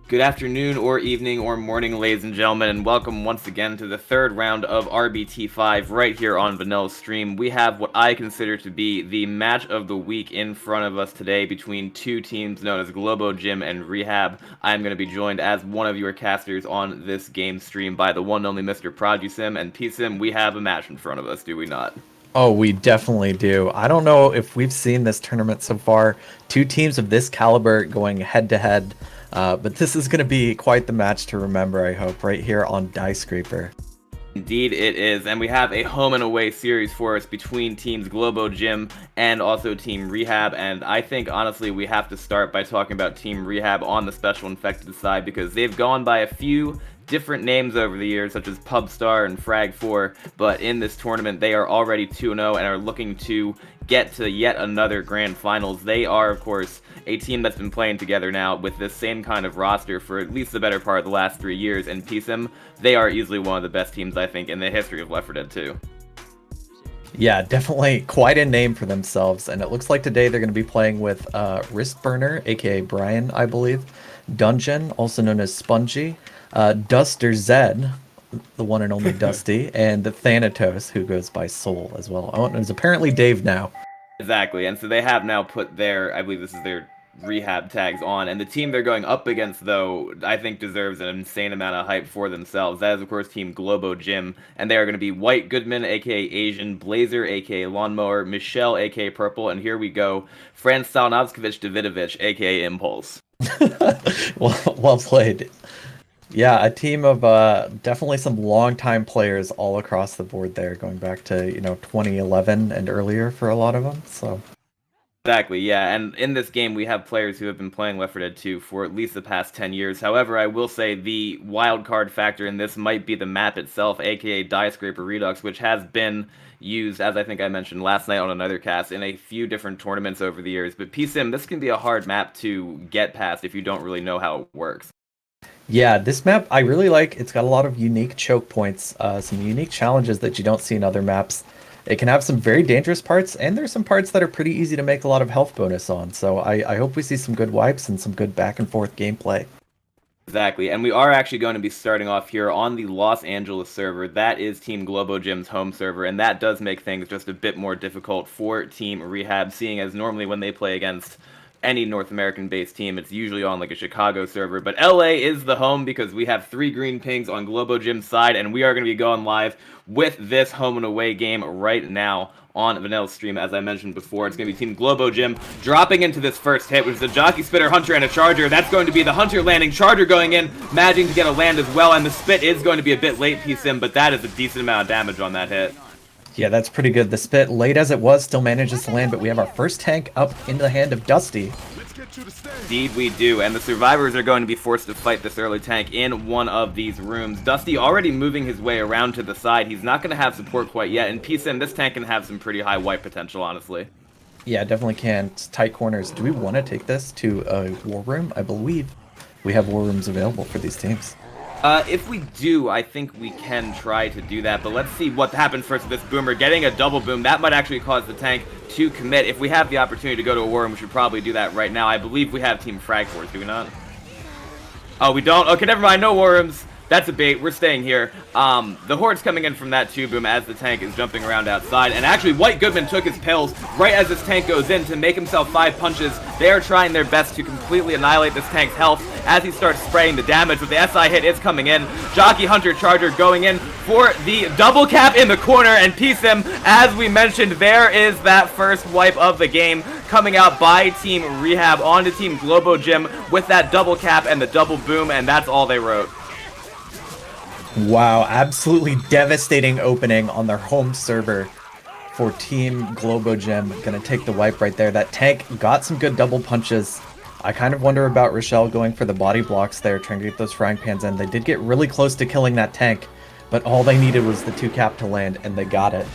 Good afternoon or evening or morning, ladies and gentlemen, and welcome once again to the third round of RBT5 right here on Vanilla Stream. We have what I consider to be the match of the week in front of us today between two teams known as GloboGym and reHAB. I'm going to be joined as one of your casters on this game stream by the one and only Mr. ProduSim, and PSim, we have a match in front of us, do we not? Oh, we definitely do. I don't know if we've seen this tournament so far. Two teams of this caliber going head to head. But this is going to be quite the match to remember, I hope, right here on Dyescrayper. Indeed it is, and we have a home and away series for us between teams GloboGym and also Team reHAB, and I think honestly we have to start by talking about Team reHAB on the Special Infected side because they've gone by a few different names over the years, such as Pubstar and Frag4, but in this tournament they are already 2-0 and are looking to get to yet another grand finals. They are, of course, a team that's been playing together now with this same kind of roster for at least the better part of the last 3 years, and PSIM, they are easily one of the best teams, I think, in the history of Left 4 Dead 2. Yeah, definitely quite a name for themselves, and it looks like today they're going to be playing with Wristburner, aka Brian, I believe, Dungeon, also known as Spongy, Duster Zed, the one and only Dusty, and the Thanatos, who goes by Soul as well. Oh, and it's apparently Dave now. Exactly, and so they have now put their, I believe this is their reHAB tags on, and the team they're going up against, though, I think deserves an insane amount of hype for themselves. That is, of course, Team GloboGym, and they are going to be White Goodman, aka Asian, Blazer, aka Lawnmower, Michelle, aka Purple, and here we go, Franz Stalinovskevich Davidovich, aka Impulse. Well played. Yeah, a team of definitely some longtime players all across the board there, going back to 2011 and earlier for a lot of them. So Exactly, yeah, and in this game we have players who have been playing Left 4 Dead 2 for at least the past 10 years. However, I will say the wild card factor in this might be the map itself, aka Dyescrayper Redux, which has been used, as I think I mentioned last night on another cast, in a few different tournaments over the years. But PSIM, this can be a hard map to get past if you don't really know how it works. yeah, this map I really like. It's got a lot of unique choke points, some unique challenges that you don't see in other maps. It can have some very dangerous parts, and there's some parts that are pretty easy to make a lot of health bonus on. So I hope we see some good wipes and some good back and forth gameplay. Exactly, and we are actually going to be starting off here on the Los Angeles server. That is Team GloboGym's home server, and that does make things just a bit more difficult for Team reHAB, seeing as normally when they play against any North American-based team, it's usually on like a Chicago server, but LA is the home because we have 3 green pings on GloboGym's side, and we are going to be going live with this home and away game right now on Vanilla Stream. As I mentioned before, it's going to be Team GloboGym dropping into this first hit, which is a Jockey Spitter, Hunter, and a Charger. That's going to be the Hunter landing, Charger going in, managing to get a land as well, and the Spit is going to be a bit late, PSIM, but that is a decent amount of damage on that hit. Yeah, that's pretty good. The spit, late as it was, still manages to land, but we have our first tank up into the hand of Dusty. Indeed we do, and the survivors are going to be forced to fight this early tank in one of these rooms. Dusty already moving his way around to the side. He's not going to have support quite yet, and PSIM, this tank can have some pretty high wipe potential, honestly. Yeah, definitely can. It's tight corners. Do we want to take this to a war room? I believe we have war rooms available for these teams. If we do, I think we can try to do that, but let's see what happens first with this Boomer. Getting a double boom, that might actually cause the tank to commit. If we have the opportunity to go to a war room, we should probably do that right now. I believe we have Team Frag4, do we not? Oh, we don't? Okay, never mind, no war rooms. That's a bait. We're staying here. The Horde's coming in from that 2-boom as the tank is jumping around outside. And actually, White Goodman took his pills right as this tank goes in to make himself 5 punches. They are trying their best to completely annihilate this tank's health as he starts spraying the damage. But the SI hit is coming in. Jockey, Hunter, Charger going in for the double cap in the corner. And PSIM, as we mentioned, there is that first wipe of the game coming out by Team reHAB onto Team GloboGym with that double cap and the double boom. And that's all they wrote. Wow, absolutely devastating opening on their home server for Team GloboGym. Gonna take the wipe right there. That tank got some good double punches. I kind of wonder about Rochelle going for the body blocks there, trying to get those frying pans in. They did get really close to killing that tank, but all they needed was the 2-cap to land, and they got it.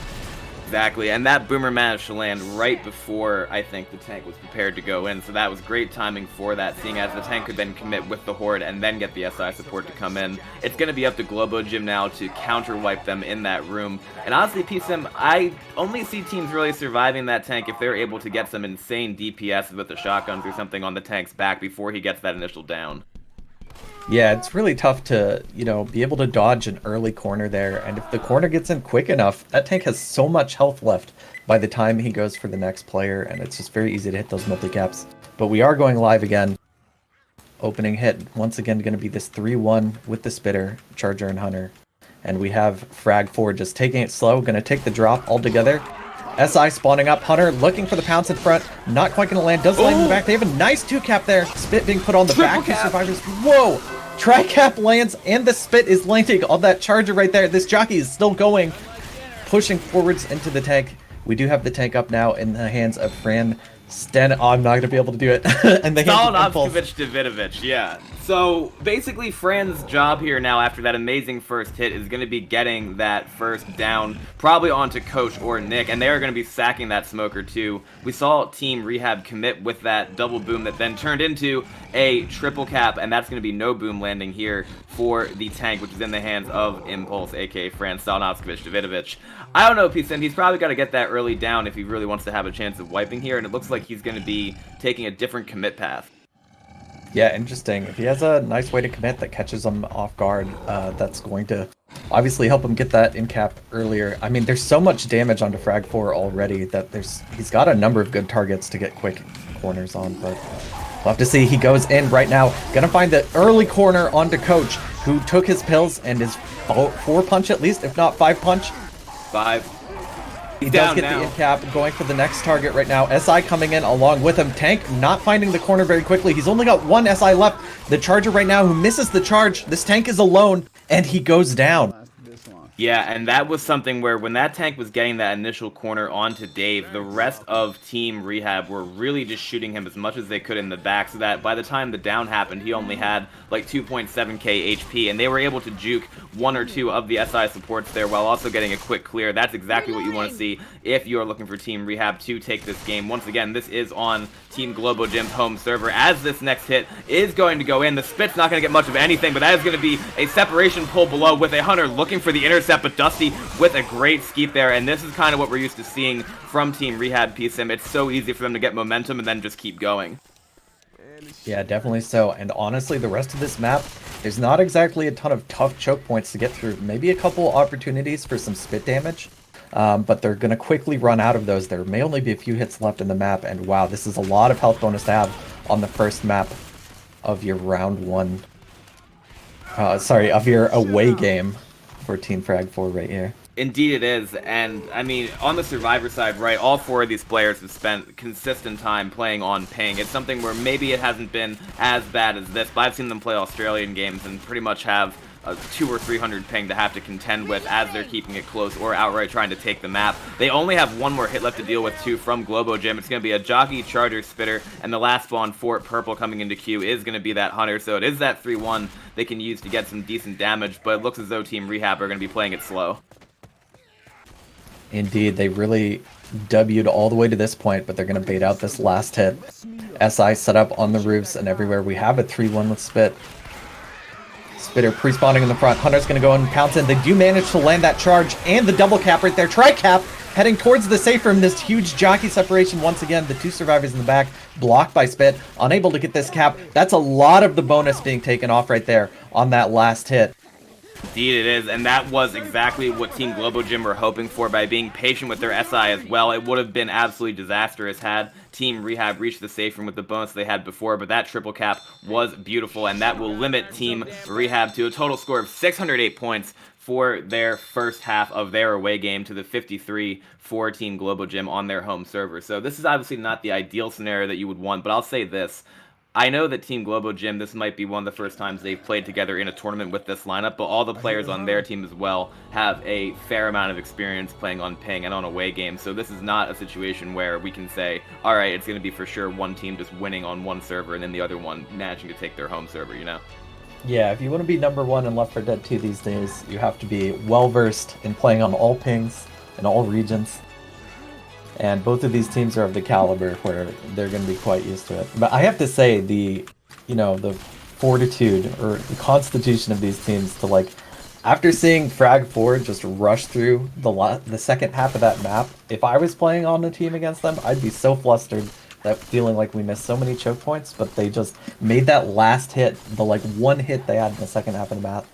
Exactly, and that Boomer managed to land right before I think the tank was prepared to go in, so that was great timing for that, seeing as the tank could then commit with the Horde and then get the SI support to come in. It's going to be up to GloboGym now to counter-wipe them in that room, and honestly, PSIM, I only see teams really surviving that tank if they're able to get some insane DPS with the shotguns or something on the tank's back before he gets that initial down. Yeah, it's really tough to, be able to dodge an early corner there. And if the corner gets in quick enough, that tank has so much health left by the time he goes for the next player. And it's just very easy to hit those multi-caps. But we are going live again. Opening hit, once again, going to be this 3-1 with the Spitter, Charger, and Hunter. And we have Frag4 just taking it slow, going to take the drop altogether. SI spawning up, Hunter looking for the pounce in front, not quite going to land, does land in the back. They have a nice 2-cap there. Spit being put on the back, 2 survivors. Whoa! Tri-cap lands, and the Spit is landing on that Charger right there. This jockey is still going, pushing forwards into the tank. We do have the tank up now in the hands of Fran Sten. Oh, I'm not going to be able to do it. And the Davidovich, yeah. So basically Fran's job here now after that amazing first hit is going to be getting that first down, probably onto Coach or Nick, and they are going to be sacking that smoker too. We saw Team reHAB commit with that double boom that then turned into a triple cap, and that's going to be no boom landing here for the tank, which is in the hands of Impulse, aka Fran Davidovich. I don't know, P-Sim, he's probably got to get that early down if he really wants to have a chance of wiping here, and it looks like he's going to be taking a different commit path. Yeah, interesting. If he has a nice way to commit that catches him off guard, that's going to obviously help him get that in cap earlier. I mean, there's so much damage onto Frag4 already that he's got a number of good targets to get quick corners on, but we'll have to see. He goes in right now. Gonna find the early corner onto Coach, who took his pills and is 4 punch at least, if not 5 punch. 5. He does get the in cap, going for the next target right now. SI coming in along with him. Tank not finding the corner very quickly. He's only got 1 SI left. The Charger right now who misses the charge. This tank is alone, and he goes down. Yeah, and that was something where when that tank was getting that initial corner onto Dave, the rest of Team reHAB were really just shooting him as much as they could in the back, so that by the time the down happened, he only had like 2.7k HP, and they were able to juke 1 or 2 of the SI supports there while also getting a quick clear. That's exactly what you want to see if you are looking for Team reHAB to take this game. Once again, this is on Team GloboGym's home server. As this next hit is going to go in, the Spit's not going to get much of anything, but that is going to be a separation pull below with a Hunter looking for the intercept, but Dusty with a great skeep there, and this is kind of what we're used to seeing from Team reHAB PSIM. It's so easy for them to get momentum and then just keep going. Yeah, definitely so. And honestly, the rest of this map, there's not exactly a ton of tough choke points to get through. Maybe a couple opportunities for some spit damage, but they're going to quickly run out of those. There may only be a few hits left in the map, and wow, this is a lot of health bonus to have on the first map of your round 1. Of your away game for Team Frag4 right here. Indeed it is, and I mean, on the Survivor side, right, all 4 of these players have spent consistent time playing on ping. It's something where maybe it hasn't been as bad as this, but I've seen them play Australian games and pretty much have a 200 or 300 ping to have to contend with as they're keeping it close or outright trying to take the map. They only have 1 more hit left to deal with too from GloboGym. It's going to be a Jockey, Charger, Spitter, and the last spawn for Purple coming into queue is going to be that Hunter, so it is that 3-1 they can use to get some decent damage, but it looks as though Team reHAB are going to be playing it slow. Indeed, they really W'd all the way to this point, but they're going to bait out this last hit. SI set up on the roofs and everywhere. We have a 3-1 with Spit. Spitter pre-spawning in the front. Hunter's going to go and pounce in. They do manage to land that charge and the double cap right there. Tri-cap heading towards the safe room. This huge jockey separation once again. The 2 survivors in the back blocked by Spit. Unable to get this cap. That's a lot of the bonus being taken off right there on that last hit. Indeed it is, and that was exactly what Team GloboGym were hoping for by being patient with their SI as well. It would have been absolutely disastrous had Team reHAB reached the safe room with the bonus they had before, but that triple cap was beautiful, and that will limit Team reHAB to a total score of 608 points for their first half of their away game to the 53 for Team GloboGym on their home server. So this is obviously not the ideal scenario that you would want, but I'll say this. I know that Team GloboGym, this might be one of the first times they've played together in a tournament with this lineup, but all the players on their team as well have a fair amount of experience playing on ping and on away games, so this is not a situation where we can say, alright, it's going to be for sure one team just winning on one server and then the other one managing to take their home server, you know? Yeah, if you want to be #1 in Left 4 Dead 2 these days, you have to be well-versed in playing on all pings in all regions. And both of these teams are of the caliber where they're going to be quite used to it. But I have to say, the fortitude or the constitution of these teams to, like, after seeing Frag4 just rush through the second half of that map, if I was playing on a team against them, I'd be so flustered That feeling like we missed so many choke points, but they just made that last hit, the like one hit they had in the second half of the map,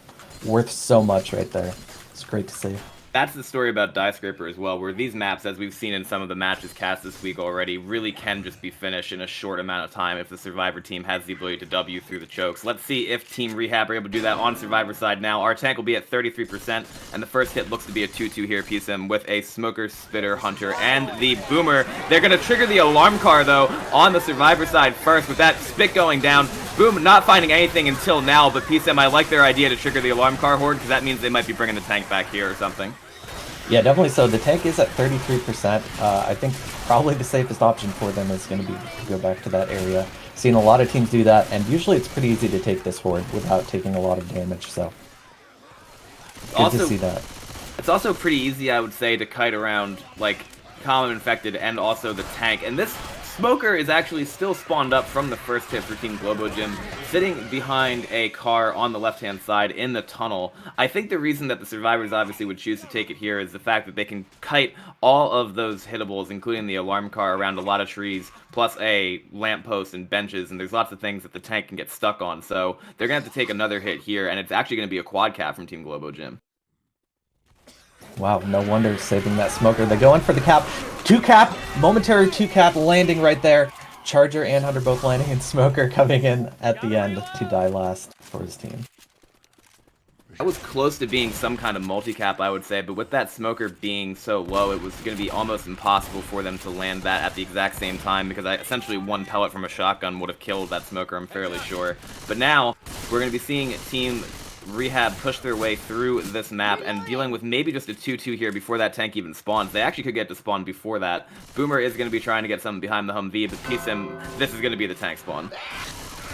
worth so much right there. It's great to see. That's the story about Dyescrayper as well, where these maps, as we've seen in some of the matches cast this week already, really can just be finished in a short amount of time if the Survivor team has the ability to W through the chokes. Let's see if Team reHAB are able to do that on Survivor side now. Our tank will be at 33%, and the first hit looks to be a 2-2 here, PSM, with a Smoker, Spitter, Hunter, and the Boomer. They're going to trigger the alarm car, though, on the Survivor side first, with that Spit going down. Boom, not finding anything until now, but PSM, I like their idea to trigger the alarm car horde, because that means they might be bringing the tank back here or something. Yeah, definitely so. The tank is at 33%. I think probably the safest option for them is going to be to go back to that area. Seen a lot of teams do that, and usually it's pretty easy to take this horde without taking a lot of damage, so good to see that. It's also pretty easy, I would say, to kite around, like, Common Infected and also the tank, and this Smoker is actually still spawned up from the first hit for Team GloboGym, sitting behind a car on the left-hand side in the tunnel. I think the reason that the Survivors obviously would choose to take it here is the fact that they can kite all of those hittables, including the alarm car, around a lot of trees, plus a lamppost and benches, and there's lots of things that the tank can get stuck on. So they're going to have to take another hit here, and it's actually going to be a quad cap from Team GloboGym. Wow, no wonder saving that Smoker. They go in for the cap. 2-cap, momentary 2-cap landing right there. Charger and Hunter both landing, and Smoker coming in at the end to die last for his team. That was close to being some kind of multi-cap, I would say, but with that Smoker being so low, it was going to be almost impossible for them to land that at the exact same time, because essentially one pellet from a shotgun would have killed that Smoker, I'm fairly sure. But now, we're going to be seeing Team reHAB push their way through this map and dealing with maybe just a 2-2 here before that tank even spawns. They actually could get to spawn before that. Boomer is going to be trying to get something behind the Humvee, but PSM, this is going to be the tank spawn.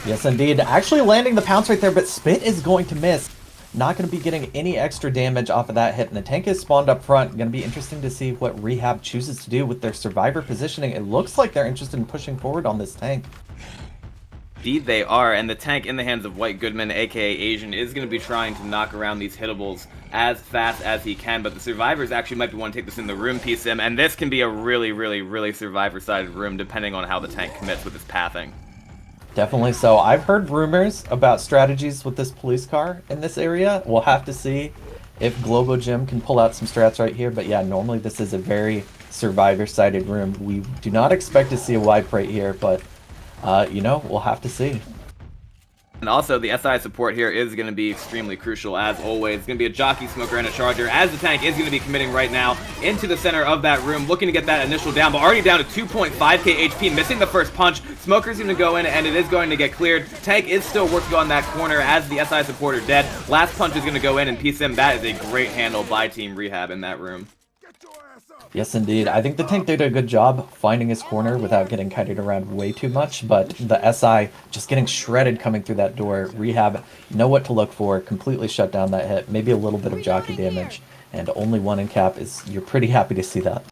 Yes, indeed. Actually landing the pounce right there, but Spit is going to miss. Not going to be getting any extra damage off of that hit, and the tank is spawned up front. Going to be interesting to see what reHAB chooses to do with their Survivor positioning. It looks like they're interested in pushing forward on this tank. Indeed they are, and the tank in the hands of White Goodman, aka Asian, is going to be trying to knock around these hittables as fast as he can, but the Survivors actually might be wanting to take this in the room PSM, and this can be a really Survivor-sided room depending on how the tank commits with its pathing. Definitely so. I've heard rumors about strategies with this police car in this area. We'll have to see if GloboGym can pull out some strats right here, but yeah, normally this is a very Survivor-sided room. We do not expect to see a wipe right here, but you know, we'll have to see. And also, the SI support here is going to be extremely crucial, as always. It's going to be a Jockey, Smoker, and a Charger, as the tank is going to be committing right now into the center of that room, looking to get that initial down, but already down to 2.5k HP, missing the first punch. Smoker's going to go in, and it is going to get cleared. Tank is still working on that corner as the SI supporter dead. Last punch is going to go in, and PSM, that is a great handle by Team reHAB in that room. Yes, indeed. I think the tank did a good job finding his corner without getting kited around way too much, but the SI just getting shredded coming through that door. reHAB know what to look for, completely shut down that hit, maybe a little bit of jockey damage, and only one in cap is, you're pretty happy to see that.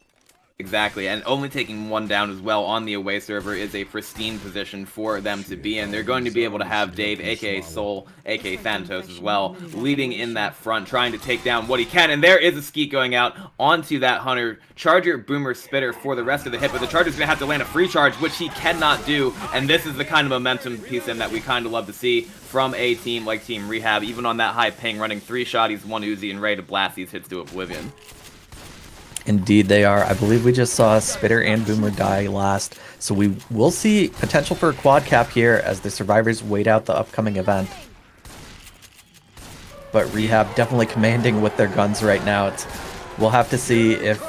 Exactly, and only taking one down as well on the away server is a pristine position for them to be in. They're going to be able to have Dave, aka Soul, aka Thanatos as well, leading in that front, trying to take down what he can, and there is a skeet going out onto that Hunter. Charger, Boomer, Spitter for the rest of the hit, but the Charger's going to have to land a free charge, which he cannot do, and this is the kind of momentum piece in that we kind of love to see from a team like Team reHAB, even on that high ping, running 3 shotties, 1 Uzi, and ready to blast these hits to oblivion. Indeed they are. I believe we just saw Spitter and Boomer die last, so we will see potential for a quad cap here as the Survivors wait out the upcoming event. But reHAB definitely commanding with their guns right now. We'll have to see if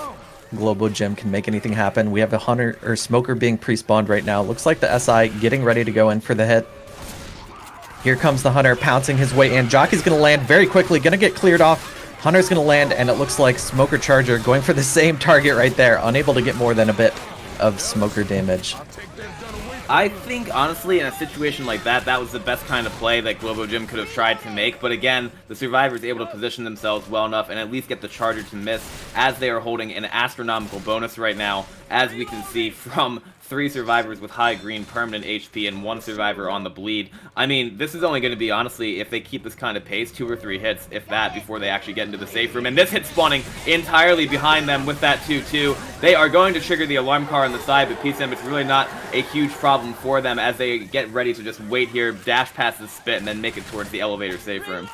GloboGym can make anything happen. We have a Hunter or Smoker being pre-spawned right now. Looks like the SI getting ready to go in for the hit. Here comes the Hunter pouncing his way in. Jockey's going to land very quickly, going to get cleared off. Hunter's going to land, and it looks like Smoker Charger going for the same target right there, unable to get more than a bit of Smoker damage. I think, honestly, in a situation like that, that was the best kind of play that GloboGym could have tried to make, but again, the Survivors able to position themselves well enough and at least get the Charger to miss, as they are holding an astronomical bonus right now, as we can see from 3 survivors with high green permanent HP, and 1 survivor on the bleed. I mean, this is only going to be, honestly, if they keep this kind of pace, 2 or 3 hits, if that, before they actually get into the safe room. And this hit spawning entirely behind them with that 2-2. They are going to trigger the alarm car on the side, but PCM, it's really not a huge problem for them as they get ready to just wait here, dash past the spit, and then make it towards the elevator safe room.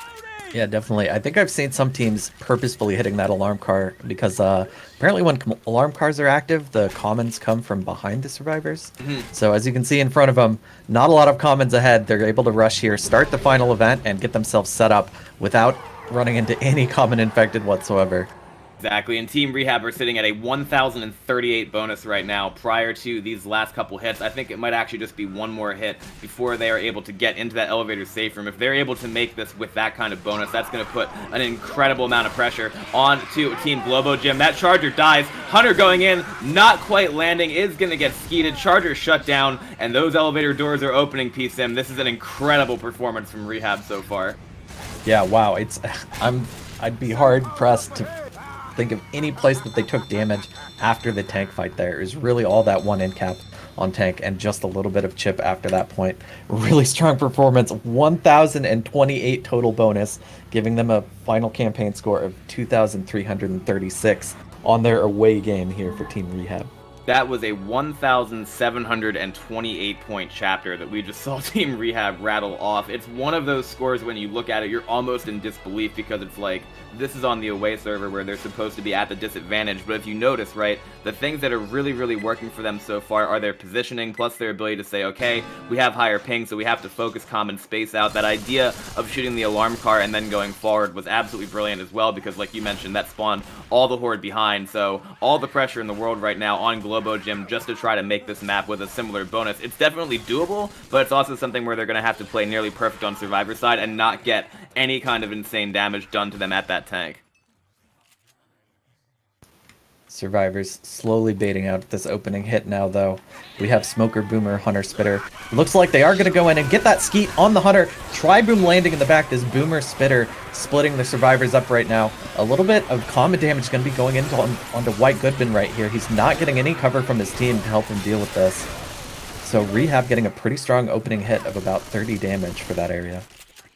Yeah, definitely. I think I've seen some teams purposefully hitting that alarm car because apparently when alarm cars are active, the commons come from behind the survivors. So as you can see in front of them, not a lot of commons ahead. They're able to rush here, start the final event, and get themselves set up without running into any common infected whatsoever. Exactly, and Team reHAB are sitting at a 1,038 bonus right now prior to these last couple hits. I think it might actually just be one more hit before they are able to get into that elevator safe room. If they're able to make this with that kind of bonus, that's going to put an incredible amount of pressure onto Team GloboGym. That Charger dies. Hunter going in, not quite landing, is going to get skeeted. Charger shut down, and those elevator doors are opening, PSIM. This is an incredible performance from reHAB so far. Yeah, wow. I'd be hard pressed to think of any place that they took damage after the tank fight there. It was really all that one end cap on tank and just a little bit of chip after that point. Really strong performance, 1,028 total bonus, giving them a final campaign score of 2,336 on their away game here for Team reHAB. That was a 1,728 point chapter that we just saw Team reHAB rattle off. It's one of those scores when you look at it, you're almost in disbelief because it's like, this is on the away server where they're supposed to be at the disadvantage. But if you notice, right, the things that are really working for them so far are their positioning, plus their ability to say, okay, we have higher ping, so we have to focus common space out. That idea of shooting the alarm car and then going forward was absolutely brilliant as well because, like you mentioned, that spawned all the horde behind. So all the pressure in the world right now on GloboGym just to try to make this map with a similar bonus. It's definitely doable, but it's also something where they're going to have to play nearly perfect on Survivor side and not get any kind of insane damage done to them at that tank. Survivors slowly baiting out this opening hit now, though. We have Smoker, Boomer, Hunter, Spitter. Looks like they are going to go in and get that skeet on the Hunter. Tri-Boom landing in the back. This Boomer, Spitter splitting the Survivors up right now. A little bit of common damage going to be going onto White Goodman right here. He's not getting any cover from his team to help him deal with this. So reHAB getting a pretty strong opening hit of about 30 damage for that area.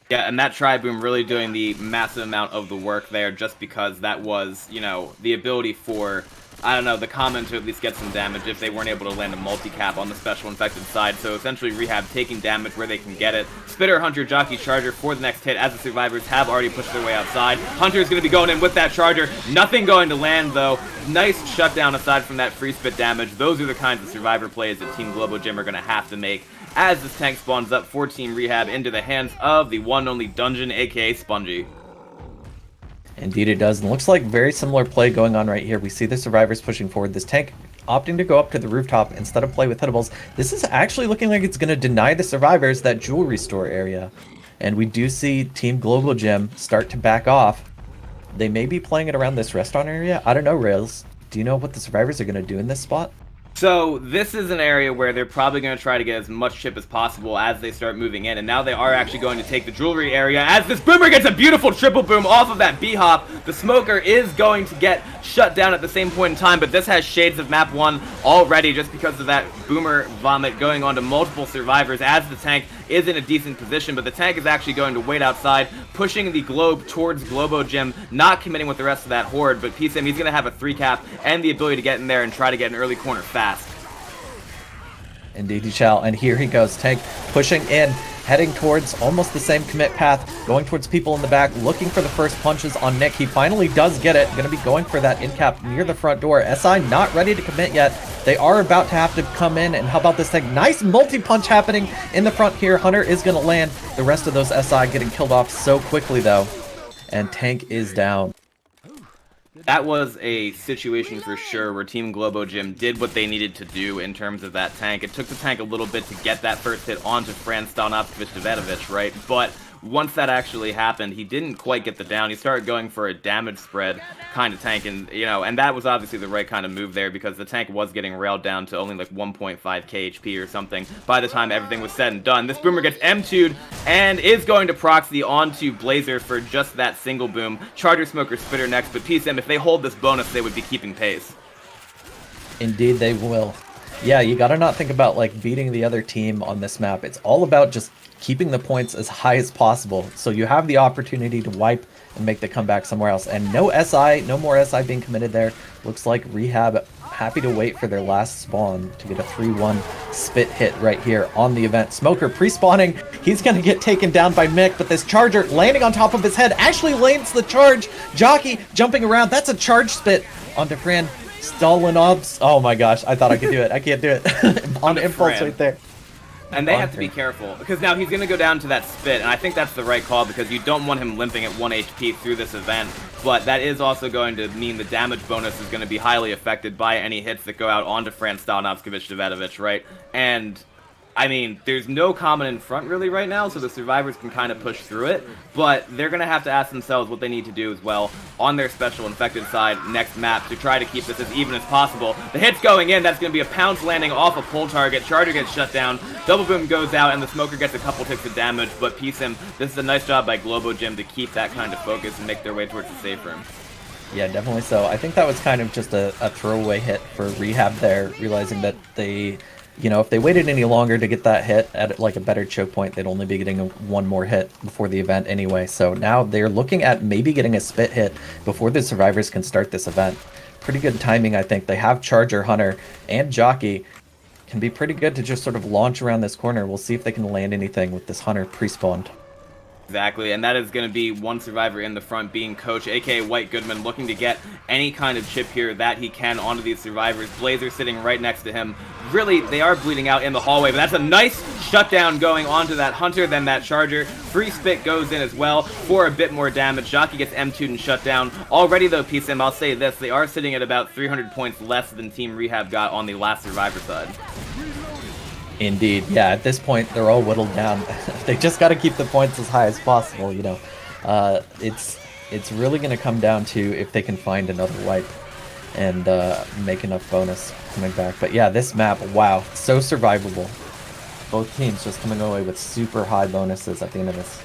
Yeah, and that Tri-Boom really doing the massive amount of the work there just because that was, you know, the ability for, I don't know, the common to at least get some damage if they weren't able to land a multi-cap on the special infected side. So essentially reHAB taking damage where they can get it. Spitter, Hunter, Jockey, Charger for the next hit as the Survivors have already pushed their way outside. Hunter is going to be going in with that Charger. Nothing going to land though. Nice shutdown aside from that free spit damage. Those are the kinds of Survivor plays that Team GloboGym are going to have to make as this tank spawns up for Team reHAB into the hands of the one and only Dungeon, aka Spongy. Indeed it does, and looks like very similar play going on right here. We see the Survivors pushing forward. This tank opting to go up to the rooftop instead of play with hittables. This is actually looking like it's going to deny the Survivors that jewelry store area. And we do see Team GloboGym start to back off. They may be playing it around this restaurant area. I don't know, Rails. Do you know what the Survivors are going to do in this spot? So this is an area where they're probably going to try to get as much chip as possible as they start moving in, and now they are actually going to take the jewelry area as this Boomer gets a beautiful triple boom off of that B-hop. The Smoker is going to get shut down at the same point in time, but this has shades of map 1 already just because of that Boomer vomit going on to multiple Survivors as the tank is in a decent position, but the tank is actually going to wait outside, pushing the globe towards GloboGym, not committing with the rest of that horde, but PSM, he's going to have a 3-cap and the ability to get in there and try to get an early corner fast. Indeed he shall, and here he goes. Tank pushing in, heading towards almost the same commit path, going towards people in the back, looking for the first punches on Nick. He finally does get it, going to be going for that in cap near the front door. SI not ready to commit yet. They are about to have to come in, and how about this thing? Nice multi-punch happening in the front here. Hunter is going to land. The rest of those SI getting killed off so quickly though, and Tank is down. That was a situation for sure where Team GloboGym did what they needed to do in terms of that tank. It took the tank a little bit to get that first hit onto Fran Stalnovich, right? But once that actually happened, he didn't quite get the down. He started going for a damage spread kind of tank, and and that was obviously the right kind of move there because the tank was getting railed down to only like 1.5 KHP or something by the time everything was said and done. This Boomer gets M2'd and is going to proxy onto Blazer for just that single boom. Charger, Smoker, Spitter next, but PSM, if they hold this bonus, they would be keeping pace. Indeed they will. Yeah, you gotta not think about like beating the other team on this map. It's all about just keeping the points as high as possible. So you have the opportunity to wipe and make the comeback somewhere else. And no SI, no more SI being committed there. Looks like reHAB happy to wait for their last spawn to get a 3-1 spit hit right here on the event. Smoker pre-spawning. He's gonna get taken down by Mick, but this charger landing on top of his head actually lands the charge. Jockey jumping around. That's a charge spit onto Fran. Stalinovs. Oh my gosh, I thought I could do it. I can't do it. On impulse Fran. right there. And they have to be careful, because now he's going to go down to that spit, and I think that's the right call, because you don't want him limping at 1 HP through this event, but that is also going to mean the damage bonus is going to be highly affected by any hits that go out onto Fran Stalinovskevich, right? And I mean, there's no common in front really right now, so the survivors can kind of push through it, but they're going to have to ask themselves what they need to do as well on their special infected side next map to try to keep this as even as possible. The hit's going in, that's going to be a pounce landing off a pull target, Charger gets shut down, Double Boom goes out, and the Smoker gets a couple ticks of damage, but PSIM, this is a nice job by GloboGym to keep that kind of focus and make their way towards the safe room. Yeah, definitely so. I think that was kind of just a throwaway hit for reHAB there, realizing that they... You know, if they waited any longer to get that hit at like a better choke point, they'd only be getting one more hit before the event anyway. So now they're looking at maybe getting a spit hit before the survivors can start this event. Pretty good timing, I think. They have Charger, Hunter, and Jockey. Can be pretty good to just sort of launch around this corner. We'll see if they can land anything with this Hunter pre-spawned. Exactly, and that is going to be one survivor in the front being Coach, aka White Goodman, looking to get any kind of chip here that he can onto these survivors. Blazer sitting right next to him. Really, they are bleeding out in the hallway, but that's a nice shutdown going onto that Hunter, then that Charger. Free Spit goes in as well for a bit more damage. Jockey gets M2'd and shut down. Already though, PSIM, I'll say this, they are sitting at about 300 points less than Team reHAB got on the last survivor side. Indeed, yeah, at this point, they're all whittled down. They just got to keep the points as high as possible, you know. It's really going to come down to if they can find another wipe and make enough bonus coming back. But yeah, this map, wow, so survivable. Both teams just coming away with super high bonuses at the end of this.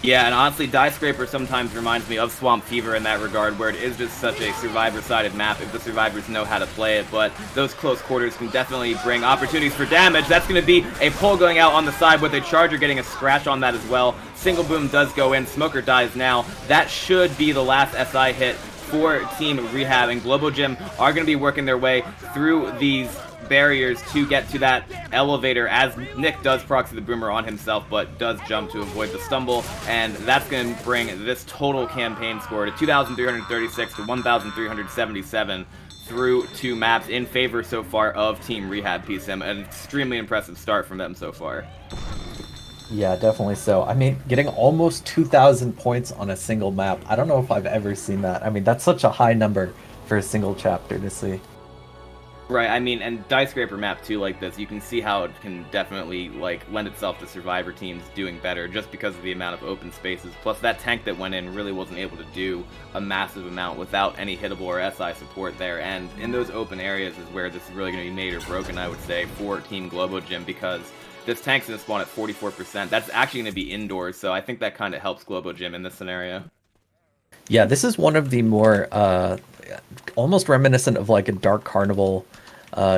Yeah, and honestly, Dyescrayper sometimes reminds me of Swamp Fever in that regard, where it is just such a survivor-sided map if the survivors know how to play it, but those close quarters can definitely bring opportunities for damage. That's going to be a pull going out on the side with a Charger getting a scratch on that as well. Single Boom does go in, Smoker dies now. That should be the last SI hit for Team reHAB, and GloboGym are going to be working their way through these barriers to get to that elevator as Nick does proxy the Boomer on himself, but does jump to avoid the stumble, and that's going to bring this total campaign score to 2,336 to 1,377 through 2 maps in favor so far of Team reHAB. PSIM, an extremely impressive start from them so far. Yeah, definitely so. I mean, getting almost 2,000 points on a single map, I don't know if I've ever seen that. I mean, that's such a high number for a single chapter to see. Right, I mean, and Dyescrayper map too like this, you can see how it can definitely, like, lend itself to survivor teams doing better just because of the amount of open spaces. Plus, that tank that went in really wasn't able to do a massive amount without any hittable or SI support there, and in those open areas is where this is really going to be made or broken, I would say, for Team GloboGym, because this tank's going to spawn at 44%. That's actually going to be indoors, so I think that kind of helps GloboGym in this scenario. Yeah, this is one of the more, almost reminiscent of like a Dark Carnival,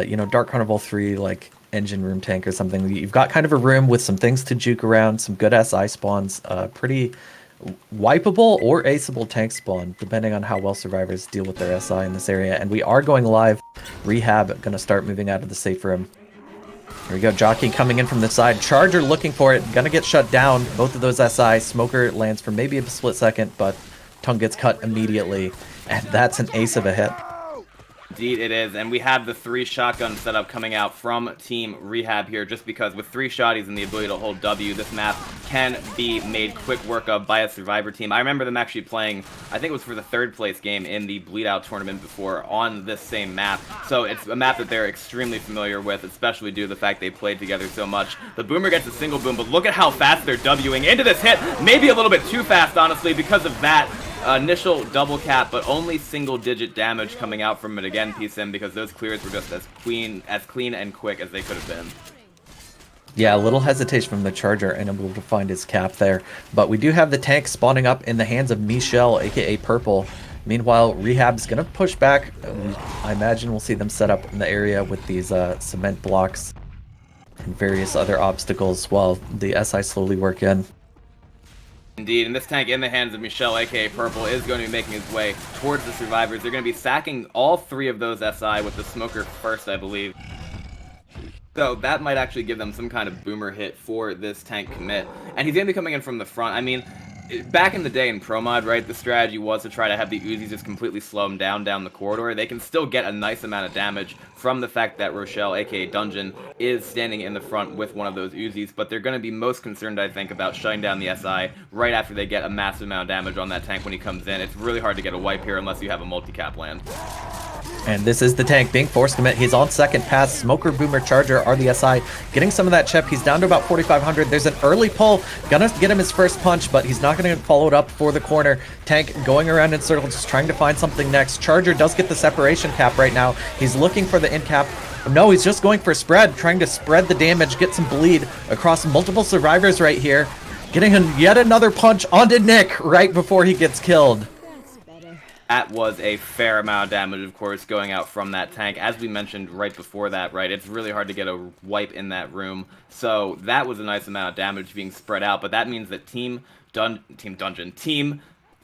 you know, Dark Carnival 3, like engine room tank or something. You've got kind of a room with some things to juke around, some good SI spawns, pretty wipeable or aceable tank spawn, depending on how well survivors deal with their SI in this area. And we are going live. reHAB going to start moving out of the safe room. Here we go, Jockey coming in from the side. Charger looking for it, gonna get shut down. Both of those SI. Smoker lands for maybe a split second, but tongue gets cut immediately. And that's an ace of a hit. Indeed it is, and we have the 3 shotgun setup coming out from Team reHAB here, just because with 3 shotties and the ability to hold W, this map can be made quick work of by a survivor team. I remember them actually playing, I think it was for the 3rd place game in the Bleed Out tournament before on this same map, so it's a map that they're extremely familiar with, especially due to the fact they played together so much. The Boomer gets a single boom, but look at how fast they're Wing into this hit, maybe a little bit too fast, honestly, because of that initial double cap, but only single-digit damage coming out from it again, PSIM, because those clears were just as clean and quick as they could have been. Yeah, a little hesitation from the Charger, unable to find his cap there. But we do have the tank spawning up in the hands of Michelle, aka Purple. Meanwhile, reHAB's gonna push back. I imagine we'll see them set up in the area with these cement blocks and various other obstacles while the SI slowly work in. Indeed, and this tank in the hands of Michelle, aka Purple, is going to be making his way towards the survivors. They're going to be sacking all 3 of those SI with the smoker first, I believe. So that might actually give them some kind of boomer hit for this tank commit. And he's going to be coming in from the front. I mean, back in the day in Pro Mod, right, the strategy was to try to have the Uzis just completely slow them down the corridor. They can still get a nice amount of damage from the fact that Rochelle, aka Dungeon, is standing in the front with one of those Uzis, but they're going to be most concerned, I think, about shutting down the SI right after they get a massive amount of damage on that tank when he comes in. It's really hard to get a wipe here unless you have a multi-cap land. And this is the tank being forced commit. He's on second pass. Smoker, Boomer, Charger are the SI. Getting some of that chip. He's down to about 4,500. There's an early pull. Gonna get him his first punch, but he's not gonna follow it up for the corner. Tank going around in circles, just trying to find something next. Charger does get the separation cap right now. He's looking for the in cap. No, he's just going for spread, trying to spread the damage, get some bleed across multiple survivors right here. Getting yet another punch onto Nick right before he gets killed. That was a fair amount of damage, of course, going out from that tank. As we mentioned right before that, right, it's really hard to get a wipe in that room. So that was a nice amount of damage being spread out, but that means that Team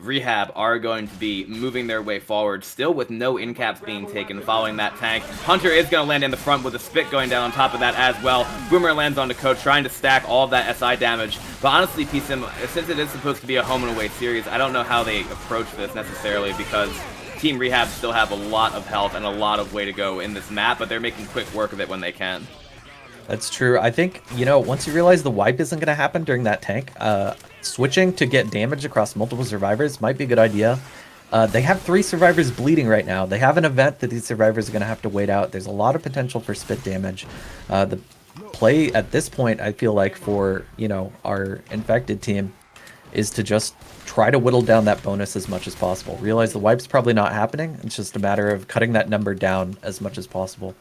reHAB are going to be moving their way forward, still with no in-caps being taken following that tank. Hunter is going to land in the front with a spit going down on top of that as well. Boomer lands onto Coach, trying to stack all of that SI damage. But honestly, PSIM, since it is supposed to be a home and away series, I don't know how they approach this necessarily, because Team reHAB still have a lot of health and a lot of way to go in this map, but they're making quick work of it when they can. That's true. I think, you know, once you realize the wipe isn't going to happen during that tank, switching to get damage across multiple survivors might be a good idea. They have 3 survivors bleeding right now. They have an event that these survivors are going to have to wait out. There's a lot of potential for spit damage. The play at this point, I feel like, for, you know, our infected team is to just try to whittle down that bonus as much as possible. Realize the wipe's probably not happening. It's just a matter of cutting that number down as much as possible.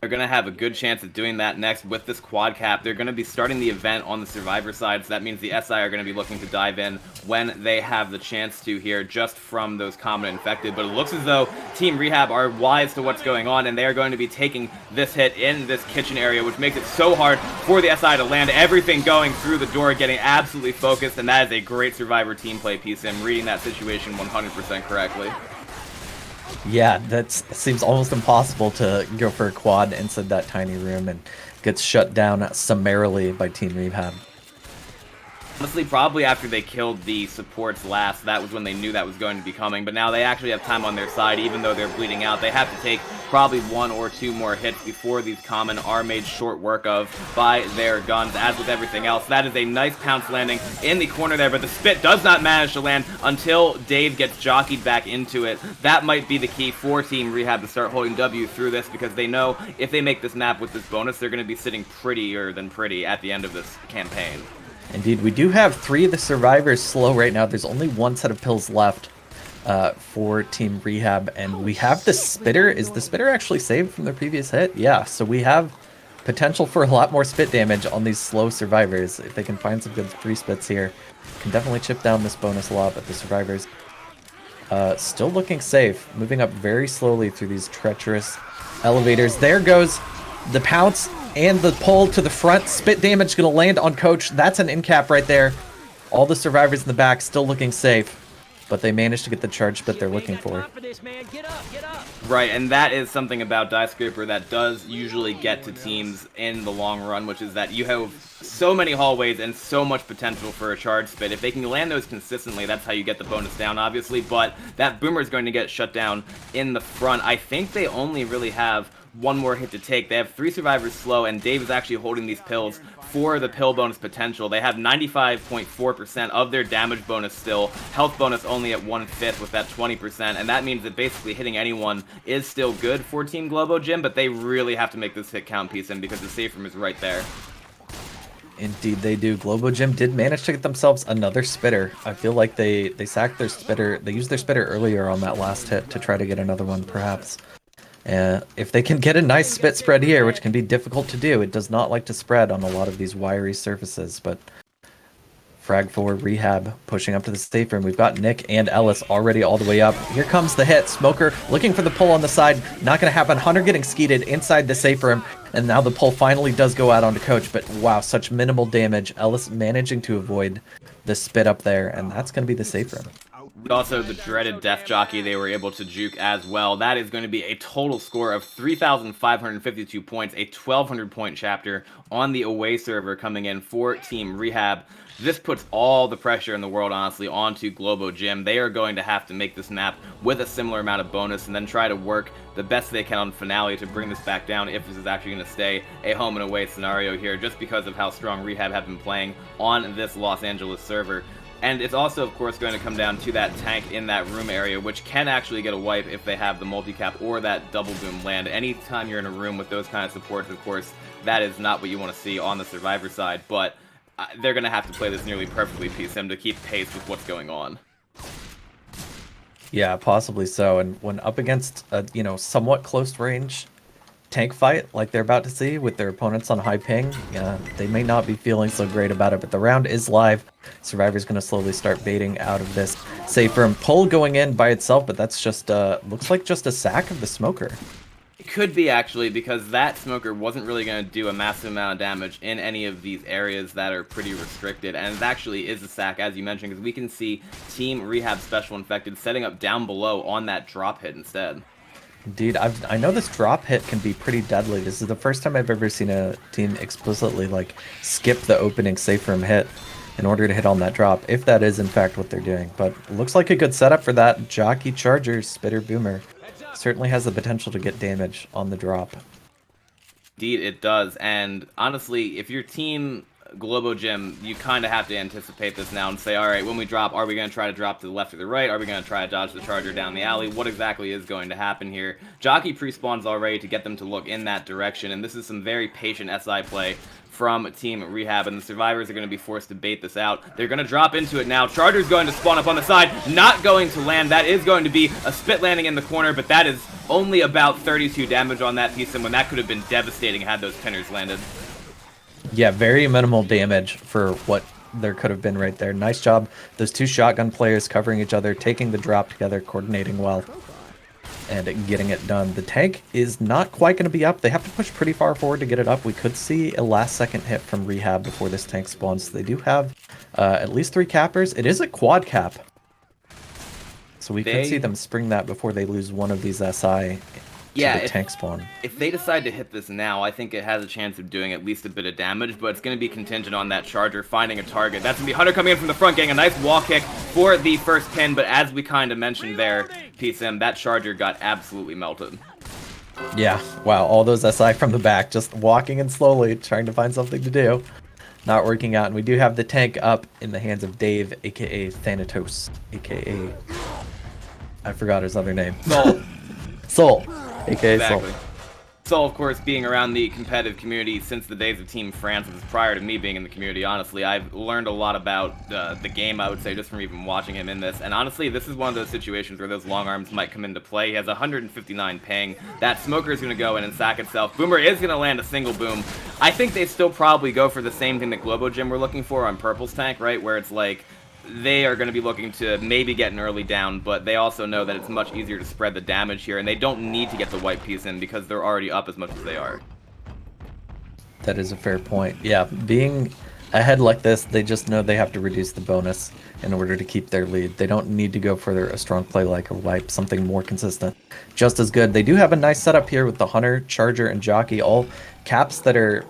They're going to have a good chance of doing that next with this quad cap. They're going to be starting the event on the survivor side, so that means the SI are going to be looking to dive in when they have the chance to here, just from those common infected. But it looks as though Team reHAB are wise to what's going on, and they are going to be taking this hit in this kitchen area, which makes it so hard for the SI to land. Everything going through the door, getting absolutely focused, and that is a great survivor team play piece. I'm reading that situation 100% correctly. Yeah, that seems almost impossible to go for a quad inside that tiny room, and gets shut down summarily by Team reHAB. Honestly, probably after they killed the supports last, that was when they knew that was going to be coming. But now they actually have time on their side, even though they're bleeding out. They have to take probably 1 or 2 more hits before these common are made short work of by their guns. As with everything else, that is a nice pounce landing in the corner there, but the spit does not manage to land until Dave gets jockeyed back into it. That might be the key for Team reHAB to start holding W through this, because they know if they make this map with this bonus, they're going to be sitting prettier than pretty at the end of this campaign. Indeed, we do have 3 of the survivors slow right now. There's only 1 set of pills left for Team reHAB, and we have the spitter. Is the spitter actually saved from the previous hit? Yeah, so we have potential for a lot more spit damage on these slow survivors. If they can find some good 3 spits here, can definitely chip down this bonus a lot, but the survivors still looking safe, moving up very slowly through these treacherous elevators. There goes the pounce and the pull to the front. Spit damage going to land on Coach. That's an in cap right there. All the survivors in the back still looking safe, but they managed to get the charge spit they're looking for. Right, and that is something about Dyescrayper that does usually get to teams in the long run, which is that you have so many hallways and so much potential for a charge spit. If they can land those consistently, that's how you get the bonus down, obviously, but that Boomer is going to get shut down in the front. I think they only really have 1 more hit to take. They have 3 survivors slow, and Dave is actually holding these pills for the pill bonus potential. They have 95.4% of their damage bonus still, health bonus only at 1/5 with that 20%, and that means that basically hitting anyone is still good for Team GloboGym, but they really have to make this hit count piece in, because the safe room is right there. Indeed they do. GloboGym did manage to get themselves another spitter. I feel like they sacked their spitter. They used their spitter earlier on that last hit to try to get another one, perhaps. If they can get a nice spit spread here, which can be difficult to do, it does not like to spread on a lot of these wiry surfaces, but Frag for reHAB, pushing up to the safe room. We've got Nick and Ellis already all the way up. Here comes the hit. Smoker looking for the pull on the side. Not going to happen. Hunter getting skeeted inside the safe room. And now the pull finally does go out onto Coach. But wow, such minimal damage. Ellis managing to avoid the spit up there. And that's going to be the safe room. Also, the dreaded Death Jockey they were able to juke as well. That is going to be a total score of 3,552 points, a 1,200-point chapter on the away server coming in for Team reHAB. This puts all the pressure in the world, honestly, onto GloboGym. They are going to have to make this map with a similar amount of bonus and then try to work the best they can on Finale to bring this back down if this is actually going to stay a home and away scenario here, just because of how strong reHAB have been playing on this Los Angeles server. And it's also, of course, going to come down to that tank in that room area, which can actually get a wipe if they have the multi-cap or that double boom land. Anytime you're in a room with those kind of supports, of course, that is not what you want to see on the Survivor side, but they're going to have to play this nearly perfectly PSM to keep pace with what's going on. Yeah, possibly so. And when up against a, somewhat close range tank fight like they're about to see with their opponents on high ping, they may not be feeling so great about it, but the round is live. Survivor's going to slowly start baiting out of this safe room. Pull going in by itself, but that's just, looks like just a sack of the Smoker. It could be, actually, because that Smoker wasn't really going to do a massive amount of damage in any of these areas that are pretty restricted, and it actually is a sack, as you mentioned, because we can see Team reHAB Special Infected setting up down below on that drop hit instead. Indeed, I know this drop hit can be pretty deadly. This is the first time I've ever seen a team explicitly, skip the opening safe room hit in order to hit on that drop, if that is in fact what they're doing. But it looks like a good setup for that Jockey Charger Spitter Boomer. Certainly has the potential to get damage on the drop. Indeed, it does. And honestly, if your team GloboGym, you kind of have to anticipate this now and say, all right, when we drop, are we going to try to drop to the left or the right? Are we going to try to dodge the Charger down the alley? What exactly is going to happen here? Jockey pre-spawns already to get them to look in that direction, and this is some very patient SI play from Team reHAB, and the Survivors are going to be forced to bait this out. They're going to drop into it now. Charger's going to spawn up on the side, not going to land. That is going to be a spit landing in the corner, but that is only about 32 damage on that piece, and when that could have been devastating had those pinners landed. Yeah, very minimal damage for what there could have been right there. Nice job. Those two shotgun players covering each other, taking the drop together, coordinating well, and getting it done. The tank is not quite going to be up. They have to push pretty far forward to get it up. We could see a last-second hit from reHAB before this tank spawns. They do have at least 3 cappers. It is a quad cap, so we could see them spring that before they lose one of these SI. Yeah, tank spawn. If they decide to hit this now, I think it has a chance of doing at least a bit of damage, but it's going to be contingent on that Charger finding a target. That's going to be Hunter coming in from the front, getting a nice wall kick for the first pin, but as we kind of mentioned there, PSM, that Charger got absolutely melted. Yeah, wow, all those SI from the back, just walking in slowly, trying to find something to do. Not working out, and we do have the tank up in the hands of Dave, a.k.a. Thanatos, a.k.a. I forgot his other name. Soul. A.k.a. Exactly. Soul. Soul, of course, being around the competitive community since the days of Team France, and prior to me being in the community, honestly, I've learned a lot about the game, I would say, just from even watching him in this. And honestly, this is one of those situations where those long arms might come into play. He has 159 ping. That Smoker is going to go in and sack itself. Boomer is going to land a single boom. I think they still probably go for the same thing that GloboGym were looking for on Purple's tank, right? Where it's like, they are going to be looking to maybe get an early down, but they also know that it's much easier to spread the damage here, and they don't need to get the white piece in because they're already up as much as they are. That is a fair point. Yeah, being ahead like this, they just know they have to reduce the bonus in order to keep their lead. They don't need to go for a strong play like a wipe, something more consistent. Just as good. They do have a nice setup here with the Hunter, Charger, and Jockey, all caps that are,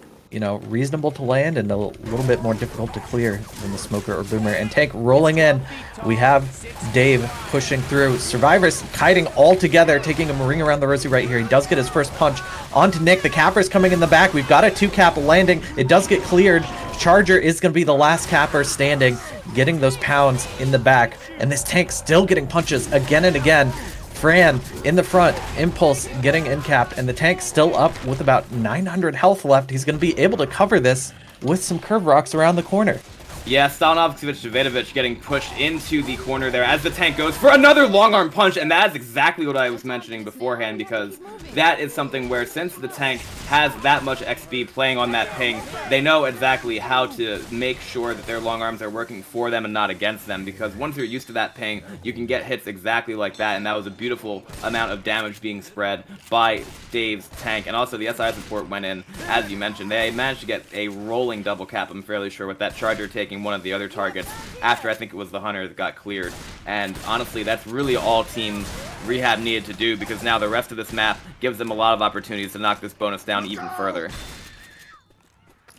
reasonable to land and a little bit more difficult to clear than the Smoker or Boomer. And tank rolling in. We have Dave pushing through. Survivors kiting all together, taking a ring around the rosy right here. He does get his first punch onto Nick. The capper's coming in the back. We've got a 2-cap landing. It does get cleared. Charger is going to be the last capper standing, getting those pounds in the back. And this tank still getting punches again and again. Fran in the front, Impulse getting in-capped, and the tank still up with about 900 health left. He's going to be able to cover this with some curve rocks around the corner. Yeah, Stalnovsevich getting pushed into the corner there as the tank goes for another long arm punch, and that's exactly what I was mentioning beforehand, because that is something where since the tank has that much XP playing on that ping, they know exactly how to make sure that their long arms are working for them and not against them, because once you're used to that ping, you can get hits exactly like that, and that was a beautiful amount of damage being spread by Dave's tank. And also the SI support went in, as you mentioned. They managed to get a rolling double cap, I'm fairly sure, with that Charger taking one of the other targets after I think it was the Hunter that got cleared. And honestly, that's really all Team reHAB needed to do, because now the rest of this map gives them a lot of opportunities to knock this bonus down even further.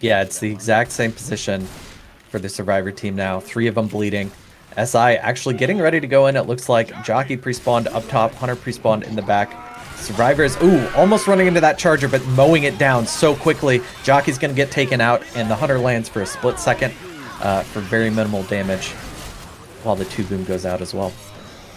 Yeah, it's the exact same position for the Survivor team now. 3 of them bleeding. SI actually getting ready to go in. It looks like Jockey pre-spawned up top, Hunter pre-spawned in the back. Survivors, ooh, almost running into that Charger, but mowing it down so quickly. Jockey's going to get taken out, and the Hunter lands for a split second for very minimal damage, while the 2 boom goes out as well.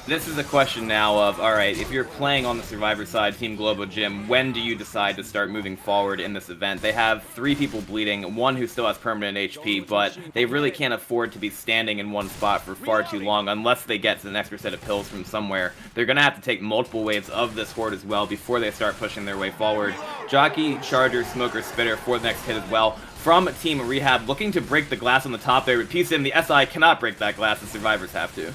This is a question now of, alright, if you're playing on the Survivor side, Team GloboGym, when do you decide to start moving forward in this event? They have 3 people bleeding, 1 who still has permanent HP, but they really can't afford to be standing in one spot for far too long unless they get an extra set of pills from somewhere. They're going to have to take multiple waves of this horde as well before they start pushing their way forward. Jockey, Charger, Smoker, Spitter for the next hit as well. From Team reHAB, looking to break the glass on the top there, but Piece in the SI cannot break that glass, the Survivors have to.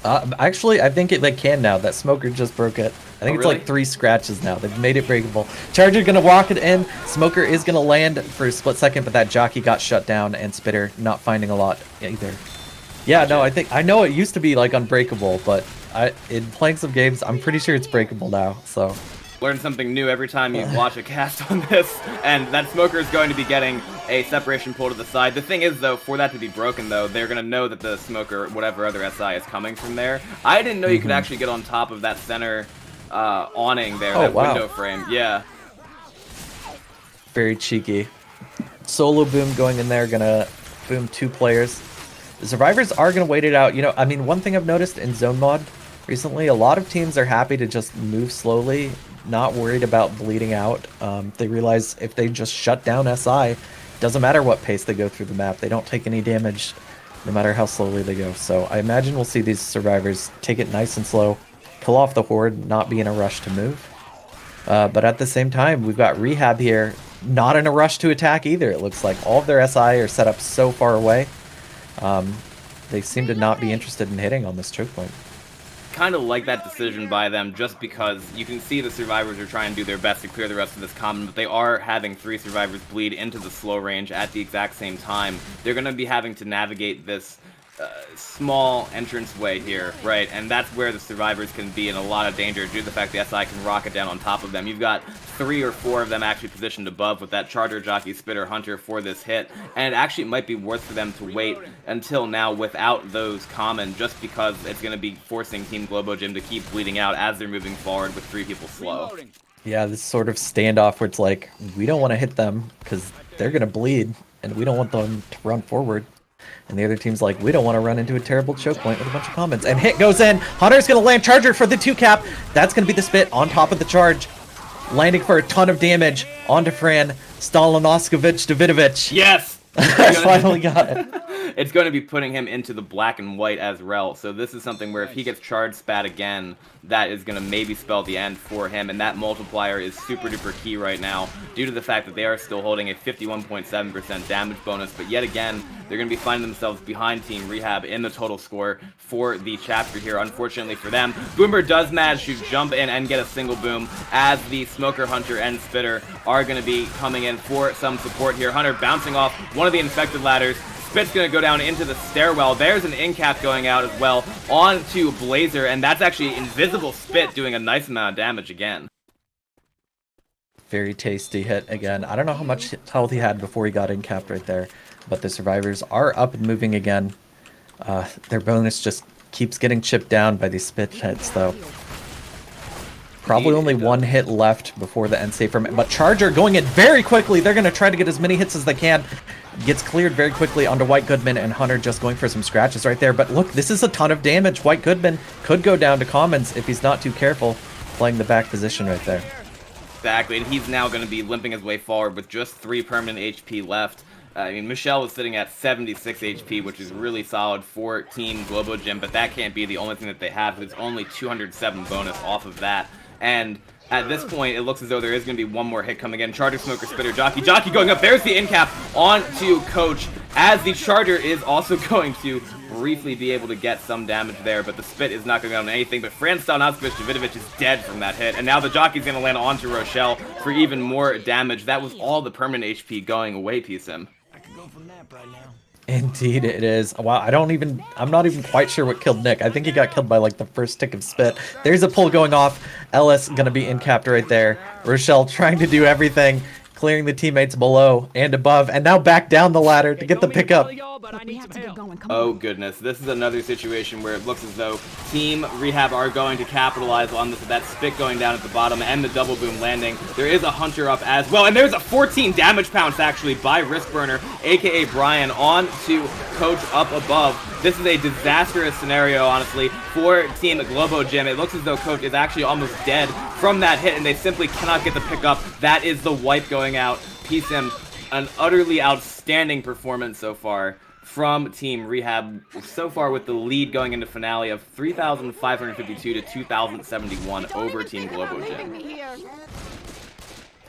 Actually, I think they can now. That Smoker just broke it. I think it's really? like 3 scratches now. They've made it breakable. Charger gonna walk it in. Smoker is gonna land for a split second, but that Jockey got shut down, and Spitter not finding a lot either. Yeah, no, I know it used to be like unbreakable, but in playing some games, I'm pretty sure it's breakable now. So. Learn something new every time you watch a cast on this, and that Smoker is going to be getting a separation pull to the side. The thing is, though, for that to be broken, though, they're going to know that the Smoker, whatever other SI, is coming from there. I didn't know you could actually get on top of that center awning there, that window frame. Yeah. Very cheeky. Solo boom going in there, gonna boom 2 players. The Survivors are gonna wait it out. You know, I mean, one thing I've noticed in zone mod recently, a lot of teams are happy to just move slowly, not worried about bleeding out. They realize if they just shut down SI, doesn't matter what pace they go through the map, they don't take any damage no matter how slowly they go. So I imagine we'll see these Survivors take it nice and slow, pull off the horde, not be in a rush to move. But at the same time, we've got reHAB here, not in a rush to attack either. It looks like all of their SI are set up so far away. They seem to not be interested in hitting on this choke point. Kind of like that decision by them, just because you can see the Survivors are trying to do their best to clear the rest of this common, but they are having 3 Survivors bleed into the slow range at the exact same time. They're going to be having to navigate this small entranceway here, right? And that's where the Survivors can be in a lot of danger due to the fact the SI can rocket down on top of them. You've got 3 or 4 of them actually positioned above with that Charger, Jockey, Spitter, Hunter for this hit, and it actually might be worth for them to wait until now without those common, just because it's going to be forcing Team GloboGym to keep bleeding out as they're moving forward with 3 people slow. Yeah, this sort of standoff where it's like, we don't want to hit them because they're going to bleed, and we don't want them to run forward. And the other team's like, we don't want to run into a terrible choke point with a bunch of comments. And hit goes in. Hunter's going to land Charger for the 2 cap. That's going to be the spit on top of the charge. Landing for a ton of damage onto Fran. Stalnovsevich Davidovich. Yes! Finally got it. It's going to be putting him into the black and white as rel. So this is something where if he gets charge spat again, that is going to maybe spell the end for him. And that multiplier is super duper key right now due to the fact that they are still holding a 51.7% damage bonus. But yet again, they're going to be finding themselves behind Team reHAB in the total score for the chapter here, unfortunately for them. Boomer does manage to jump in and get a single boom as the Smoker, Hunter, and Spitter are going to be coming in for some support here. Hunter bouncing off one of the infected ladders. Spit's going to go down into the stairwell. There's an in-cap going out as well onto Blazer, and that's actually Invisible Spit doing a nice amount of damage again. Very tasty hit again. I don't know how much health he had before he got in-capped right there, but the Survivors are up and moving again. Their bonus just keeps getting chipped down by these Spit hits, though. Probably only 1 hit left before the end save from it, but Charger going in very quickly. They're going to try to get as many hits as they can. Gets cleared very quickly onto White Goodman, and Hunter just going for some scratches right there. But look, this is a ton of damage. White Goodman could go down to commons if he's not too careful playing the back position right there. Exactly, and he's now going to be limping his way forward with just 3 permanent HP left. I mean, Michelle was sitting at 76 HP, which is really solid for Team GloboGym, but that can't be the only thing that they have. It's only 207 bonus off of that. And at this point, it looks as though there is going to be one more hit coming in. Charger, Smoker, Spitter, Jockey. Jockey going up. There's the in cap on to Coach, as the Charger is also going to briefly be able to get some damage there, but the spit is not going to go on anything. But Franz Stalnowski Davidovich is dead from that hit, and now the Jockey's going to land onto Rochelle for even more damage. That was all the permanent HP going away, PSIM. Indeed it is. Wow, I'm not even quite sure what killed Nick. I think he got killed by like the first tick of spit. There's a pull going off. Ellis gonna be incapped right there. Rochelle trying to do everything, clearing the teammates below and above, and now back down the ladder to get the pickup. Oh goodness, this is another situation where it looks as though Team reHAB are going to capitalize on this, that spit going down at the bottom and the double boom landing. There is a Hunter up as well, and there's a 14 damage pounce actually by Risk Burner, aka Brian, on to Coach up above. This is a disastrous scenario, honestly, for Team GloboGym. It looks as though Coach is actually almost dead from that hit, and they simply cannot get the pickup. That is the wipe going out. PSIM, an utterly outstanding performance so far from Team reHAB, so far with the lead going into finale of 3,552 to 2,071 over Team GloboGym.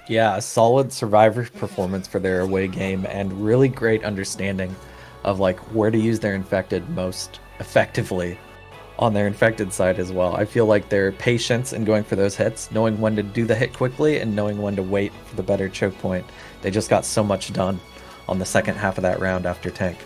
Yeah, a solid survivor performance for their away game, and really great understanding of like where to use their infected most effectively on their infected side as well. I feel like their patience in going for those hits, knowing when to do the hit quickly and knowing when to wait for the better choke point. They just got so much done on the second half of that round after tank.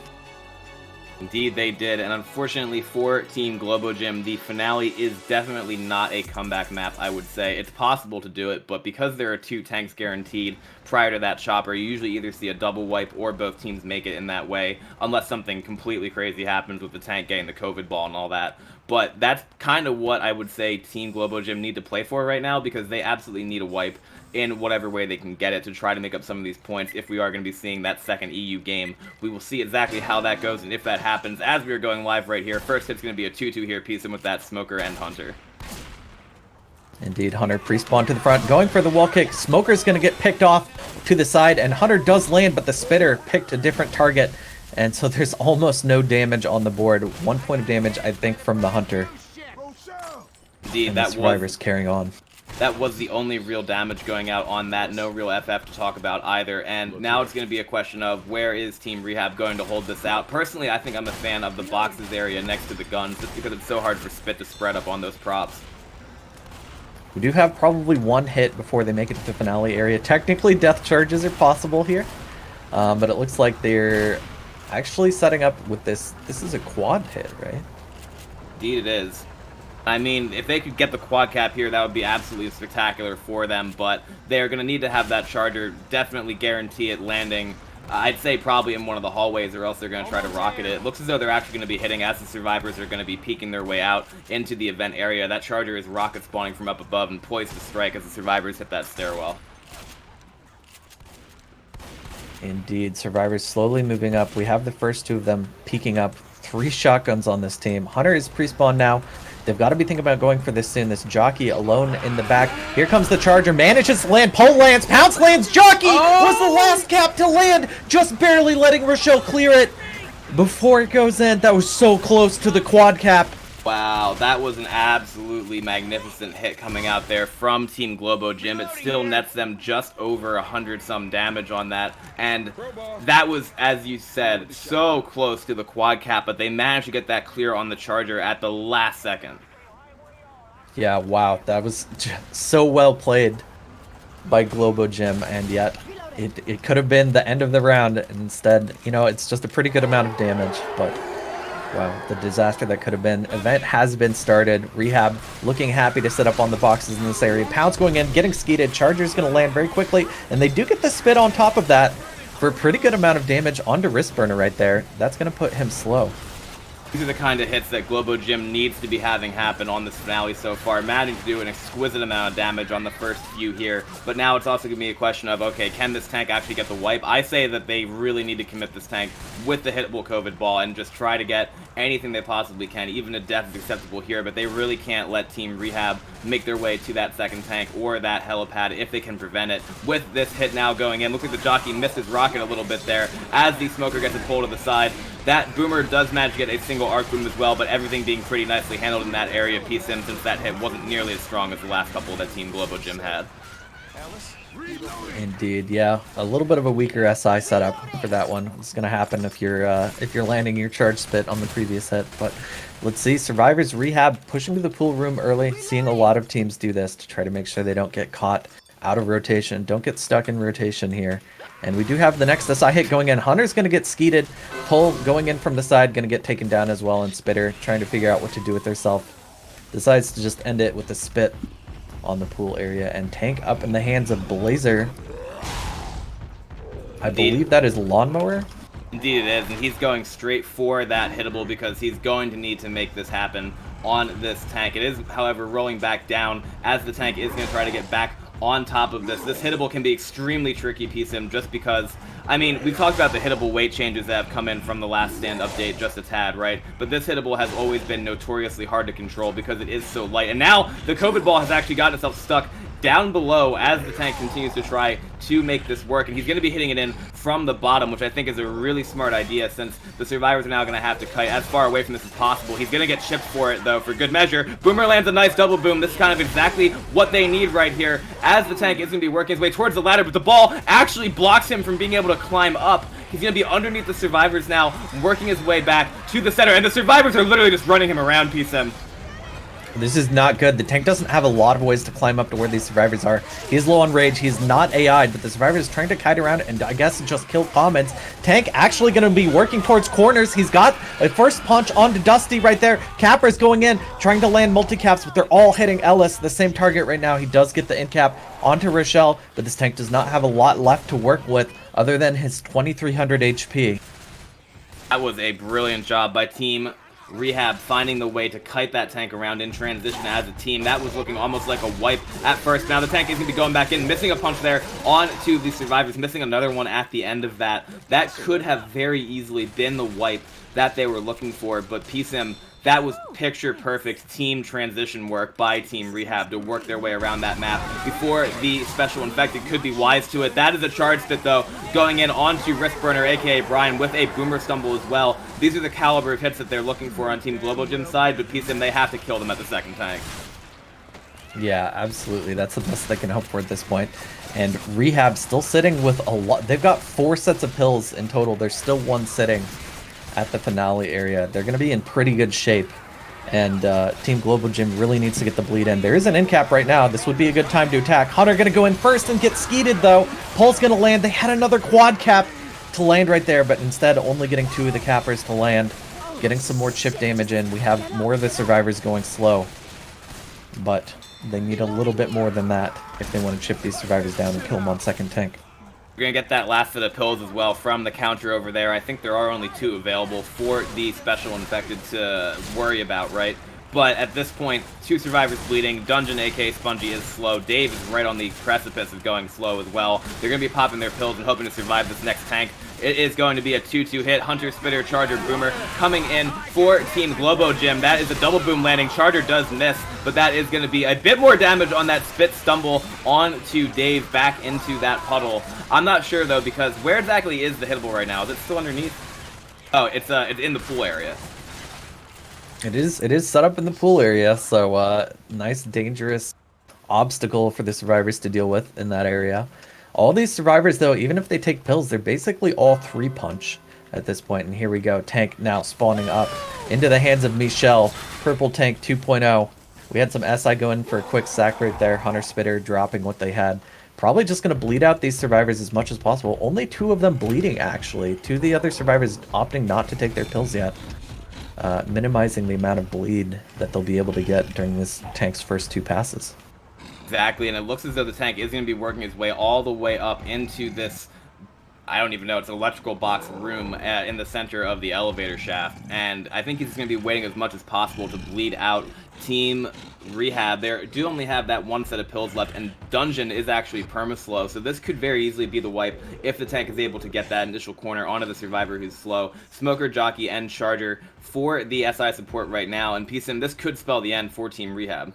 Indeed they did, and unfortunately for Team GloboGym, the finale is definitely not a comeback map, I would say. It's possible to do it, but because there are 2 tanks guaranteed prior to that chopper, you usually either see a double wipe or both teams make it in that way, unless something completely crazy happens with the tank getting the COVID ball and all that. But that's kind of what I would say Team GloboGym need to play for right now, because they absolutely need a wipe in whatever way they can get it to try to make up some of these points if we are going to be seeing that second EU game. We will see exactly how that goes and if that happens as we are going live right here. First hit's going to be a 2-2 here, PSIM with that Smoker and Hunter. Indeed, Hunter pre-spawn to the front, going for the wall kick. Smoker's going to get picked off to the side, and Hunter does land, but the Spitter picked a different target, and so there's almost no damage on the board. 1 point of damage, I think, from the Hunter. Indeed, and that the survivors carrying on. That was the only real damage going out on that. No real FF to talk about either. And now it's going to be a question of where is Team reHAB going to hold this out. Personally, I think I'm a fan of the boxes area next to the guns, just because it's so hard for Spit to spread up on those props. We do have probably 1 hit before they make it to the finale area. Technically, death charges are possible here, but it looks like they're actually setting up with this. This is a quad hit, right? Indeed it is. I mean, if they could get the quad cap here, that would be absolutely spectacular for them, but they're going to need to have that Charger definitely guarantee it landing, I'd say probably in one of the hallways, or else they're going to try to rocket it. It looks as though they're actually going to be hitting as the survivors are going to be peeking their way out into the event area. That Charger is rocket spawning from up above and poised to strike as the survivors hit that stairwell. Indeed, survivors slowly moving up. We have the first 2 of them peeking up. 3 shotguns on this team. Hunter is pre-spawn now. They've got to be thinking about going for this soon. This Jockey alone in the back. Here comes the Charger. Manages to land. Pole lands. Pounce lands. Jockey was the last cap to land. Just barely letting Rochelle clear it before it goes in. That was so close to the quad cap. Wow, that was an absolutely magnificent hit coming out there from Team GloboGym. It still nets them just over 100-some damage on that, and that was, as you said, so close to the quad cap, but they managed to get that clear on the Charger at the last second. Yeah, wow, that was so well played by GloboGym, and yet it could have been the end of the round. Instead, you know, it's just a pretty good amount of damage, but wow, the disaster that could have been. Event has been started. reHAB looking happy to set up on the boxes in this area. Pounce going in, getting skeeted. Charger's going to land very quickly, and they do get the spit on top of that for a pretty good amount of damage onto Risk Burner right there. That's going to put him slow. These are the kind of hits that GloboGym needs to be having happen on this finale so far, managing to do an exquisite amount of damage on the first few here, but now it's also going to be a question of, okay, can this tank actually get the wipe? I say that they really need to commit this tank with the hittable COVID ball and just try to get anything they possibly can. Even a death is acceptable here, but they really can't let Team reHAB make their way to that second tank or that helipad if they can prevent it. With this hit now going in, looks like the jockey missed his rocket a little bit there as the smoker gets it pulled to the side. That boomer does manage to get a single arc boom as well, but everything being pretty nicely handled in that area. PSIM, since that hit wasn't nearly as strong as the last couple that Team GloboGym had. Indeed, yeah, a little bit of a weaker SI setup for that one. It's gonna happen if you're landing your charge spit on the previous hit. But let's see, Survivors reHAB pushing to the pool room early, seeing a lot of teams do this to try to make sure they don't get caught out of rotation, don't get stuck in rotation here. And we do have the next SI hit going in. Hunter's going to get skeeted. Pull going in from the side, going to get taken down as well. And Spitter trying to figure out what to do with herself. Decides to just end it with a spit on the pool area. And tank up in the hands of Blazer. I believe that is Lawnmower. Indeed it is, and he's going straight for that hittable because he's going to need to make this happen on this tank. It is, however, rolling back down as the tank is going to try to get back on top of this. This hittable can be extremely tricky, PSIM, just because, I mean, we've talked about the hittable weight changes that have come in from the last stand update just a tad, right? But this hittable has always been notoriously hard to control because it is so light. And now the COVID ball has actually gotten itself stuck down below as the tank continues to try to make this work, and he's going to be hitting it in from the bottom, which I think is a really smart idea since the survivors are now going to have to kite as far away from this as possible. He's going to get chipped for it, though, for good measure. Boomer lands a nice double boom. This is kind of exactly what they need right here as the tank is going to be working his way towards the ladder, but the ball actually blocks him from being able to climb up. He's going to be underneath the survivors now, working his way back to the center, and the survivors are literally just running him around, PSM. This is not good. The tank doesn't have a lot of ways to climb up to where these survivors are. He's low on rage. He's not AI'd, but the survivor is trying to kite around and I guess just kill comments. Tank actually going to be working towards corners. He's got a first punch onto Dusty right there. Capper's going in, trying to land multi-caps, but they're all hitting Ellis, the same target right now. He does get the end cap onto Rochelle, but this tank does not have a lot left to work with other than his 2300 HP. That was a brilliant job by Team reHAB finding the way to kite that tank around in transition as a team. That was looking almost like a wipe at first. Now the tank is going to be going back in, missing a punch there onto the survivors, missing another one at the end of that. That could have very easily been the wipe that they were looking for, but PSIM, that was picture-perfect team transition work by Team reHAB to work their way around that map before the Special Infected could be wise to it. That is a charge spit, though, going in onto Wristburner, aka Brian, with a Boomer Stumble as well. These are the caliber of hits that they're looking for on Team GloboGym's side, but PSIM, they have to kill them at the second tank. Yeah, absolutely. That's the best they can hope for at this point. And reHAB still sitting with a lot. They've got 4 sets of pills in total. There's still 1 sitting at the finale area. They're going to be in pretty good shape. And Team GloboGym really needs to get the bleed in. There is an end cap right now. This would be a good time to attack. Hunter going to go in first and get skeeted, though. Pull's going to land. They had another quad cap to land right there, but instead only getting 2 of the cappers to land. Getting some more chip damage in. We have more of the survivors going slow. But they need a little bit more than that if they want to chip these survivors down and kill them on second tank. We're going to get that last set of pills as well from the counter over there. I think there are only 2 available for the Special Infected to worry about, right? But at this point, 2 survivors bleeding. Dungeon, aka Spongy, is slow. Dave is right on the precipice of going slow as well. They're going to be popping their pills and hoping to survive this next tank. It is going to be a 2-2 hit. Hunter, Spitter, Charger, Boomer coming in for Team GloboGym. That is a double boom landing. Charger does miss, but that is going to be a bit more damage on that spit stumble onto Dave back into that puddle. I'm not sure, though, because where exactly is the hittable right now? Is it still underneath? Oh, it's in the pool area. It is set up in the pool area, so nice dangerous obstacle for the survivors to deal with in that area. All these survivors, though, even if they take pills, they're basically all 3-punch at this point. And here we go, tank now spawning up into the hands of Michelle. Purple tank 2.0. We had some SI going for a quick sack right there. Hunter, Spitter dropping what they had. Probably just going to bleed out these survivors as much as possible. Only 2 of them bleeding, actually. 2 of the other survivors opting not to take their pills yet. Minimizing the amount of bleed that they'll be able to get during this tank's first 2 passes. Exactly, and it looks as though the tank is going to be working its way all the way up into this I don't even know, it's an electrical box room in the center of the elevator shaft, and I think he's going to be waiting as much as possible to bleed out Team reHAB. They do only have that one set of pills left, and Dungeon is actually perma-slow, so this could very easily be the wipe if the tank is able to get that initial corner onto the survivor who's slow. Smoker, Jockey, and Charger for the SI support right now, and PSIM, this could spell the end for Team reHAB.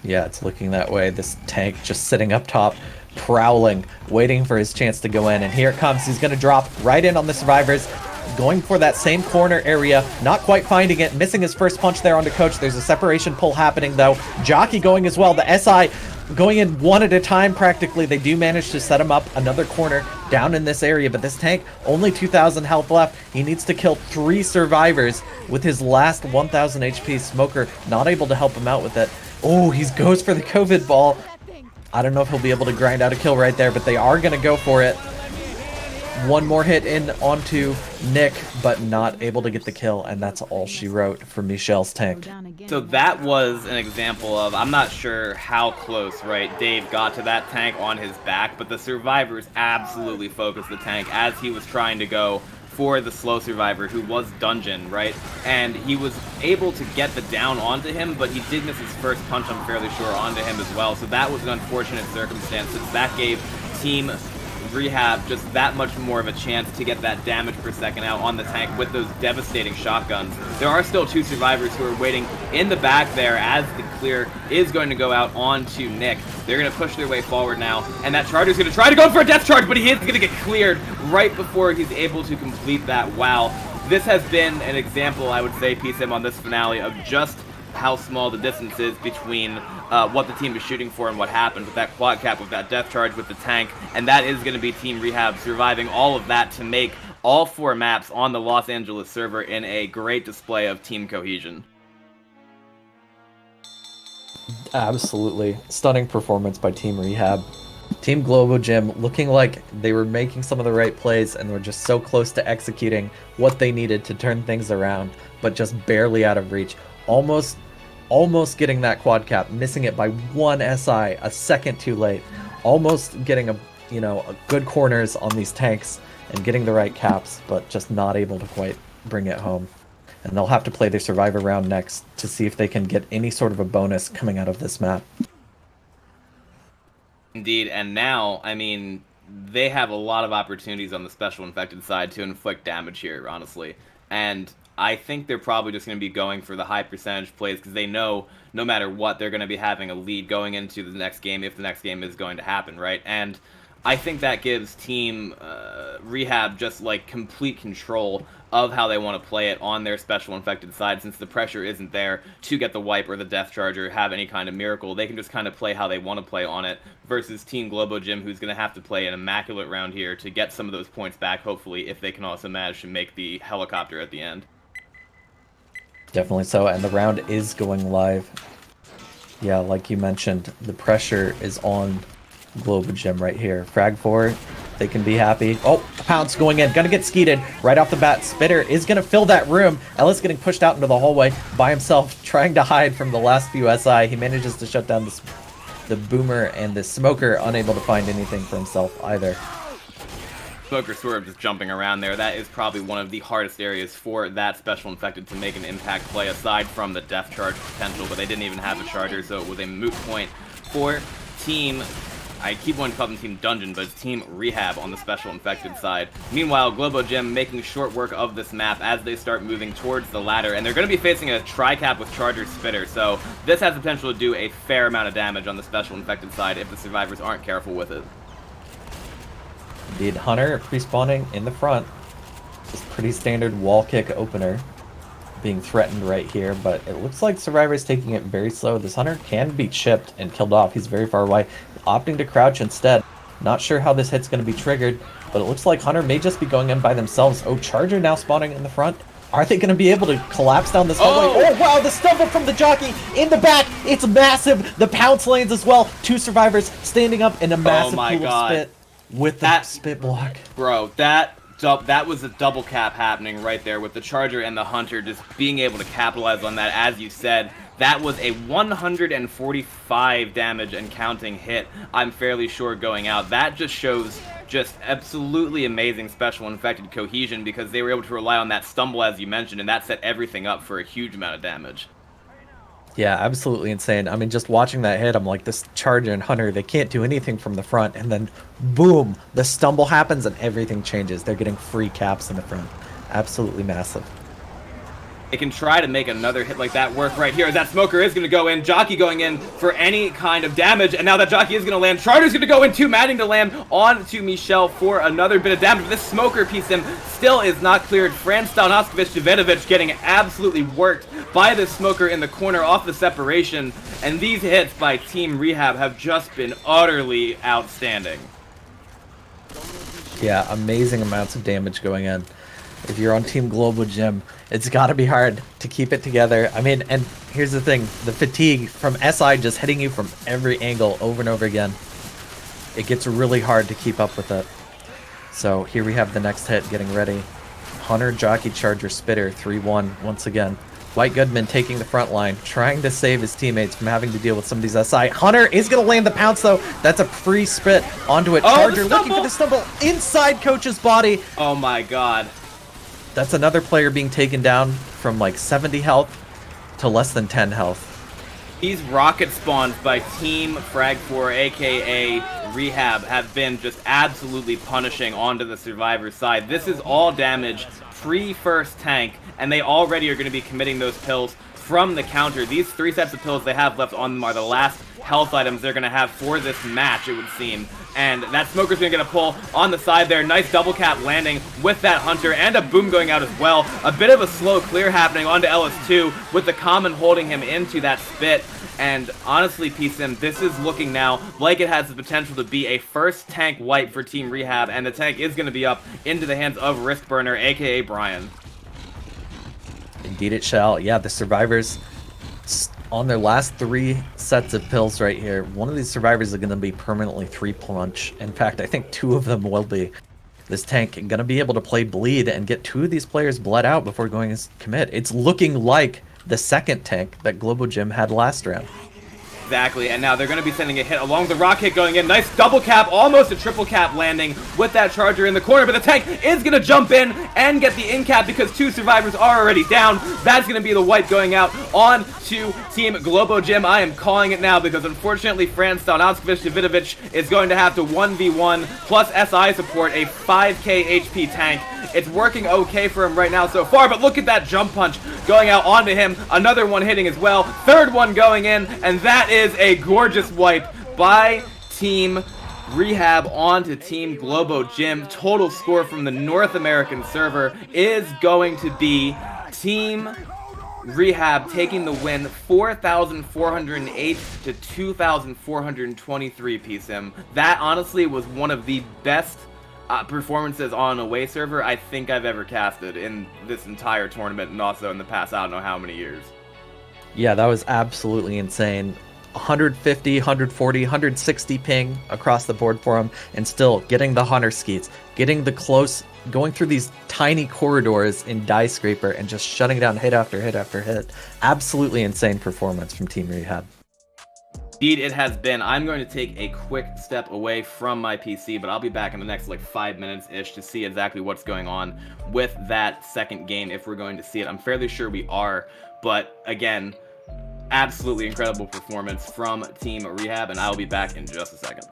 Yeah, it's looking that way. This tank just sitting up top, prowling, waiting for his chance to go in. And here it comes. He's going to drop right in on the survivors, going for that same corner area, not quite finding it, missing his first punch there onto Coach. There's a separation pull happening, though. Jockey going as well. The SI going in one at a time, practically. They do manage to set him up another corner down in this area, but this tank, only 2,000 health left. He needs to kill 3 survivors with his last 1,000 HP. Smoker not able to help him out with it. Oh, he goes for the COVID ball. I don't know if he'll be able to grind out a kill right there, but they are going to go for it. One more hit in onto Nick, but not able to get the kill, and that's all she wrote for Michelle's tank. So that was an example of, I'm not sure how close, right, Dave got to that tank on his back, but the survivors absolutely focused the tank as he was trying to go for the slow survivor who was Dungeon, right? And he was able to get the down onto him, but he did miss his first punch, I'm fairly sure, onto him as well. So that was an unfortunate circumstance, since that gave Team reHAB just that much more of a chance to get that damage per second out on the tank with those devastating shotguns. There are still 2 survivors who are waiting in the back there as the clear is going to go out onto Nick. They're going to push their way forward now, and that Charger's going to try to go for a death charge, but he is going to get cleared right before he's able to complete that. Wow. This has been an example, I would say, PSM, on this finale of just how small the distance is between what the team is shooting for and what happened with that quad cap, with that death charge, with the tank, and that is going to be Team reHAB surviving all of that to make all 4 maps on the Los Angeles server in a great display of team cohesion. Absolutely. Stunning performance by Team reHAB. Team GloboGym looking like they were making some of the right plays and were just so close to executing what they needed to turn things around, but just barely out of reach. Almost getting that quad cap, missing it by 1 SI, a second too late. Almost getting a good corners on these tanks and getting the right caps, but just not able to quite bring it home. And they'll have to play their survivor round next to see if they can get any sort of a bonus coming out of this map. Indeed, and now, I mean, they have a lot of opportunities on the special infected side to inflict damage here, honestly. And I think they're probably just going to be going for the high percentage plays because they know no matter what, they're going to be having a lead going into the next game if the next game is going to happen, right? And I think that gives Team reHAB just like complete control of how they want to play it on their special infected side, since the pressure isn't there to get the wipe or the death charge or have any kind of miracle. They can just kind of play how they want to play on it, versus Team GloboGym, who's going to have to play an immaculate round here to get some of those points back, hopefully, if they can also manage to make the helicopter at the end. Definitely so, and the round is going live. Yeah, like you mentioned, the pressure is on GloboGym right here. Frag 4, they can be happy. Oh, Pounce going in, gonna get skeeted right off the bat. Spitter is gonna fill that room. Ellis getting pushed out into the hallway by himself, trying to hide from the last few SI. He manages to shut down the Boomer, and the Smoker unable to find anything for himself either. Smoker Swerve just jumping around there. That is probably one of the hardest areas for that special infected to make an impact play, aside from the death charge potential, but they didn't even have a charger, so it was a moot point for Team... I keep wanting to call them Team Dungeon, but it's Team reHAB on the special infected side. Meanwhile, GloboGym making short work of this map as they start moving towards the ladder, and they're going to be facing a tri-cap with Charger Spitter, so this has the potential to do a fair amount of damage on the special infected side if the survivors aren't careful with it. Indeed, Hunter pre-spawning in the front. Just pretty standard wall kick opener being threatened right here, but it looks like Survivor's taking it very slow. This Hunter can be chipped and killed off. He's very far away, opting to crouch instead. Not sure how this hit's going to be triggered, but it looks like Hunter may just be going in by themselves. Oh, Charger now spawning in the front. Are they going to be able to collapse down this hallway? Oh, wow, the stumble from the Jockey in the back. It's massive. The Pounce lanes as well. 2 survivors standing up in a massive pool of spit with the spit block. Bro, that was a double cap happening right there with the Charger and the Hunter just being able to capitalize on that. As you said, That was a 145 damage and counting hit, I'm fairly sure, going out. That just shows just absolutely amazing special infected cohesion, because they were able to rely on that stumble, as you mentioned, and that set everything up for a huge amount of damage. Yeah, absolutely insane. I mean, just watching that hit, I'm like, this Charger and Hunter, they can't do anything from the front. And then, boom, the stumble happens and everything changes. They're getting free caps in the front. Absolutely massive. They can try to make another hit like that work right here. That Smoker is going to go in. Jockey going in for any kind of damage. And now that Jockey is going to land, Charter's going to go in too. Manning to land on to Michelle for another bit of damage. But this Smoker piece him still is not cleared. Fran Stalnoskovic getting absolutely worked by this Smoker in the corner off the separation. And these hits by Team reHAB have just been utterly outstanding. Yeah, amazing amounts of damage going in. If you're on Team GloboGym, it's got to be hard to keep it together. I mean, and here's the thing. The fatigue from SI just hitting you from every angle over and over again. It gets really hard to keep up with it. So here we have the next hit getting ready. Hunter, Jockey, Charger, Spitter, 3-1 once again. White Goodman taking the front line, trying to save his teammates from having to deal with some of these SI. Hunter is going to land the pounce, though. That's a free spit onto it. Charger looking for the stumble inside Coach's body. Oh my god. That's another player being taken down from like 70 health to less than 10 health. These rocket spawns by Team Frag4, aka reHAB, have been just absolutely punishing onto the Survivor side. This is all damage pre-first tank, and they already are going to be committing those pills from the counter. These 3 sets of pills they have left on them are the last health items they're going to have for this match, it would seem. And that Smoker's going to get a pull on the side there. Nice double cap landing with that Hunter, and a boom going out as well. A bit of a slow clear happening onto LS2 with the Common holding him into that spit. And honestly, PSIM, this is looking now like it has the potential to be a first tank wipe for Team reHAB, and the tank is going to be up into the hands of Riskburner, aka Brian. Indeed it shall. Yeah, the survivors on their last 3 sets of pills right here. One of these survivors is going to be permanently 3-punch. In fact, I think 2 of them will be. This tank going to be able to play bleed and get 2 of these players bled out before going to commit. It's looking like the second tank that GloboGym had last round. Exactly, and now they're going to be sending a hit along the rocket going in. Nice double cap, almost a triple cap landing with that Charger in the corner, but the tank is going to jump in and get the in cap because 2 survivors are already down. That's going to be the wipe going out on to Team GloboGym. I am calling it now because unfortunately Fran Stalnoskovic is going to have to 1v1 plus SI support a 5k HP tank. It's working okay for him right now so far, but look at that jump punch going out onto him. Another one hitting as well. Third one going in, and that is a gorgeous wipe by Team reHAB onto Team GloboGym. Total score from the North American server is going to be Team reHAB taking the win 4,408 to 2,423 PSIM. That honestly was one of the best performances on an away server I think I've ever casted in this entire tournament, and also in the past I don't know how many years. Yeah, that was absolutely insane. 150, 140, 160 ping across the board for him, and still getting the Hunter skeets, getting the close, going through these tiny corridors in Dyescrayper and just shutting down hit after hit after hit. Absolutely insane performance from Team reHAB. Indeed, it has been. I'm going to take a quick step away from my PC, but I'll be back in the next like 5 minutes-ish to see exactly what's going on with that second game, if we're going to see it. I'm fairly sure we are, but again, absolutely incredible performance from Team reHAB, and I'll be back in just a second.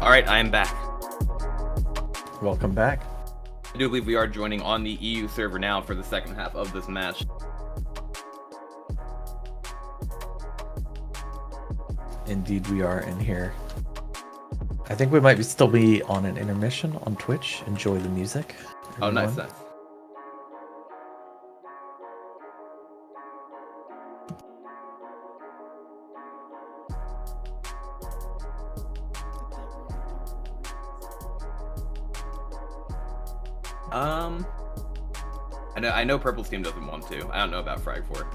Alright, I am back. Welcome back. I do believe we are joining on the EU server now for the second half of this match. Indeed we are in here. I think we might still be on an intermission on Twitch. Enjoy the music, everyone. Oh, nice. I know Purple's team doesn't want to. I don't know about Frag 4.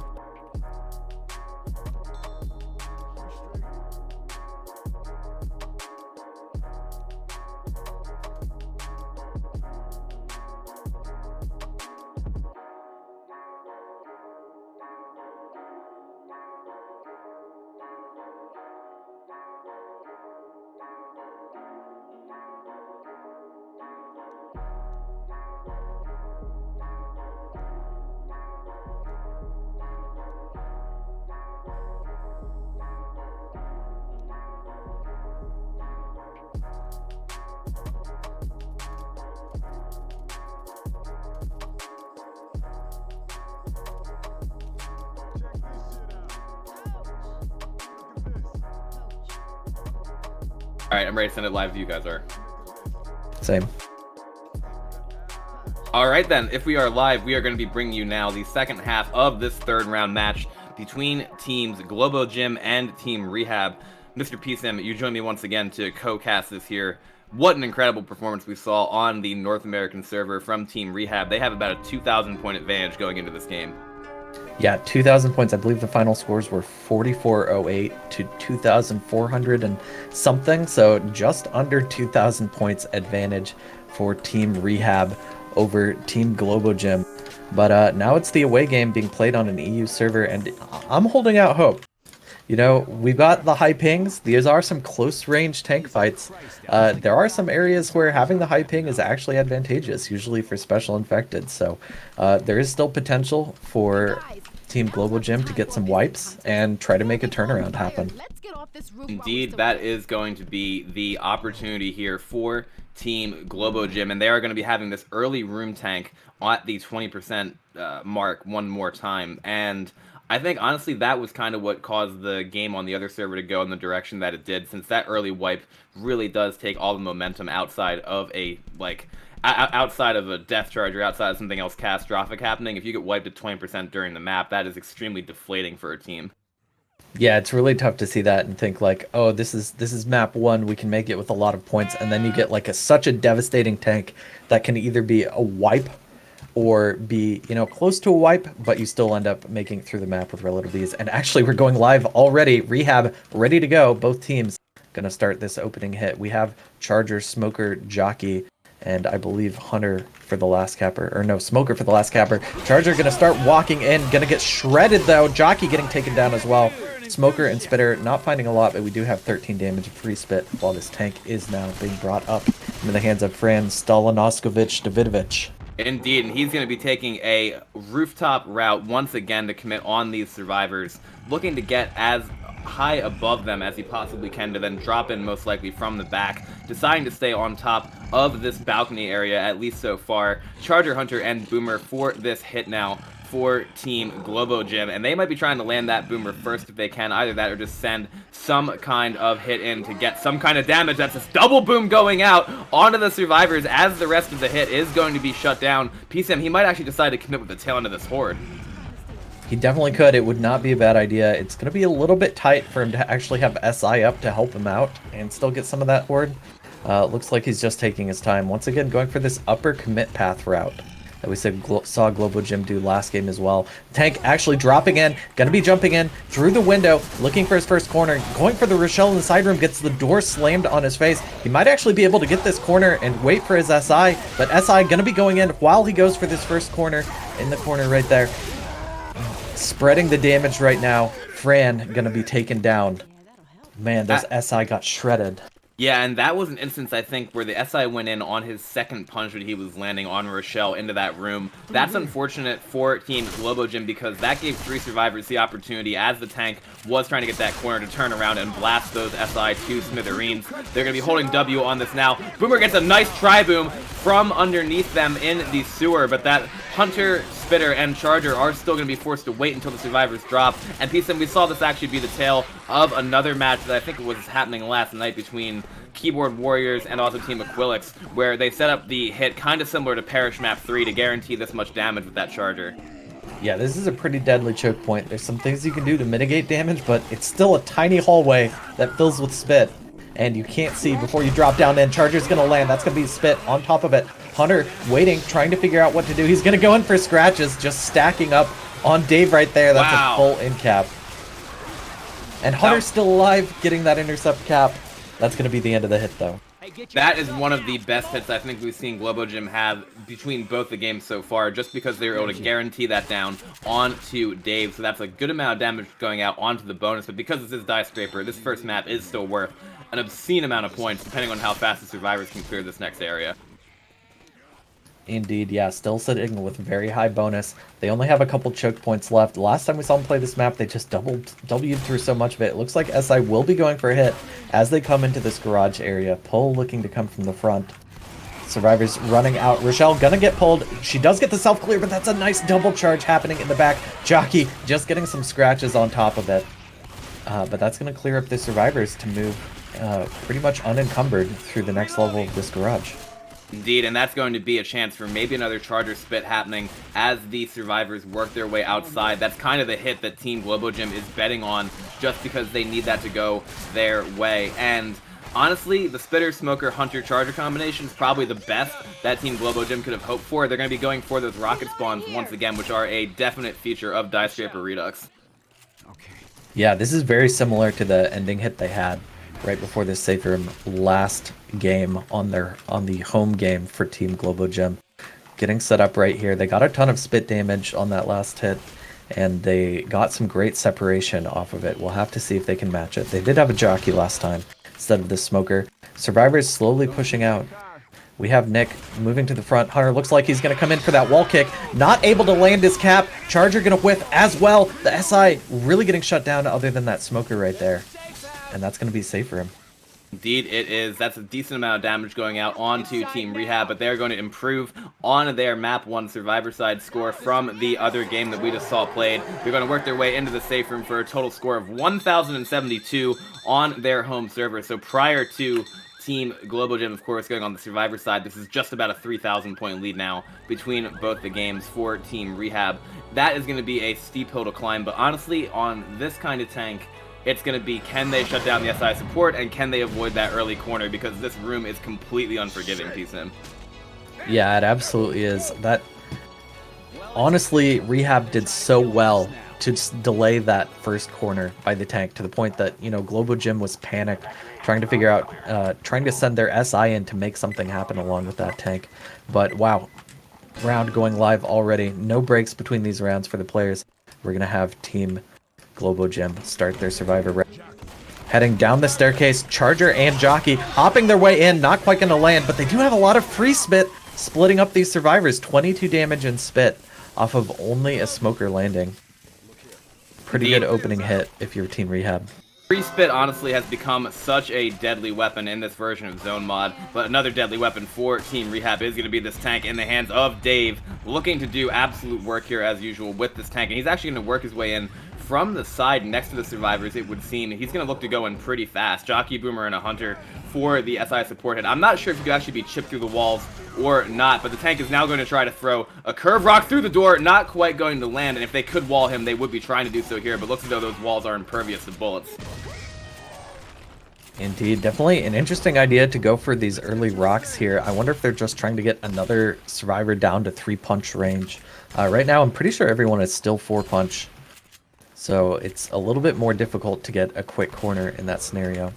Alright, I'm ready to send it live if you guys are. Same. Alright then, if we are live, we are going to be bringing you now the second half of this third round match between teams GloboGym and Team reHAB. Mr. PSIM, you join me once again to co-cast this here. What an incredible performance we saw on the North American server from Team reHAB. They have about a 2,000 point advantage going into this game. Yeah, 2,000 points. I believe the final scores were 4408 to 2,400 and something. So just under 2,000 points advantage for Team reHAB over Team GloboGym. But now it's the away game being played on an EU server, and I'm holding out hope. You know, we've got the high pings. These are some close-range tank fights. There are some areas where having the high ping is actually advantageous, usually for special infected. So there is still potential for Team GloboGym to get some wipes and try to make a turnaround happen. Indeed, that is going to be the opportunity here for Team GloboGym, and they are going to be having this early room tank at the 20% mark one more time. And I think, honestly, that was kind of what caused the game on the other server to go in the direction that it did, since that early wipe really does take all the momentum outside of a, outside of a death charge or outside of something else catastrophic happening. If you get wiped at 20% during the map, that is extremely deflating for a team. Yeah, it's really tough to see that and think like, oh, this is map 1, we can make it with a lot of points, and then you get like such a devastating tank that can either be a wipe or be, you know, close to a wipe, but you still end up making it through the map with relative ease. And actually, we're going live already. reHAB ready to go. Both teams gonna start this opening hit. We have Charger, Smoker, Jockey, and I believe Hunter for the last capper. Or no, Smoker for the last capper. Charger gonna start walking in. Gonna get shredded, though. Jockey getting taken down as well. Smoker and Spitter not finding a lot, but we do have 13 damage of free spit, while this tank is now being brought up into the hands of Fran Stalinoskovich Davidovich. Indeed, and he's going to be taking a rooftop route once again to commit on these survivors, looking to get as high above them as he possibly can to then drop in most likely from the back, deciding to stay on top of this balcony area, at least so far. Charger, Hunter, and Boomer for this hit now for Team GloboGym, and they might be trying to land that Boomer first if they can, either that or just send some kind of hit in to get some kind of damage. That's this double boom going out onto the survivors as the rest of the hit is going to be shut down. PSM, he might actually decide to commit with the tail end of this horde. He definitely could. It would not be a bad idea. It's going to be a little bit tight for him to actually have SI up to help him out and still get some of that horde. Looks like he's just taking his time. Once again, going for this upper commit path route that we saw GloboGym do last game as well. Tank actually dropping in, gonna be jumping in through the window, looking for his first corner, going for the Rochelle in the side room, gets the door slammed on his face. He might actually be able to get this corner and wait for his SI, but SI gonna be going in while he goes for this first corner, in the corner right there. Spreading the damage right now. Fran gonna be taken down. Man, this SI got shredded. Yeah, and that was an instance, I think, where the SI went in on his second punch that he was landing on Rochelle into that room. That's unfortunate for Team GloboGym because that gave 3 survivors the opportunity, as the tank was trying to get that corner, to turn around and blast those SI to smithereens. They're going to be holding W on this now. Boomer gets a nice tri-boom from underneath them in the sewer, but that Hunter, Spitter, and Charger are still going to be forced to wait until the survivors drop. And PSM, we saw this actually be the tale of another match that I think was happening last night between Keyboard Warriors and also Team Aquilix, where they set up the hit kind of similar to Parish Map 3 to guarantee this much damage with that Charger. Yeah, this is a pretty deadly choke point. There's some things you can do to mitigate damage, but it's still a tiny hallway that fills with spit. And you can't see before you drop down in. Charger's going to land. That's going to be spit on top of it. Hunter waiting, trying to figure out what to do. He's going to go in for scratches, just stacking up on Dave right there. That's a full in cap. And Hunter's still alive, getting that intercept cap. That's going to be the end of the hit, though. That is one of the best hits I think we've seen GloboGym have between both the games so far, just because they were able to guarantee that down onto Dave. So that's a good amount of damage going out onto the bonus, but because this is Dyescrayper, this first map is still worth an obscene amount of points, depending on how fast the survivors can clear this next area. Indeed, yeah, still sitting with very high bonus. They only have a couple choke points left. Last time we saw them play this map, they just W'd through so much of it. It looks like SI will be going for a hit as they come into this garage area. Pull looking to come from the front. Survivors running out. Rochelle gonna get pulled. She does get the self-clear, but that's a nice double charge happening in the back. Jockey just getting some scratches on top of it. But that's gonna clear up the survivors to move pretty much unencumbered through the next level of this garage. Indeed, and that's going to be a chance for maybe another Charger spit happening as the survivors work their way outside. That's kind of the hit that Team GloboGym is betting on just because they need that to go their way. And honestly, the Spitter, Smoker, Hunter, Charger combination is probably the best that Team GloboGym could have hoped for. They're going to be going for those rocket spawns once again, which are a definite feature of Dyescrayper Redux. Yeah, this is very similar to the ending hit they had right before this safe room last game on the home game for Team GloboGym. Getting set up right here. They got a ton of spit damage on that last hit, and they got some great separation off of it. We'll have to see if they can match it. They did have a jockey last time instead of the smoker. Survivors slowly pushing out. We have Nick moving to the front. Hunter looks like he's going to come in for that wall kick. Not able to land his cap. Charger going to whiff as well. The SI really getting shut down other than that smoker right there. And that's going to be safe for him. Indeed, it is. That's a decent amount of damage going out onto Team reHAB, but they're going to improve on their Map 1 Survivor side score from the other game that we just saw played. They're going to work their way into the safe room for a total score of 1,072 on their home server. So prior to Team GloboGym, of course, going on the Survivor side, this is just about a 3,000 point lead now between both the games for Team reHAB. That is going to be a steep hill to climb, but honestly, on this kind of tank, it's going to be, can they shut down the SI support, and can they avoid that early corner, because this room is completely unforgiving, PSIM. Yeah, it absolutely is. That, honestly, reHAB did so well to just delay that first corner by the tank to the point that, you know, GloboGym was panicked, trying to figure out, trying to send their SI in to make something happen along with that tank. But wow, round going live already. No breaks between these rounds for the players. We're going to have Team GloboGym start their survivor round. Heading down the staircase, Charger and Jockey hopping their way in, not quite going to land, but they do have a lot of free spit, splitting up these survivors. 22 damage in spit off of only a smoker landing. Pretty good opening hit if you're Team reHAB. Free spit honestly has become such a deadly weapon in this version of Zone Mod, but another deadly weapon for Team reHAB is going to be this tank in the hands of Dave, looking to do absolute work here as usual with this tank, and he's actually going to work his way in from the side next to the survivors, it would seem. He's going to look to go in pretty fast. Jockey, Boomer, and a Hunter for the SI support hit. I'm not sure if you could actually be chipped through the walls or not, but the tank is now going to try to throw a curve rock through the door, not quite going to land, and if they could wall him, they would be trying to do so here, but looks as though those walls are impervious to bullets. Indeed, definitely an interesting idea to go for these early rocks here. I wonder if they're just trying to get another survivor down to 3-punch range. Right now, I'm pretty sure everyone is still 4-punch. So it's a little bit more difficult to get a quick corner in that scenario.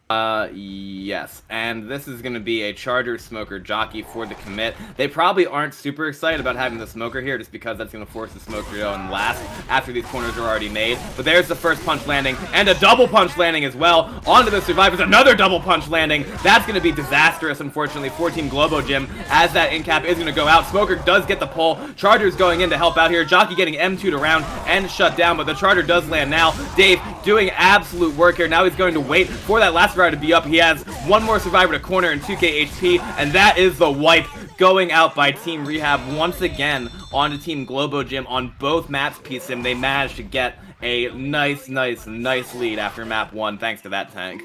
Yes, and this is going to be a Charger Smoker Jockey for the commit. They probably aren't super excited about having the Smoker here, just because that's going to force the Smoker to go in last after these corners are already made. But there's the first punch landing, and a double punch landing as well. Onto the Survivors, another double punch landing. That's going to be disastrous, unfortunately, for Team GloboGym, as that in-cap is going to go out. Smoker does get the pull. Charger's going in to help out here. Jockey getting M2'd around and shut down, but the Charger does land now. Dave doing absolute work here. Now he's going to wait for that last survivor to be up. He has one more survivor to corner in 2k HP, and that is the wipe going out by Team reHAB once again onto Team GloboGym on both maps. PSIM, they managed to get a nice lead after map 1 thanks to that tank.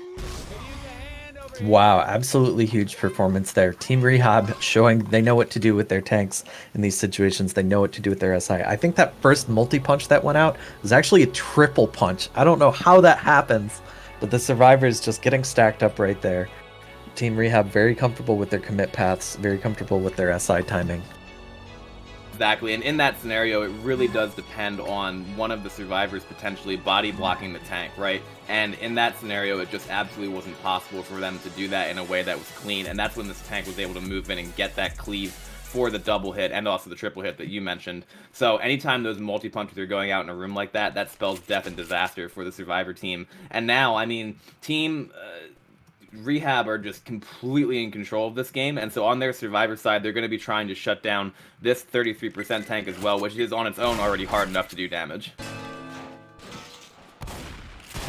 Wow, absolutely huge performance there. Team reHAB showing they know what to do with their tanks in these situations. They know what to do with their SI. I think that first multi-punch that went out was actually a triple punch. I don't know how that happens, but the survivors just getting stacked up right there. Team reHAB very comfortable with their commit paths, very comfortable with their SI timing. Exactly, and in that scenario, it really does depend on one of the survivors potentially body blocking the tank, right? And in that scenario, it just absolutely wasn't possible for them to do that in a way that was clean, and that's when this tank was able to move in and get that cleave for the double hit and also the triple hit that you mentioned. So anytime those multi-punches are going out in a room like that, that spells death and disaster for the survivor team. And now, I mean, Team reHAB are just completely in control of this game, and so on their survivor side, they're going to be trying to shut down this 33% tank as well, which is on its own already hard enough to do damage.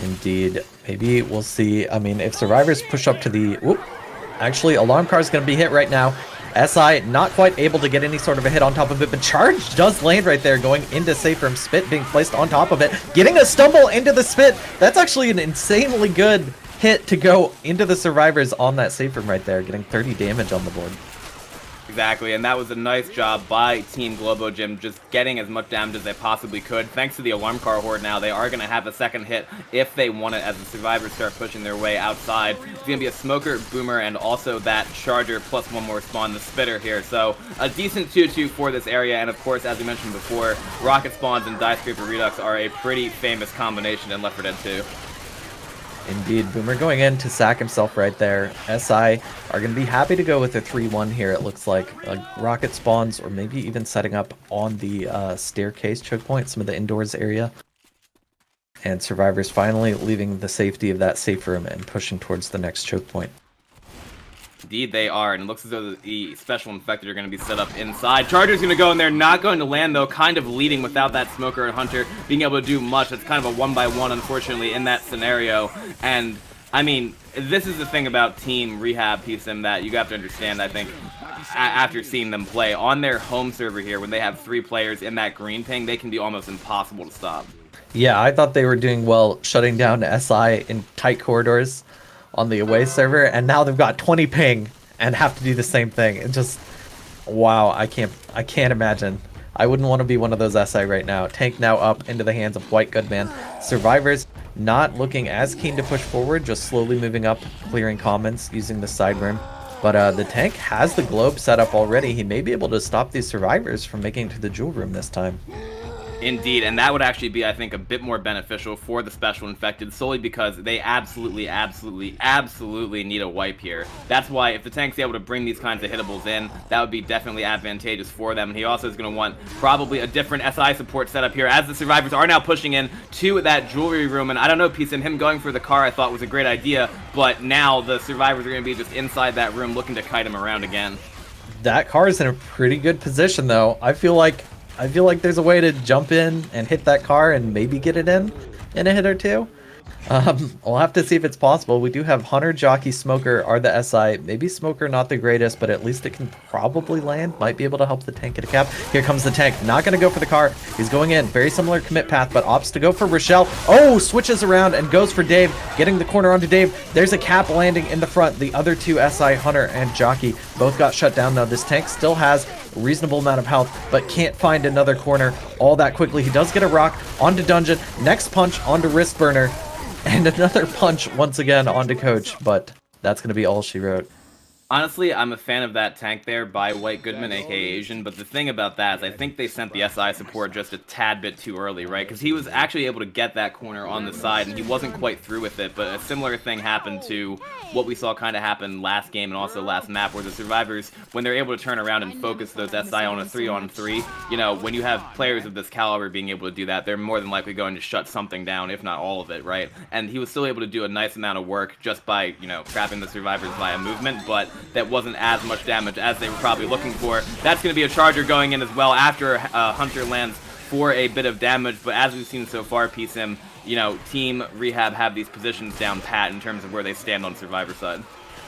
Indeed. Maybe we'll see. I mean, if survivors push up to the... Whoop. Actually, alarm car is going to be hit right now. SI not quite able to get any sort of a hit on top of it, but charge does land right there, going into safe room. Spit being placed on top of it, getting a stumble into the spit. That's actually an insanely good hit to go into the survivors on that safe room right there, getting 30 damage on the board. Exactly, and that was a nice job by Team GloboGym, just getting as much damage as they possibly could. Thanks to the alarm car horde now, they are going to have a second hit if they want it as the survivors start pushing their way outside. It's going to be a smoker, boomer, and also that charger plus one more spawn, the spitter here. So a decent 2-2 for this area, and of course, as we mentioned before, rocket spawns and Dyescrayper redux are a pretty famous combination in Left 4 Dead 2. Indeed, Boomer going in to sack himself right there. SI are going to be happy to go with a 3-1 here, it looks like. Rocket spawns, or maybe even setting up on the staircase choke point, some of the indoors area. And survivors finally leaving the safety of that safe room and pushing towards the next choke point. Indeed they are, and it looks as though the special infected are going to be set up inside. Charger's going to go in there, not going to land though, kind of leading without that smoker and hunter being able to do much. It's kind of a 1-by-1 unfortunately in that scenario, and I mean, this is the thing about Team reHAB PSIM that you have to understand, I think, after seeing them play. On their home server here, when they have 3 players in that green ping, they can be almost impossible to stop. Yeah, I thought they were doing well shutting down SI in tight corridors on the away server, and now they've got 20 ping and have to do the same thing. It just, wow, I can't imagine. I wouldn't want to be one of those SI right now. Tank now up into the hands of White Goodman. Survivors not looking as keen to push forward, just slowly moving up, clearing commons, using the side room. But the tank has the globe set up already. He may be able to stop these survivors from making it to the jewel room this time. Indeed, and that would actually be, I think, a bit more beneficial for the special infected, solely because they absolutely need a wipe here. That's why if the tank's able to bring these kinds of hittables in, that would be definitely advantageous for them. And he also is going to want probably a different SI support setup here, as the survivors are now pushing in to that jewelry room. And I don't know, PSIM, him going for the car I thought was a great idea, but now the survivors are going to be just inside that room looking to kite him around again. That car is in a pretty good position, though. I feel like there's a way to jump in and hit that car and maybe get it in a hit or two. We'll have to see if it's possible. We do have Hunter, Jockey, Smoker are the SI. Maybe Smoker not the greatest, but at least it can probably land. Might be able to help the tank get a cap. Here comes the tank. Not going to go for the car. He's going in. Very similar commit path, but opts to go for Rochelle. Oh, switches around and goes for Dave. Getting the corner onto Dave. There's a cap landing in the front. The other two SI, Hunter and Jockey, both got shut down though. This tank still has a reasonable amount of health, but can't find another corner all that quickly. He does get a rock onto Dungeon. Next punch onto Wrist Burner. And another punch once again onto Coach, but that's going to be all she wrote. Honestly, I'm a fan of that tank there by White Goodman, aka Asian, but the thing about that is I think they sent the SI support just a tad bit too early, right? Because he was actually able to get that corner on the side, and he wasn't quite through with it, but a similar thing happened to what we saw kind of happen last game and also last map, where the survivors, when they're able to turn around and focus those SI on a 3-on-3, you know, when you have players of this caliber being able to do that, they're more than likely going to shut something down, if not all of it, right? And he was still able to do a nice amount of work just by, you know, trapping the survivors via movement, but that wasn't as much damage as they were probably looking for. That's going to be a charger going in as well after Hunter lands for a bit of damage, but as we've seen so far, PSIM, you know, Team reHAB have these positions down pat in terms of where they stand on survivor side.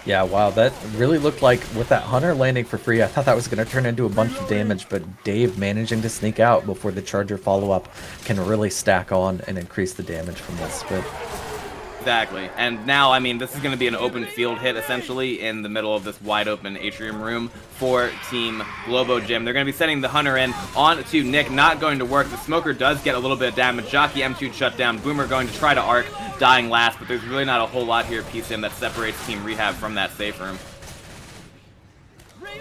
Yeah, wow, that really looked like with that Hunter landing for free, I thought that was going to turn into a bunch of damage, but Dave managing to sneak out before the charger follow-up can really stack on and increase the damage from this. But exactly. And now, I mean, this is going to be an open field hit, essentially, in the middle of this wide-open atrium room for Team GloboGym. They're going to be sending the Hunter in on to Nick. Not going to work. The Smoker does get a little bit of damage. Jockey M2 shut down. Boomer going to try to arc, dying last, but there's really not a whole lot here, PSIM, that separates Team reHAB from that safe room.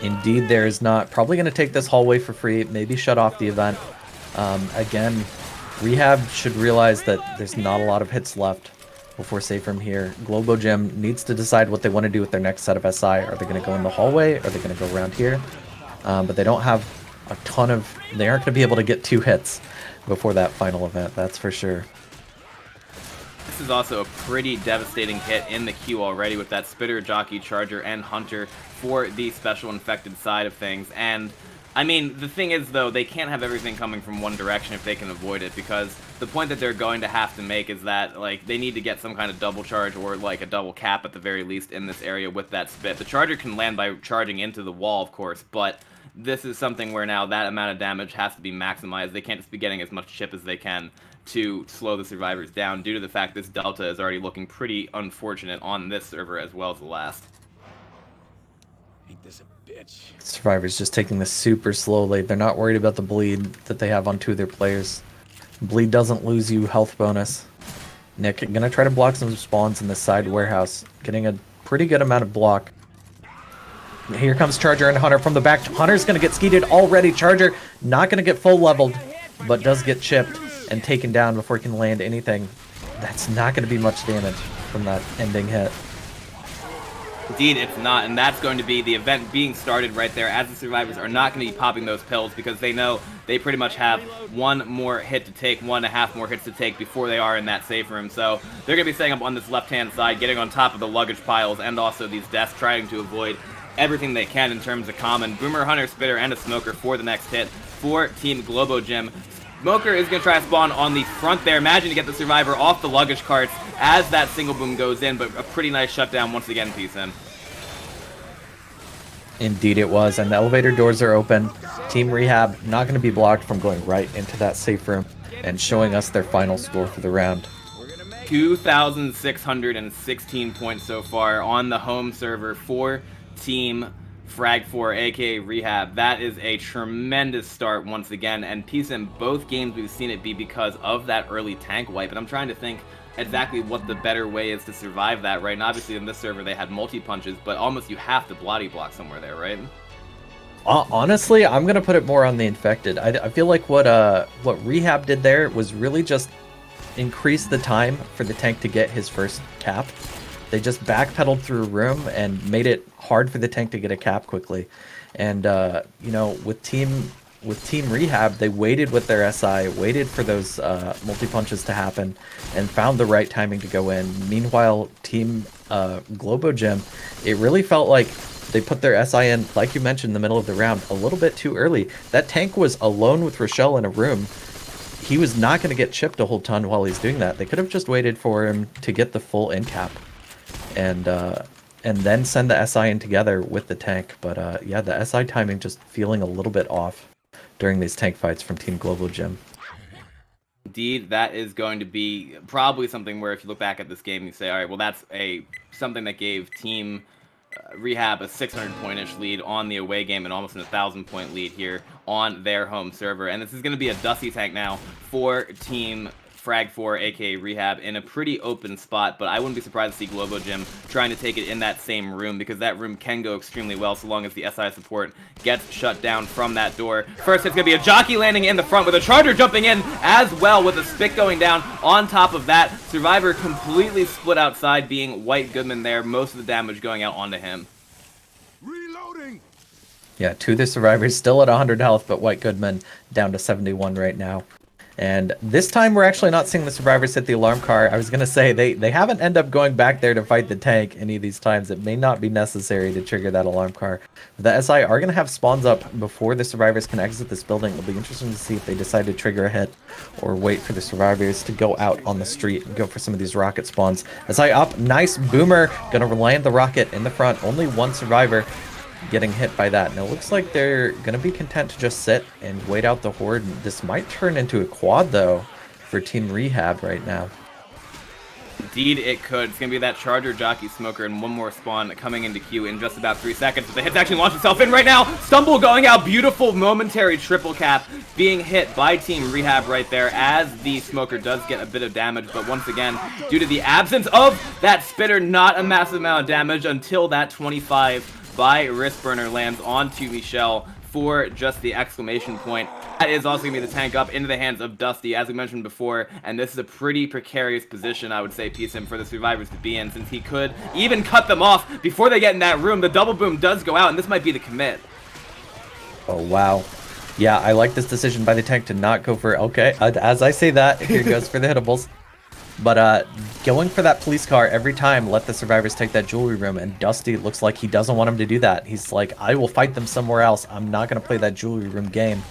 indeed, there is not. Probably going to take this hallway for free, maybe shut off the event. Again, reHAB should realize that there's not a lot of hits left before safe room here. GloboGym needs to decide what they want to do with their next set of SI. Are they going to go in the hallway? Are they going to go around here? But they don't have a ton of... They aren't going to be able to get 2 hits before that final event, that's for sure. This is also a pretty devastating hit in the queue already with that Spitter, Jockey, Charger, and Hunter for the special infected side of things. And I mean, the thing is, though, they can't have everything coming from one direction if they can avoid it, because the point that they're going to have to make is that, like, they need to get some kind of double charge or, like, a double cap at the very least in this area with that spit. The Charger can land by charging into the wall, of course, but this is something where now that amount of damage has to be maximized. They can't just be getting as much chip as they can to slow the survivors down due to the fact this Delta is already looking pretty unfortunate on this server as well as the last. Ain't this a bitch? Survivors just taking this super slowly. They're not worried about the bleed that they have on 2 of their players. Bleed doesn't lose you health bonus. Nick gonna try to block some spawns in the side warehouse, getting a pretty good amount of block. Here comes Charger and Hunter from the back. Hunter's gonna get skeeted already. Charger not gonna get full leveled, but does get chipped and taken down before he can land anything. That's not gonna be much damage from that ending hit. Indeed, it's not, and that's going to be the event being started right there, as the survivors are not going to be popping those pills because they know they pretty much have 1 more hit to take, 1.5 more hits to take before they are in that safe room. So they're going to be setting up on this left-hand side, getting on top of the luggage piles and also these desks, trying to avoid everything they can in terms of common. Boomer, Hunter, Spitter, and a Smoker for the next hit for Team GloboGym. Smoker is going to try to spawn on the front there, managing to get the survivor off the luggage carts as that single boom goes in, but a pretty nice shutdown once again, PSIM. Indeed it was, and the elevator doors are open. Team reHAB not going to be blocked from going right into that safe room and showing us their final score for the round. 2,616 points so far on the home server for Team Frag4, aka reHAB. That is a tremendous start once again, and PSIM, both games we've seen it be because of that early tank wipe, and I'm trying to think exactly what the better way is to survive that, right? And obviously in this server they had multi-punches, but almost you have to bloody block somewhere there, right? Honestly, I'm going to put it more on the infected. I feel like what reHAB did there was really just increase the time for the tank to get his first cap. They just backpedaled through a room and made it hard for the tank to get a cap quickly. And, you know, with Team reHAB, they waited with their SI, waited for those multi-punches to happen, and found the right timing to go in. Meanwhile, Team GloboGym, it really felt like they put their SI in, like you mentioned, in the middle of the round, a little bit too early. That tank was alone with Rochelle in a room. He was not going to get chipped a whole ton while he's doing that. They could have just waited for him to get the full end cap and then send the SI in together with the tank. But yeah, the SI timing just feeling a little bit off during these tank fights from Team GloboGym. Indeed, that is going to be probably something where if you look back at this game, you say, all right, well, that's something that gave Team reHAB a 600-point-ish lead on the away game and almost an 1,000-point lead here on their home server. And this is going to be a dusty tank now for Team Frag 4, aka reHAB, in a pretty open spot, but I wouldn't be surprised to see GloboGym trying to take it in that same room, because that room can go extremely well so long as the SI support gets shut down from that door. First, it's going to be a jockey landing in the front with a charger jumping in as well with a spit going down. On top of that, Survivor completely split outside, being White Goodman there, most of the damage going out onto him. Reloading. Yeah, two of the survivors still at 100 health, but White Goodman down to 71 right now. And this time we're actually not seeing the survivors hit the alarm car. I was going to say they haven't ended up going back there to fight the tank any of these times. It may not be necessary to trigger that alarm car. The SI are going to have spawns up before the survivors can exit this building. It'll be interesting to see if they decide to trigger a hit or wait for the survivors to go out on the street and go for some of these rocket spawns. SI up, nice boomer, going to land the rocket in the front. Only one survivor getting hit by that, and it looks like they're gonna be content to just sit and wait out the horde. This might turn into a quad though for Team reHAB right now. Indeed it could. It's gonna be that charger, jockey, smoker, and one more spawn coming into queue in just about 3 seconds. But the hit's actually launched itself in right now. Stumble going out, beautiful momentary triple cap being hit by Team reHAB right there as the smoker does get a bit of damage, but once again, due to the absence of that spitter, not a massive amount of damage until that 25 by Wristburner lands onto Michelle for just the exclamation point. That is also going to be the tank up into the hands of Dusty, as we mentioned before, and this is a pretty precarious position, I would say, PSIM, for the survivors to be in, since he could even cut them off before they get in that room. The double boom does go out, and this might be the commit. Oh, wow. Yeah, I like this decision by the tank to not go for, okay, as I say that, here goes for the hittables. But going for that police car every time, let the survivors take that jewelry room, and Dusty looks like he doesn't want him to do that. He's like, I will fight them somewhere else. I'm not going to play that jewelry room game.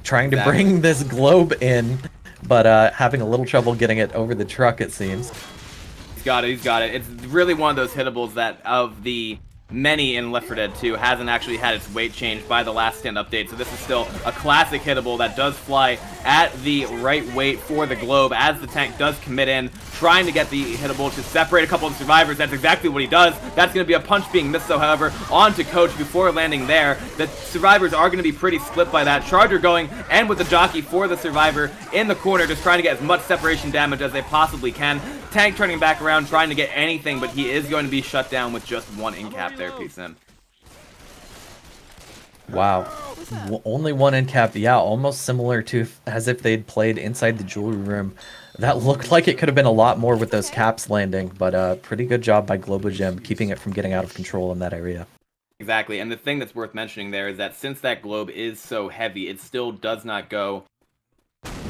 Trying to bring this globe in, but having a little trouble getting it over the truck, it seems. He's got it, he's got it. It's really one of those hittables that, of the many in Left 4 Dead 2, hasn't actually had its weight changed by the last stand update, so this is still a classic hittable that does fly at the right weight for the globe as the tank does commit in, trying to get the hittable to separate a couple of survivors. That's exactly what he does. That's going to be a punch being missed, though, however, onto Coach before landing there. The survivors are going to be pretty split by that. Charger going, and with the jockey for the survivor in the corner, just trying to get as much separation damage as they possibly can. Tank turning back around, trying to get anything, but he is going to be shut down with just one in cap there, PSIM. Wow. Only one in cap. Yeah, almost similar to as if they'd played inside the jewelry room. That looked like it could have been a lot more with those caps landing, but pretty good job by GloboGym keeping it from getting out of control in that area. Exactly, and the thing that's worth mentioning there is that since that globe is so heavy, it still does not go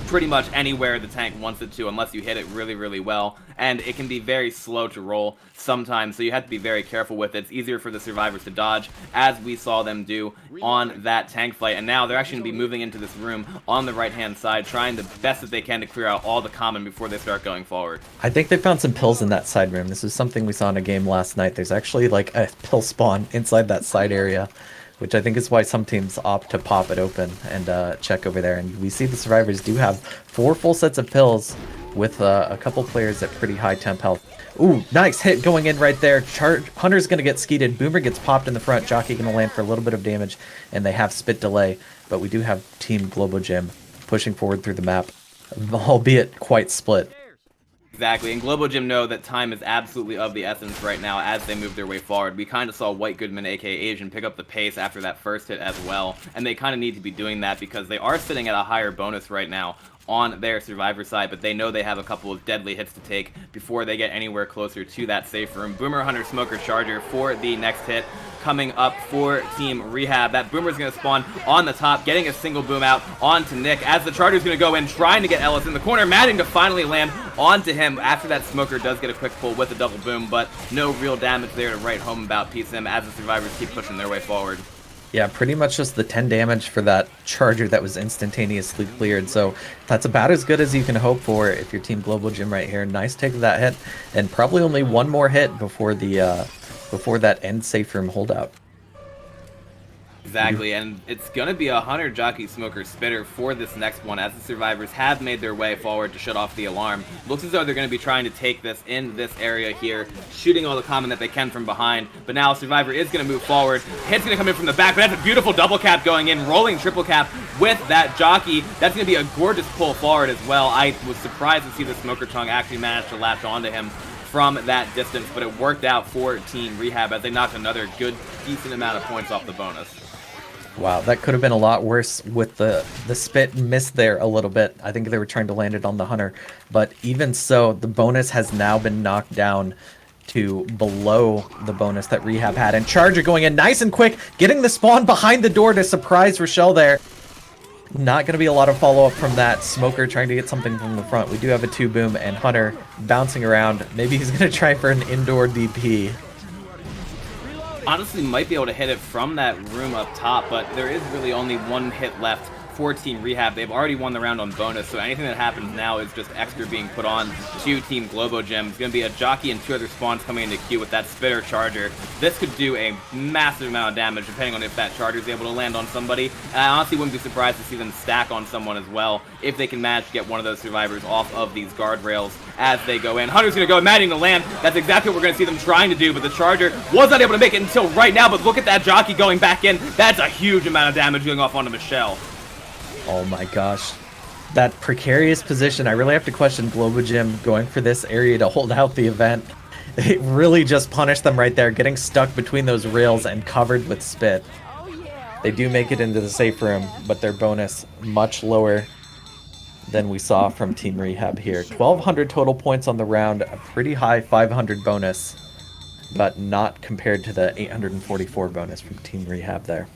pretty much anywhere the tank wants it to unless you hit it really, really well, and it can be very slow to roll sometimes, so you have to be very careful with it. It's easier for the survivors to dodge, as we saw them do on that tank fight, and now they're actually going to be moving into this room on the right-hand side, trying the best that they can to clear out all the common before they start going forward. I think they found some pills in that side room. This is something we saw in a game last night. There's actually like a pill spawn inside that side area, which I think is why some teams opt to pop it open and check over there. And we see the survivors do have 4 full sets of pills with a couple players at pretty high temp health. Ooh, nice hit going in right there. Hunter's going to get skeeted. Boomer gets popped in the front. Jockey going to land for a little bit of damage, and they have spit delay. But we do have Team GloboGym pushing forward through the map, albeit quite split. Exactly, and GloboGym know that time is absolutely of the essence right now as they move their way forward. We kind of saw White Goodman, aka Asian, pick up the pace after that first hit as well, and they kind of need to be doing that because they are sitting at a higher bonus right now on their survivor side, but they know they have a couple of deadly hits to take before they get anywhere closer to that safe room. Boomer, Hunter, Smoker, Charger for the next hit coming up for Team reHAB. That Boomer's going to spawn on the top, getting a single boom out onto Nick as the Charger's going to go in, trying to get Ellis in the corner, managing to finally land onto him after that Smoker does get a quick pull with a double boom, but no real damage there to write home about PSIM as the survivors keep pushing their way forward. Yeah, pretty much just the 10 damage for that Charger that was instantaneously cleared. So that's about as good as you can hope for if you're Team GloboGym right here. Nice take of that hit, and probably only one more hit before the before that end safe room holdout. Exactly, and it's going to be a Hunter, Jockey, Smoker, Spitter for this next one as the survivors have made their way forward to shut off the alarm. Looks as though they're going to be trying to take this in this area here, shooting all the common that they can from behind, but now Survivor is going to move forward. Hit's going to come in from the back, but that's a beautiful double cap going in, rolling triple cap with that jockey. That's going to be a gorgeous pull forward as well. I was surprised to see the Smoker Tongue actually manage to latch onto him from that distance, but it worked out for Team reHAB as they knocked another good, decent amount of points off the bonus. Wow, that could have been a lot worse with the spit missed there a little bit. I think they were trying to land it on the Hunter, but even so, the bonus has now been knocked down to below the bonus that reHAB had. And Charger going in nice and quick, getting the spawn behind the door to surprise Rochelle there. Not going to be a lot of follow-up from that. Smoker trying to get something from the front. We do have a 2-boom, and Hunter bouncing around. Maybe he's going to try for an indoor DP. Honestly, might be able to hit it from that room up top, but there is really only one hit left for Team reHAB. They've already won the round on bonus, so anything that happens now is just extra being put on to Team GloboGym. It's going to be a jockey and 2 other spawns coming into queue with that spitter charger. This could do a massive amount of damage depending on if that charger is able to land on somebody. And I honestly wouldn't be surprised to see them stack on someone as well if they can manage to get one of those survivors off of these guardrails as they go in. Hunter's going to go managing to land. That's exactly what we're going to see them trying to do, but the charger was not able to make it until right now. But look at that jockey going back in. That's a huge amount of damage going off onto Michelle. Oh my gosh. That precarious position, I really have to question GloboGym going for this area to hold out the event. It really just punished them right there, getting stuck between those rails and covered with spit. They do make it into the safe room, but their bonus much lower than we saw from Team reHAB here. 1,200 total points on the round, a pretty high 500 bonus, but not compared to the 844 bonus from Team reHAB there.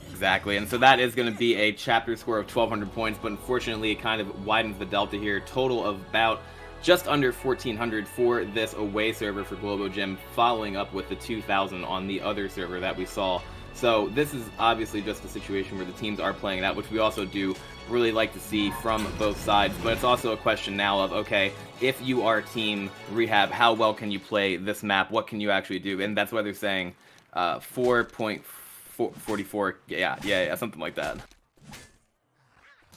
Exactly, and so that is going to be a chapter score of 1,200 points, but unfortunately it kind of widens the delta here. Total of about just under 1,400 for this away server for GloboGym, following up with the 2,000 on the other server that we saw. So this is obviously just a situation where the teams are playing it out, which we also do really like to see from both sides, but it's also a question now of, okay, if you are Team reHAB, how well can you play this map? What can you actually do? And that's why they're saying 4.44, yeah, something like that.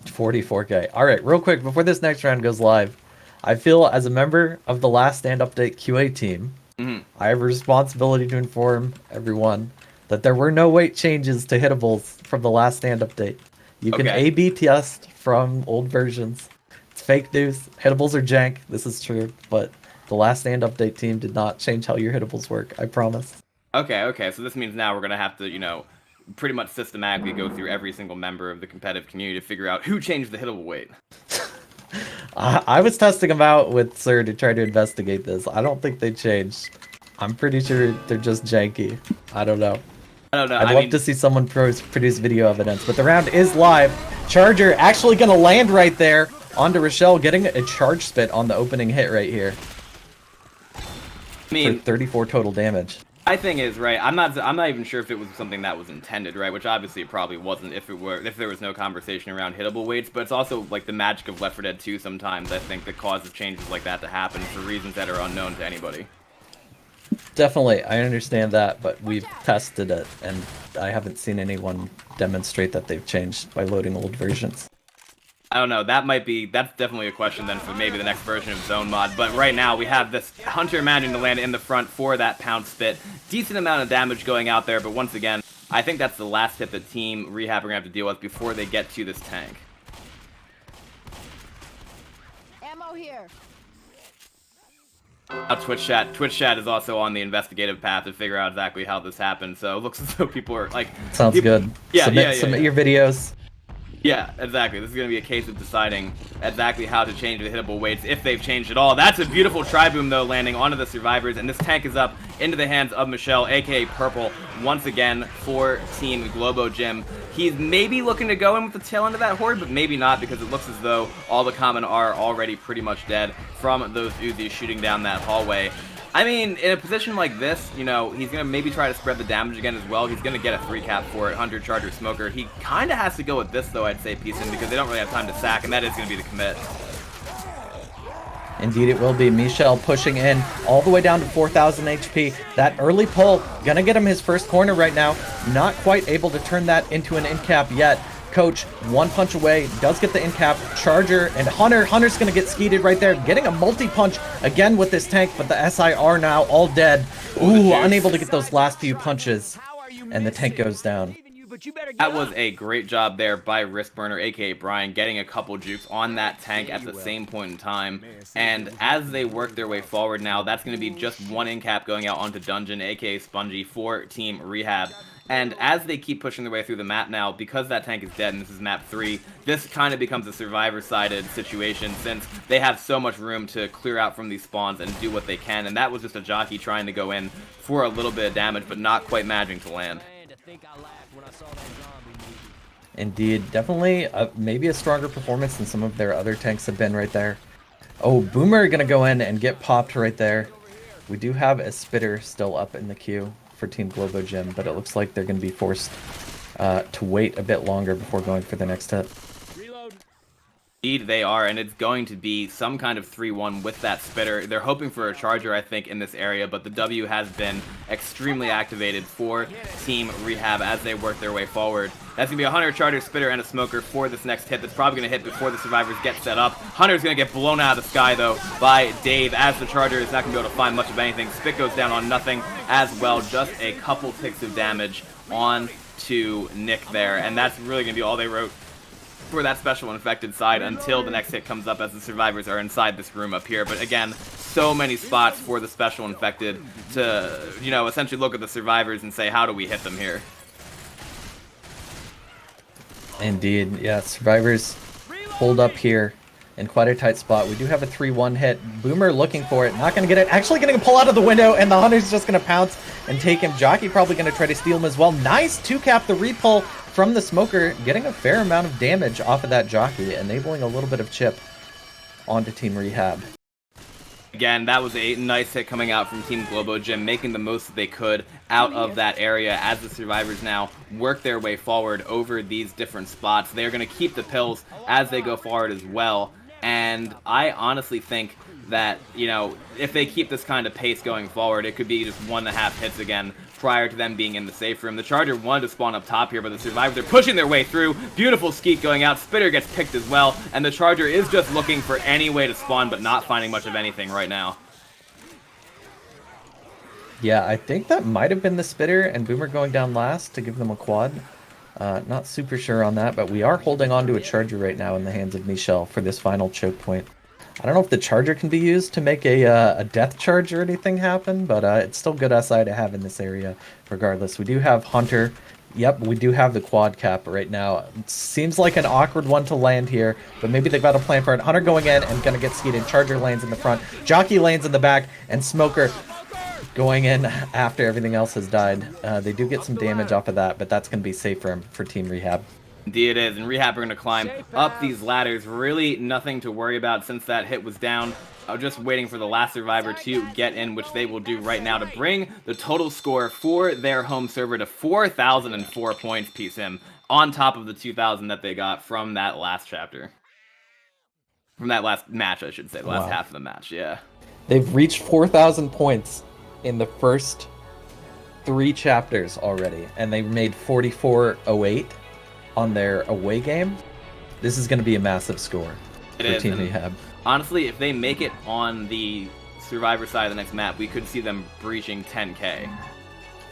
44k. All right, real quick, before this next round goes live, I feel as a member of the Last Stand Update QA team, I have a responsibility to inform everyone that there were no weight changes to hittables from the Last Stand Update. You can A/B test from old versions. It's fake news. Hittables are jank. This is true, but the Last Stand Update team did not change how your hittables work. I promise. Okay, so this means now we're going to have to, pretty much systematically go through every single member of the competitive community to figure out who changed the hittable weight. I was testing them out with Sir to try to investigate this. I don't think they changed. I'm pretty sure they're just janky. I don't know. I'd love to see someone produce video evidence, but the round is live. Charger actually going to land right there onto Rochelle, getting a charge spit on the opening hit right here. For 34 total damage. My thing is, right, I'm not even sure if it was something that was intended, right, which obviously it probably wasn't if there was no conversation around hittable weights, but it's also like the magic of Left 4 Dead 2 sometimes, I think, that causes changes like that to happen for reasons that are unknown to anybody. Definitely, I understand that, but we've tested it, and I haven't seen anyone demonstrate that they've changed by loading old versions. I don't know, that's definitely a question then for maybe the next version of Zone Mod, but right now we have this Hunter managing to land in the front for that pound spit. Decent amount of damage going out there, but once again, I think that's the last hit that Team reHAB are going to have to deal with before they get to this tank. Ammo here. Twitch chat is also on the investigative path to figure out exactly how this happened, so it looks as though people are like... Sounds good. Submit your videos. Yeah, exactly. This is going to be a case of deciding exactly how to change the hittable weights, if they've changed at all. That's a beautiful tri-boom, though, landing onto the survivors, and this tank is up into the hands of Michelle, aka Purple, once again for Team GloboGym. He's maybe looking to go in with the tail end of that horde, but maybe not, because it looks as though all the common are already pretty much dead from those Uzis shooting down that hallway. I mean, in a position like this, he's going to maybe try to spread the damage again as well. He's going to get a 3-cap for it, 100 Charger Smoker. He kind of has to go with this, though, I'd say, Peacein, because they don't really have time to sack, and that is going to be the commit. Indeed it will be. Michelle pushing in all the way down to 4,000 HP. That early pull, gonna get him his first corner right now. Not quite able to turn that into an end cap yet. Coach, one punch away, does get the end cap. Charger and Hunter. Hunter's gonna get skeeted right there, getting a multi-punch again with this tank, but the SIR now all dead. Ooh, unable to get those last few punches. And the tank goes down. but you better get That was up. a great job there by Wristburner, aka Brian, getting a couple jukes on that tank at the same point in time. And as they work their way forward now, that's going to be just one in-cap going out onto Dungeon, aka Spongy, for Team reHAB. And as they keep pushing their way through the map now, because that tank is dead and this is map 3, this kind of becomes a survivor-sided situation since they have so much room to clear out from these spawns and do what they can. And that was just a jockey trying to go in for a little bit of damage, but not quite managing to land. Indeed, definitely maybe a stronger performance than some of their other tanks have been right there. Oh, Boomer gonna go in and get popped right there. We do have a Spitter still up in the queue for Team GloboGym, but it looks like they're gonna be forced to wait a bit longer before going for the next hit. Indeed they are, and it's going to be some kind of 3-1 with that Spitter. They're hoping for a Charger, I think, in this area, but the W has been extremely activated for Team reHAB as they work their way forward. That's going to be a Hunter, Charger, Spitter, and a Smoker for this next hit. That's probably going to hit before the survivors get set up. Hunter's going to get blown out of the sky, though, by Dave, as the Charger is not going to be able to find much of anything. Spit goes down on nothing as well, just a couple ticks of damage on to Nick there, and that's really going to be all they wrote for that special infected side until the next hit comes up as the survivors are inside this room up here. But again, so many spots for the special infected to, you know, essentially look at the survivors and say, how do we hit them here? Indeed, yeah, survivors hold up here in quite a tight spot. We do have a 3-1 hit. Boomer looking for it, not going to get it. Actually getting a pull out of the window, and the Hunter's just going to pounce and take him. Jockey probably going to try to steal him as well. Nice 2-cap the repull from the Smoker, getting a fair amount of damage off of that Jockey, enabling a little bit of chip onto Team reHAB. Again, that was a nice hit coming out from Team GloboGym, making the most that they could out of that area as the survivors now work their way forward over these different spots. They're going to keep the pills as they go forward as well. And I honestly think that, you know, if they keep this kind of pace going forward, it could be just 1.5 hits again prior to them being in the safe room. The Charger wanted to spawn up top here, but the survivors are pushing their way through. Beautiful skeet going out. Spitter gets picked as well, and the Charger is just looking for any way to spawn, but not finding much of anything right now. Yeah, I think that might have been the Spitter and Boomer going down last to give them a quad. Not super sure on that, but we are holding on to a Charger right now in the hands of Michelle for this final choke point. I don't know if the Charger can be used to make a death charge or anything happen, but it's still good SI to have in this area regardless. We do have Hunter. Yep, we do have the quad cap right now. It seems like an awkward one to land here, but maybe they've got a plan for it. Hunter going in and going to get skeeted. Charger lanes in the front. Jockey lanes in the back, and Smoker going in after everything else has died. They do get some damage off of that, but that's going to be safe for Team reHAB. Indeed it is, and reHAB are going to climb up these ladders. Really nothing to worry about since that hit was down. Just waiting for the last survivor to get in, which they will do right now to bring the total score for their home server to 4,004 points, PSIM, on top of the 2,000 that they got from that last chapter. From that last match, I should say. The last half of the match, yeah. They've reached 4,000 points in the first 3 chapters already, and they made 44.08 on their away game. This is going to be a massive score for Team reHAB. Honestly, if they make it on the survivor side of the next map, we could see them breaching 10k.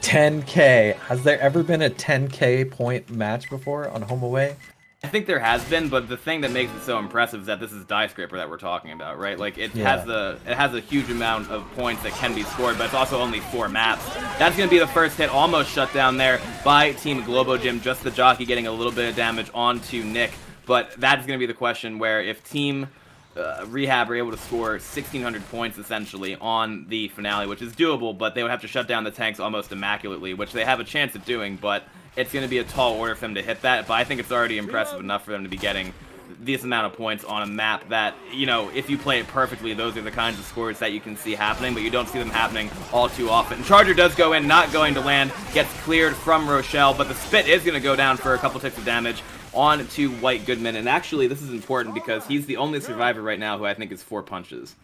10k. Has there ever been a 10k point match before on home away? I think there has been, but the thing that makes it so impressive is that this is Dyescrayper that we're talking about, right? Like it has a huge amount of points that can be scored, but it's also only 4 maps. That's going to be the first hit, almost shut down there by Team GloboGym. Just the Jockey getting a little bit of damage onto Nick, but that's going to be the question where if Team reHAB are able to score 1,600 points essentially on the finale, which is doable, but they would have to shut down the tanks almost immaculately, which they have a chance of doing, but it's going to be a tall order for them to hit that. But I think it's already impressive enough for them to be getting this amount of points on a map that, you know, if you play it perfectly, those are the kinds of scores that you can see happening, but you don't see them happening all too often. Charger does go in, not going to land, gets cleared from Rochelle, but the Spit is going to go down for a couple ticks of damage on to White Goodman. And actually, this is important because he's the only survivor right now who I think is 4 punches.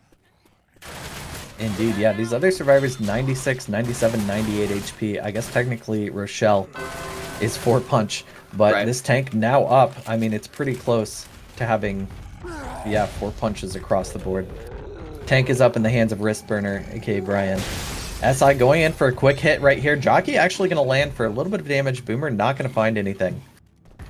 Indeed, yeah. These other survivors, 96, 97, 98 HP. I guess technically Rochelle is 4 punch, but this tank now up. I mean, it's pretty close to having, 4 punches across the board. Tank is up in the hands of Wristburner, aka Brian, SI going in for a quick hit right here. Jockey actually going to land for a little bit of damage. Boomer not going to find anything.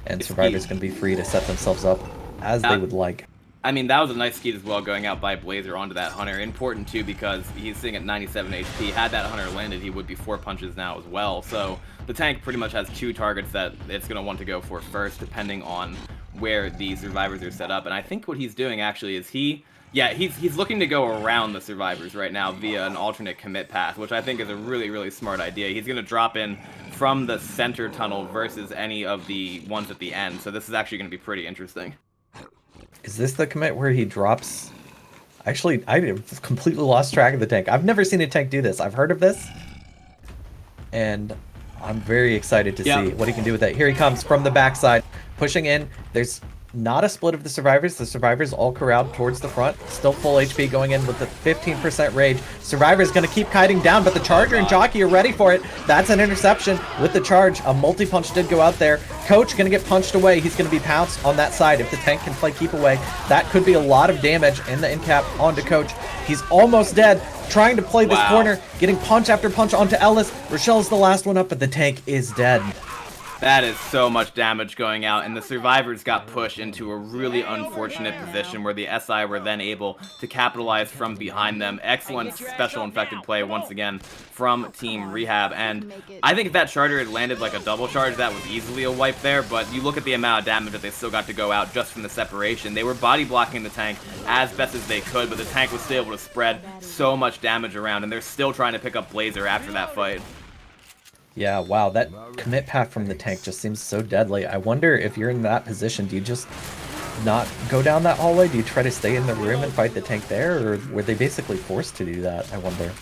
And Survivor's going to be free to set themselves up as they would like. I mean, that was a nice skeet as well, going out by Blazer onto that Hunter. Important, too, because he's sitting at 97 HP. Had that Hunter landed, he would be 4 punches now as well. So the tank pretty much has 2 targets that it's going to want to go for first, depending on where the Survivors are set up. And I think what he's doing, actually, is he's looking to go around the Survivors right now via an alternate commit path, which I think is a really, really smart idea. He's going to drop in from the center tunnel versus any of the ones at the end. So this is actually going to be pretty interesting. Is this the commit where he drops? Actually, I completely lost track of the tank. I've never seen a tank do this. I've heard of this, and I'm very excited to see what he can do with it. Here he comes from the backside, pushing in. There's not a split of the Survivors. The Survivors all corralled towards the front. Still full HP going in with the 15% rage. Survivor's going to keep kiting down, but the Charger and Jockey are ready for it. That's an interception with the charge. A multi-punch did go out there. Coach going to get punched away. He's going to be pounced on that side. If the tank can play keep away, that could be a lot of damage in the in cap onto Coach. He's almost dead. Trying to play this corner, getting punch after punch onto Ellis. Rochelle's the last one up, but the tank is dead. That is so much damage going out, and the Survivors got pushed into a really unfortunate position where the SI were then able to capitalize from behind them. Excellent special infected play once again from Team reHAB, and I think if that Charger had landed like a double charge, that was easily a wipe there, but you look at the amount of damage that they still got to go out just from the separation. They were body blocking the tank as best as they could, but the tank was still able to spread so much damage around, and they're still trying to pick up Blazer after that fight. Yeah, wow, that commit path from the tank just seems so deadly. I wonder if you're in that position, do you just not go down that hallway? Do you try to stay in the room and fight the tank there? Or were they basically forced to do that, I wonder?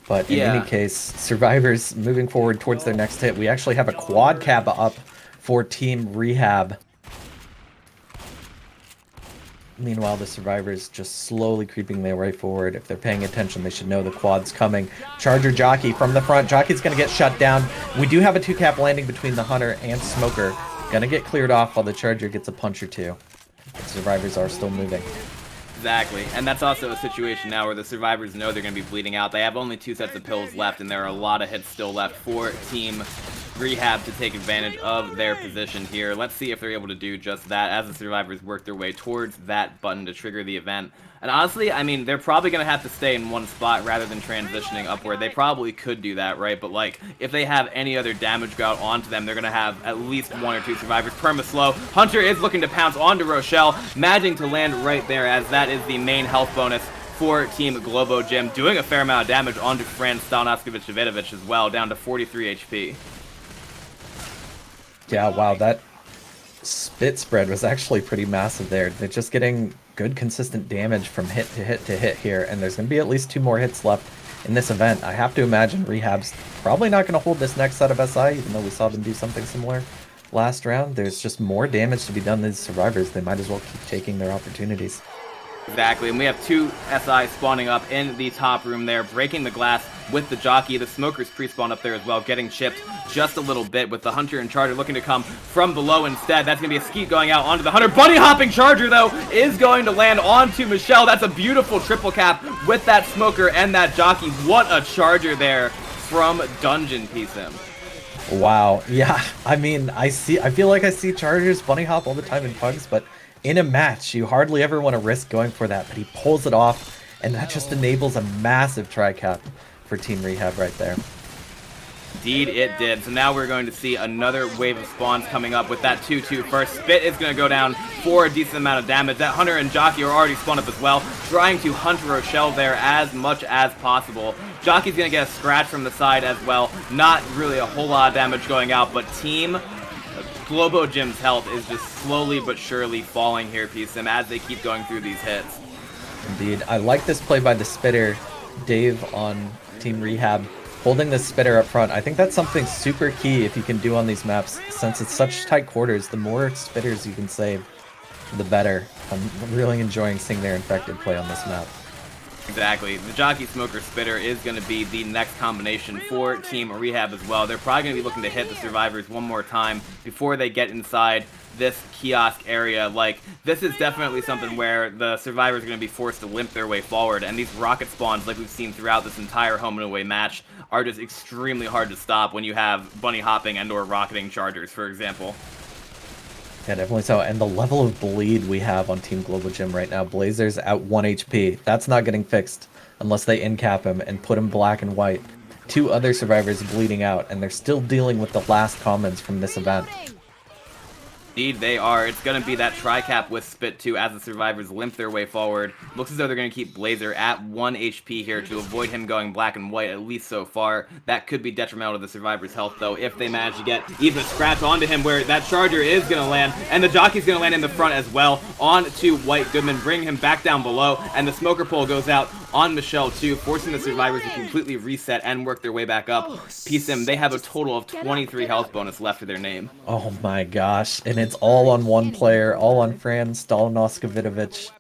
But in any case, Survivors moving forward towards their next hit. We actually have a quad cap up for Team reHAB. Meanwhile, the Survivors just slowly creeping their way forward. If they're paying attention, they should know the quad's coming. Charger Jockey from the front. Jockey's going to get shut down. We do have a 2-cap landing between the Hunter and Smoker. Going to get cleared off while the Charger gets a punch or two. The Survivors are still moving. Exactly, and that's also a situation now where the Survivors know they're going to be bleeding out. They have only 2 sets of pills left, and there are a lot of hits still left for Team reHAB to take advantage of their position here. Let's see if they're able to do just that as the Survivors work their way towards that button to trigger the event. And honestly, I mean, they're probably going to have to stay in one spot rather than transitioning upward. They probably could do that, right? But, like, if they have any other damage go out onto them, they're going to have at least 1 or 2 Survivors. Perma-slow. Hunter is looking to pounce onto Rochelle, managing to land right there as that is the main health bonus for Team GloboGym, doing a fair amount of damage onto Fran Stalnowski-Davidovich as well, down to 43 HP. Yeah, wow, that spit spread was actually pretty massive there. They're just getting good consistent damage from hit to hit to hit here, and there's going to be at least 2 more hits left in this event. I have to imagine reHAB's probably not going to hold this next set of SI, even though we saw them do something similar last round. There's just more damage to be done than Survivors. They might as well keep taking their opportunities. Exactly, and we have 2 SI spawning up in the top room there, breaking the glass with the Jockey. The Smokers pre-spawn up there as well, getting chipped just a little bit with the Hunter and Charger looking to come from below instead. That's going to be a skeet going out onto the Hunter. Bunny hopping Charger, though, is going to land onto Michelle. That's a beautiful triple cap with that Smoker and that Jockey. What a Charger there from Dungeon Piece him. Wow, yeah, I mean, I feel like I see Chargers bunny hop all the time in pugs, but in a match, you hardly ever want to risk going for that, but he pulls it off, and that just enables a massive tri-cap for Team reHAB right there. Indeed it did. So now we're going to see another wave of spawns coming up with that 2-2 first. Spit is going to go down for a decent amount of damage. That Hunter and Jockey are already spawned up as well, trying to hunt Rochelle there as much as possible. Jockey's going to get a scratch from the side as well. Not really a whole lot of damage going out, but Team GloboGym's health is just slowly but surely falling here, PSM, as they keep going through these hits. Indeed. I like this play by the Spitter, Dave, on Team reHAB, holding the Spitter up front. I think that's something super key if you can do on these maps. Since it's such tight quarters, the more Spitters you can save, the better. I'm really enjoying seeing their infected play on this map. Exactly. The Jockey Smoker Spitter is going to be the next combination for Team reHAB as well. They're probably going to be looking to hit the survivors one more time before they get inside this kiosk area. Like, this is definitely something where the survivors are going to be forced to limp their way forward, and these rocket spawns, like we've seen throughout this entire home and away match, are just extremely hard to stop when you have bunny hopping and or rocketing chargers, for example. Yeah, definitely so. And the level of bleed we have on Team GloboGym right now, Blazer's at 1 HP. That's not getting fixed unless they in-cap him and put him black and white. 2 other survivors bleeding out, and they're still dealing with the last comments from this event. Indeed, they are. It's going to be that tri-cap with Spit 2 as the survivors limp their way forward. Looks as though they're going to keep Blazer at 1 HP here to avoid him going black and white, at least so far. That could be detrimental to the survivor's health, though, if they manage to get even a scratch onto him where that charger is going to land, and the jockey's going to land in the front as well, onto White Goodman, bringing him back down below, and the smoker pole goes out on Michelle too, forcing the survivors to completely reset and work their way back up. PSIM, they have a total of 23 health bonus left to their name. Oh my gosh, and it's all on one player, all on Fran Stalnoskovitovich.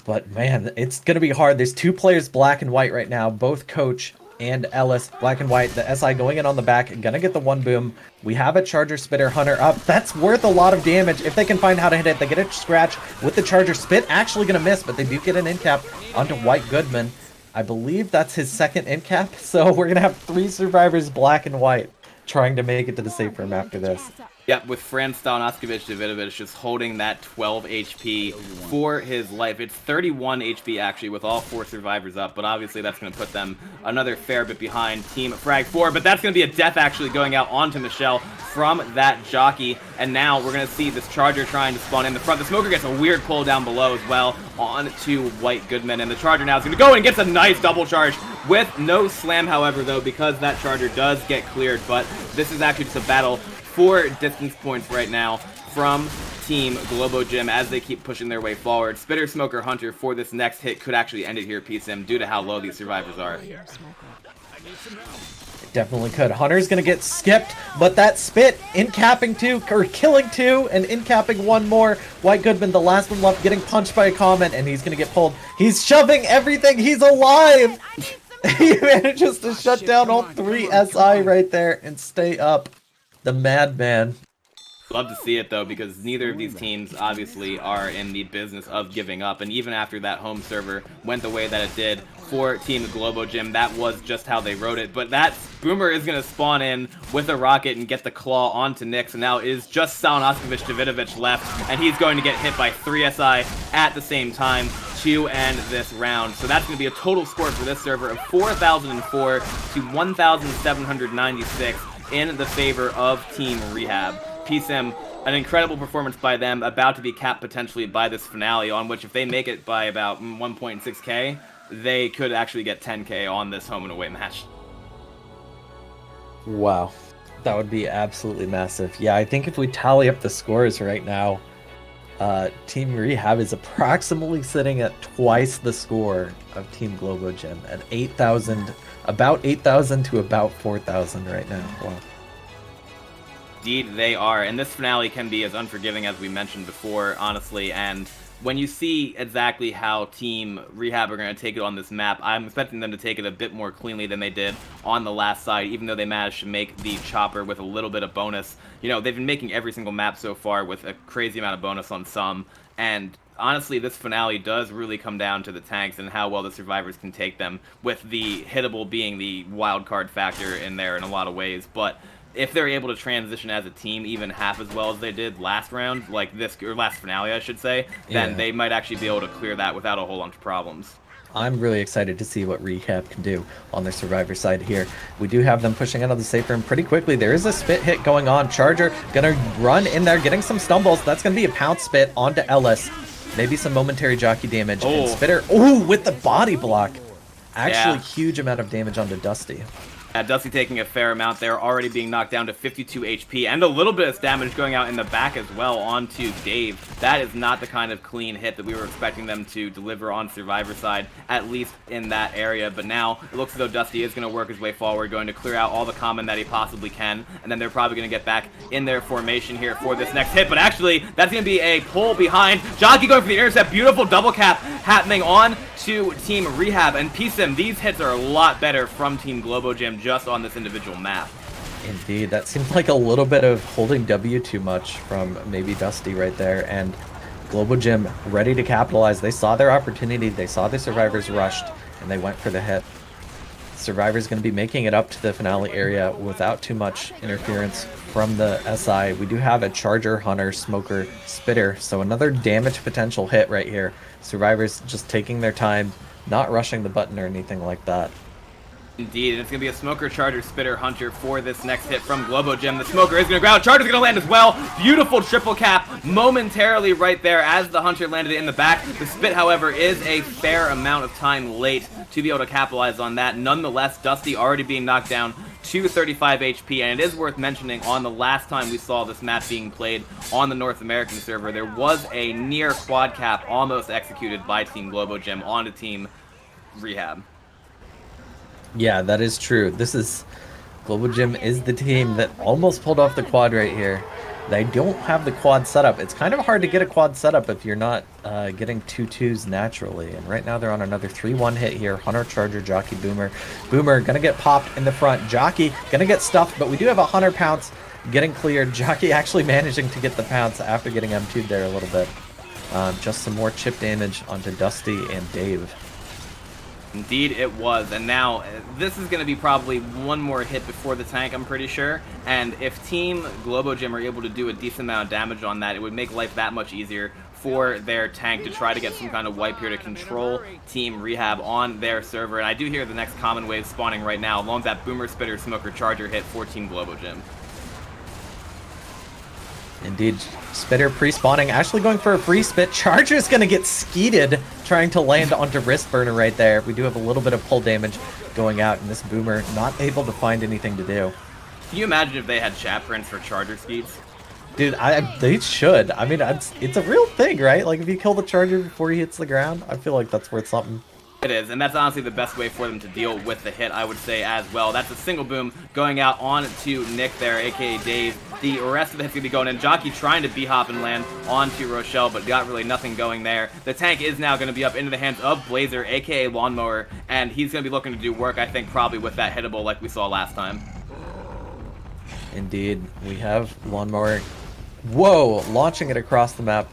But man, it's going to be hard. There's 2 players black and white right now, both Coach and Ellis, black and white. The SI going in on the back, gonna get the 1 boom. We have a Charger Spitter Hunter up. That's worth a lot of damage. If they can find how to hit it, they get a scratch with the Charger Spit. Actually gonna miss, but they do get an in cap onto White Goodman. I believe that's his second in cap, so we're gonna have 3 survivors black and white trying to make it to the safe room after this. Yep, with Fran Stalnoskovic just holding that 12 HP for his life. It's 31 HP actually with all 4 survivors up, but obviously that's going to put them another fair bit behind Team Frag 4. But that's going to be a death actually going out onto Michelle from that jockey. And now we're going to see this charger trying to spawn in the front. The smoker gets a weird pull down below as well onto White Goodman. And the charger now is going to go and gets a nice double charge with no slam, however, though, because that charger does get cleared. But this is actually just a battle for distance points right now from Team GloboGym as they keep pushing their way forward. Spitter, Smoker, Hunter for this next hit could actually end it here, PSM, due to how low these survivors are. It definitely could. Hunter's gonna get skipped, but that Spit in-capping 2, or killing 2, and in-capping 1 more. White Goodman, the last one left, getting punched by a comment, and he's gonna get pulled. He's shoving everything! He's alive! He manages to shut down all 3 SI right there and stay up. The madman. Love to see it, though, because neither of these teams, obviously, are in the business of giving up. And even after that home server went the way that it did for Team GloboGym, that was just how they wrote it. But that Boomer is going to spawn in with a rocket and get the claw onto Nyx. And now it is just Stalnoskovic left, and he's going to get hit by 3 SI at the same time to end this round. So that's going to be a total score for this server of 4,004 to 1,796. in the favor of Team reHAB. PSIM, an incredible performance by them, about to be capped potentially by this finale, on which if they make it by about 1.6k, they could actually get 10k on this home and away match. Wow. That would be absolutely massive. Yeah, I think if we tally up the scores right now, Team reHAB is approximately sitting at twice the score of Team GloboGym at 8,000, about 8,000 to about 4,000 right now. Wow. Indeed, they are, and this finale can be as unforgiving as we mentioned before, honestly, and when you see exactly how Team reHAB are going to take it on this map, I'm expecting them to take it a bit more cleanly than they did on the last side, even though they managed to make the chopper with a little bit of bonus. You know, they've been making every single map so far with a crazy amount of bonus on some, and honestly, this finale does really come down to the tanks and how well the survivors can take them, with the hittable being the wild card factor in there in a lot of ways, but if they're able to transition as a team even half as well as they did last round, like this, or last finale, I should say, then they might actually be able to clear that without a whole bunch of problems. I'm really excited to see what reHAB can do on their survivor side here. We do have them pushing out of the safe room pretty quickly. There is a spit hit going on. Charger gonna run in there, getting some stumbles. That's gonna be a pounce spit onto Ellis. Maybe some momentary jockey damage. And Spitter, ooh, with the body block. Actually, huge amount of damage onto Dusty. Dusty taking a fair amount there, already being knocked down to 52 HP, and a little bit of damage going out in the back as well onto Dave. That is not the kind of clean hit that we were expecting them to deliver on Survivor side, at least in that area. But now, it looks as though Dusty is going to work his way forward, going to clear out all the common that he possibly can, and then they're probably going to get back in their formation here for this next hit. But actually, that's going to be a pull behind. Jockey going for the intercept, beautiful double cap happening on to Team reHAB. And PSIM, these hits are a lot better from Team GloboGym just on this individual map. Indeed, that seemed like a little bit of holding W too much from maybe Dusty right there, and GloboGym ready to capitalize. They saw their opportunity, they saw the survivors rushed, and they went for the hit. Survivor's going to be making it up to the finale area without too much interference from the SI. We do have a Charger, Hunter, Smoker, Spitter, so another damage potential hit right here. Survivor's just taking their time, not rushing the button or anything like that. Indeed, and it's going to be a Smoker, Charger, Spitter, Hunter for this next hit from GloboGym. The Smoker is going to ground. Charger's going to land as well. Beautiful triple cap momentarily right there as the Hunter landed in the back. The Spit, however, is a fair amount of time late to be able to capitalize on that. Nonetheless, Dusty already being knocked down to 35 HP, and it is worth mentioning on the last time we saw this map being played on the North American server, there was a near quad cap almost executed by Team GloboGym onto Team reHAB. Yeah, that is true. GloboGym is the team that almost pulled off the quad right here. They don't have the quad setup. It's kind of hard to get a quad setup if you're not getting 2-2s naturally. And right now they're on another 3-1 hit here. Hunter, Charger, Jockey, Boomer. Boomer gonna get popped in the front. Jockey gonna get stuffed, but we do have a Hunter pounce getting cleared. Jockey actually managing to get the pounce after getting M2'd there a little bit. Just some more chip damage onto Dusty and Dave. Indeed it was, and now this is going to be probably one more hit before the tank, I'm pretty sure, and if Team GloboGym are able to do a decent amount of damage on that, it would make life that much easier for their tank to try to get some kind of wipe here to control Team reHAB on their server. And I do hear the next common wave spawning right now, along with that Boomer, Spitter, Smoker, Charger hit for Team GloboGym. Indeed, Spitter pre-spawning, actually going for a free spit. Charger's gonna get skeeted, trying to land onto Wrist Burner right there. We do have a little bit of pull damage going out, and this Boomer not able to find anything to do. Can you imagine if they had chat prints for Charger skeets? Dude, they should. I mean, it's a real thing, right? Like, if you kill the Charger before he hits the ground, I feel like that's worth something. It is, and that's honestly the best way for them to deal with the hit, I would say, as well. That's a single boom going out on to Nick there, aka Dave. The rest of the hit's going to be going in. Jockey trying to b-hop and land onto Rochelle, but got really nothing going there. The tank is now going to be up into the hands of Blazer, aka Lawnmower, and he's going to be looking to do work, I think, probably with that hittable like we saw last time. Indeed, we have Lawnmower. Whoa, launching it across the map.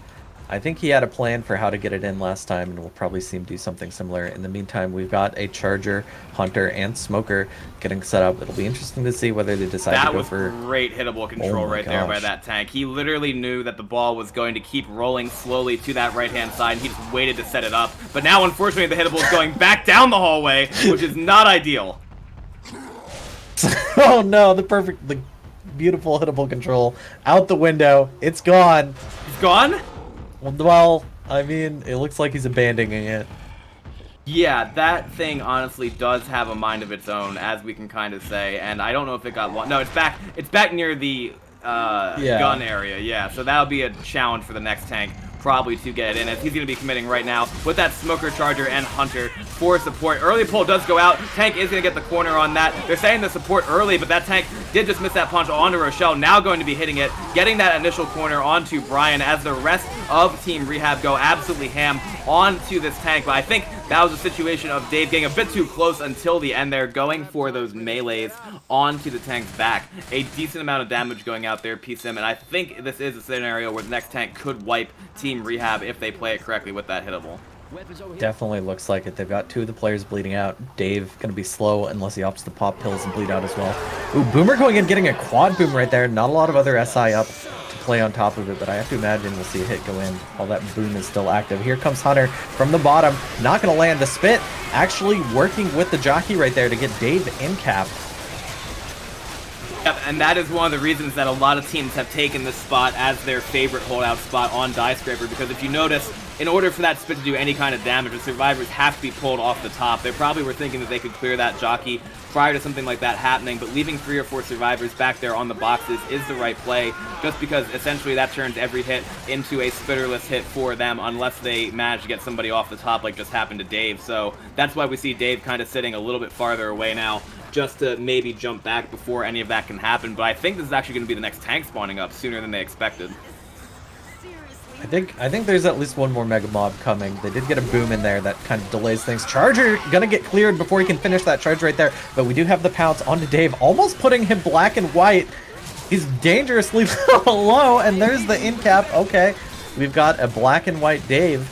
I think he had a plan for how to get it in last time, and we'll probably see him do something similar. In the meantime, we've got a Charger, Hunter, and Smoker getting set up. It'll be interesting to see whether they decide to go for... That was great hittable control right there by that tank. He literally knew that the ball was going to keep rolling slowly to that right-hand side, and he just waited to set it up. But now, unfortunately, the hittable is going back down the hallway, which is not ideal. Oh no, the beautiful hittable control out the window. It's gone. He's gone? Well, I mean, it looks like he's abandoning it. Yeah, that thing honestly does have a mind of its own, as we can kind of say, and I don't know if it got lost. No, it's back near the gun area, yeah, so that'll be a challenge for the next tank, probably to get it in, as he's going to be committing right now with that Smoker, Charger, and Hunter for support. Early pull does go out. Tank is going to get the corner on that. They're saying the support early, but that tank did just miss that punch onto Rochelle. Now going to be hitting it, getting that initial corner onto Brian, as the rest of Team reHAB go absolutely ham onto this tank. But I think that was a situation of Dave getting a bit too close until the end there, going for those melees onto the tank's back. A decent amount of damage going out there, PSIM, and I think this is a scenario where the next tank could wipe Team reHAB if they play it correctly with that hittable. Definitely looks like it. They've got two of the players bleeding out. Dave gonna be slow unless he opts to pop pills and bleed out as well. Ooh, Boomer going in, getting a quad boom right there. Not a lot of other SI up to play on top of it, but I have to imagine we'll see a hit go in while that boom is still active. Here comes Hunter from the bottom. Not gonna land. The spit actually working with the jockey right there to get Dave in cap. Yep, and that is one of the reasons that a lot of teams have taken this spot as their favorite holdout spot on Dyescrayper, because if you notice, in order for that spit to do any kind of damage, the survivors have to be pulled off the top. They probably were thinking that they could clear that jockey prior to something like that happening, but leaving 3 or 4 survivors back there on the boxes is the right play, just because essentially that turns every hit into a spitterless hit for them unless they manage to get somebody off the top like just happened to Dave. So that's why we see Dave kind of sitting a little bit farther away now, just to maybe jump back before any of that can happen. But I think this is actually going to be the next tank spawning up sooner than they expected. I think there's at least one more Mega Mob coming. They did get a boom in there that kind of delays things. Charger gonna get cleared before he can finish that charge right there. But we do have the pounce onto Dave, almost putting him black and white. He's dangerously low, and there's the in cap. Okay, we've got a black and white Dave.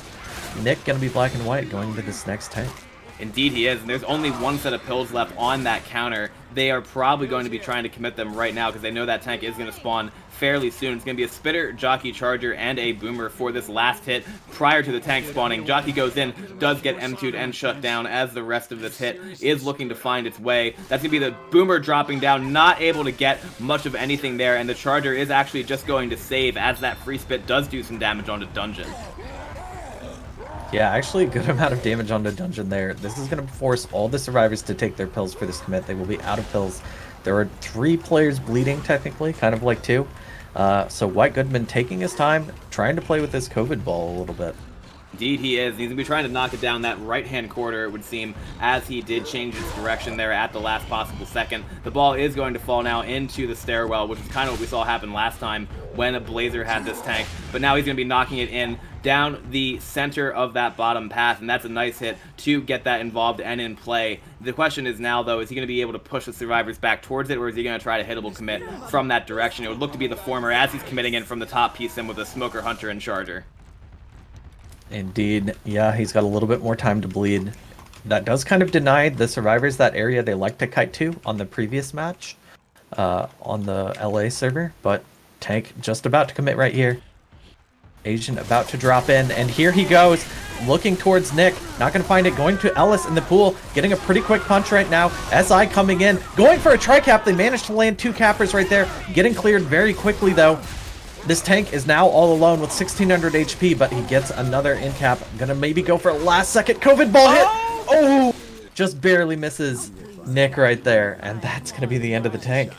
Nick gonna be black and white going to this next tank. Indeed he is, and there's only one set of pills left on that counter. They are probably going to be trying to commit them right now because they know that tank is going to spawn fairly soon. It's going to be a Spitter, Jockey, Charger, and a Boomer for this last hit prior to the tank spawning. Jockey goes in, does get M2'd and shut down as the rest of this hit is looking to find its way. That's going to be the Boomer dropping down, not able to get much of anything there, and the Charger is actually just going to save as that free spit does do some damage onto Dungeon. Yeah, actually a good amount of damage on the Dungeon there. This is going to force all the survivors to take their pills for this commit. They will be out of pills. There are 3 players bleeding, technically, kind of like 2. So White Goodman taking his time, trying to play with this COVID ball a little bit. Indeed he is. He's going to be trying to knock it down that right-hand quarter, it would seem, as he did change its direction there at the last possible second. The ball is going to fall now into the stairwell, which is kind of what we saw happen last time when a Blazer had this tank. But now he's going to be knocking it in down the center of that bottom path, and that's a nice hit to get that involved and in play. The question is now, though, is he going to be able to push the survivors back towards it, or is he going to try to hittable commit from that direction? It would look to be the former, as he's committing in from the top piece in with a Smoker, Hunter, and Charger. Indeed. Yeah, he's got a little bit more time to bleed. That does kind of deny the survivors that area they like to kite to on the previous match on the LA server, but tank just about to commit right here. Agent about to drop in, and here he goes, looking towards Nick. Not going to find it, going to Ellis in the pool, getting a pretty quick punch right now. SI coming in, going for a tri-cap. They managed to land 2 cappers right there, getting cleared very quickly though. This tank is now all alone with 1600 HP, but he gets another in cap. Gonna maybe go for a last second COVID ball hit. Oh, just barely misses Nick right there, and that's gonna be the end of the tank.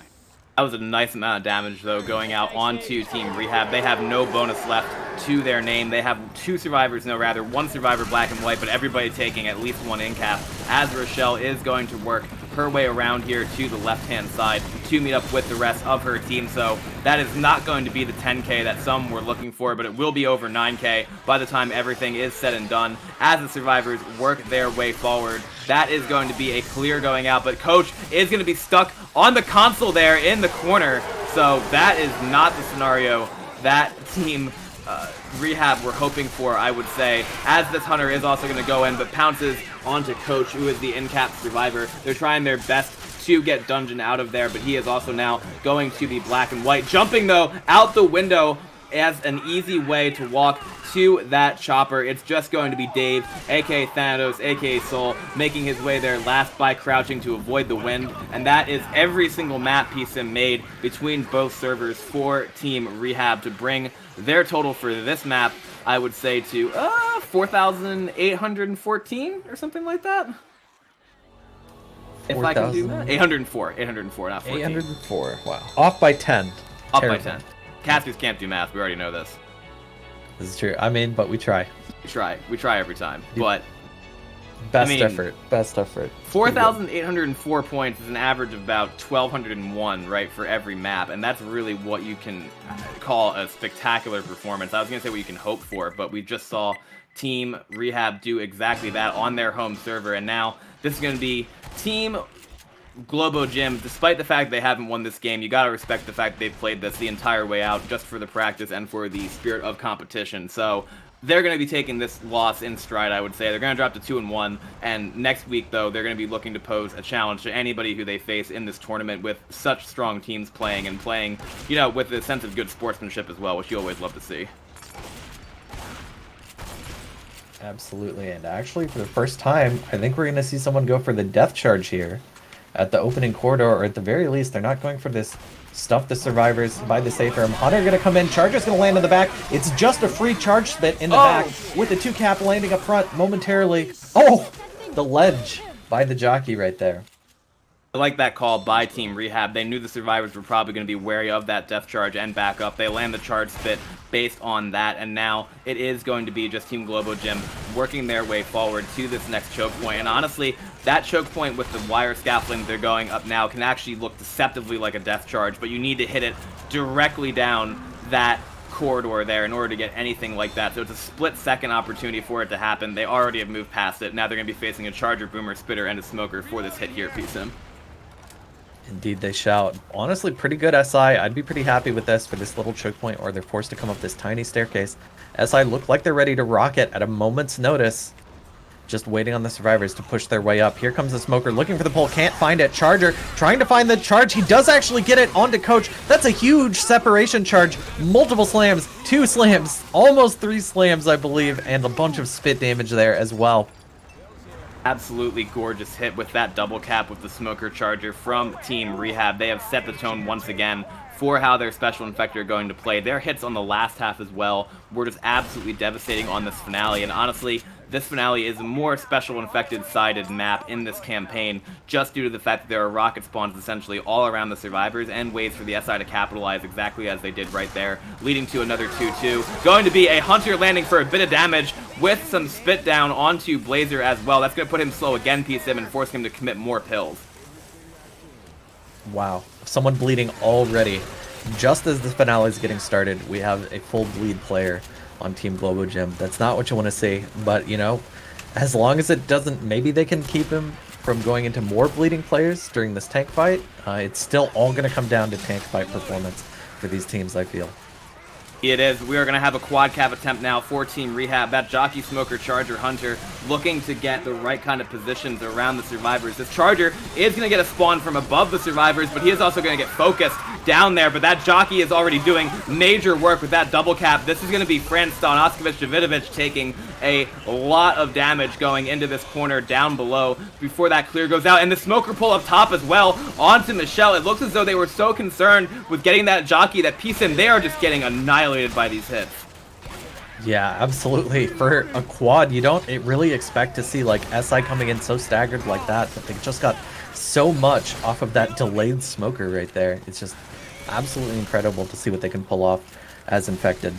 That was a nice amount of damage, though, going out onto Team reHAB. They have no bonus left to their name. They have 2 survivors, no, rather, 1 survivor black and white, but everybody taking at least 1 in cap, as Rochelle is going to work her way around here to the left-hand side to meet up with the rest of her team. So that is not going to be the 10K that some were looking for, but it will be over 9K by the time everything is said and done. As the survivors work their way forward, that is going to be a clear going out, but Coach is going to be stuck on the console there in the corner. So that is not the scenario that Team reHAB were hoping for, I would say, as this Hunter is also going to go in, but pounces onto Coach, who is the in-cap survivor. They're trying their best to get Dungeon out of there, but he is also now going to be black and white. Jumping, though, out the window as an easy way to walk to that chopper. It's just going to be Dave, aka Thanatos, aka Soul, making his way there last by crouching to avoid the wind, and that is every single map piece made between both servers for Team reHAB to bring their total for this map, I would say, to 4,814 or something like that. If I can do that. 804, not 14. 804, wow. Off by 10. Off Terrible. by 10. Casters can't do math, we already know this. This is true. I mean, but we try. We try every time, but Best effort. 4,804 points is an average of about 1,201, right, for every map, and that's really what you can call a spectacular performance. I was going to say what you can hope for, but we just saw Team reHAB do exactly that on their home server, and now this is going to be Team GloboGym. Despite the fact they haven't won this game, you gotta respect the fact they've played this the entire way out just for the practice and for the spirit of competition. So they're going to be taking this loss in stride, I would say. They're going to drop to 2-1, and next week, though, they're going to be looking to pose a challenge to anybody who they face in this tournament with such strong teams playing, and playing, you know, with a sense of good sportsmanship as well, which you always love to see. Absolutely, and actually, for the first time, I think we're going to see someone go for the death charge here at the opening corridor, or at the very least, they're not going for this stuff the survivors by the safe room. Hunter gonna come in, Charger's gonna land in the back. It's just a free charge spit in the back with the 2-cap landing up front momentarily. Oh, the ledge by the jockey right there. I like that call by Team reHAB. They knew the survivors were probably going to be wary of that death charge and back up. They land the charge spit based on that, and now it is going to be just Team GloboGym working their way forward to this next choke point. And honestly, that choke point with the wire scaffolding they're going up now can actually look deceptively like a death charge, but you need to hit it directly down that corridor there in order to get anything like that. So it's a split-second opportunity for it to happen. They already have moved past it. Now they're going to be facing a Charger, Boomer, Spitter, and a Smoker for this hit here, PSIM. Indeed, they shout. Honestly, pretty good SI. I'd be pretty happy with this for this little choke point, or they're forced to come up this tiny staircase. SI look like they're ready to rock it at a moment's notice. Just waiting on the survivors to push their way up. Here comes the Smoker looking for the pole. Can't find it. Charger trying to find the charge. He does actually get it onto Coach. That's a huge separation charge. Multiple slams. 2 slams. Almost 3 slams, I believe. And a bunch of spit damage there as well. Absolutely gorgeous hit with that double cap with the Smoker Charger from Team reHAB. They have set the tone once again for how their Special Infector are going to play. Their hits on the last half as well were just absolutely devastating on this finale. And honestly, this finale is a more Special Infected-sided map in this campaign, just due to the fact that there are rocket spawns essentially all around the survivors and ways for the SI to capitalize exactly as they did right there, leading to another 2-2. Going to be a Hunter landing for a bit of damage with some spit down onto Blazer as well. That's going to put him slow again, PSIM, and force him to commit more pills. Wow. Someone bleeding already. Just as the finale is getting started, we have a full bleed player on Team GloboGym. That's not what you want to see, but you know, as long as it doesn't, maybe they can keep him from going into more bleeding players during this tank fight. It's still all going to come down to tank fight performance for these teams, I feel. It is. We are going to have a quad cap attempt now for Team reHAB. That Jockey, Smoker, Charger, Hunter looking to get the right kind of positions around the survivors. This Charger is going to get a spawn from above the survivors, but he is also going to get focused down there. But that Jockey is already doing major work with that double cap. This is going to be Fran Stanoskovic Davidovich taking a lot of damage going into this corner down below before that clear goes out. And the Smoker pull up top as well onto Michelle. It looks as though they were so concerned with getting that Jockey that PSIM, they are just getting annihilated by these hits. Yeah, absolutely. For a quad, you don't really expect to see like SI coming in so staggered like that, but they just got so much off of that delayed Smoker right there. It's just absolutely incredible to see what they can pull off as Infected.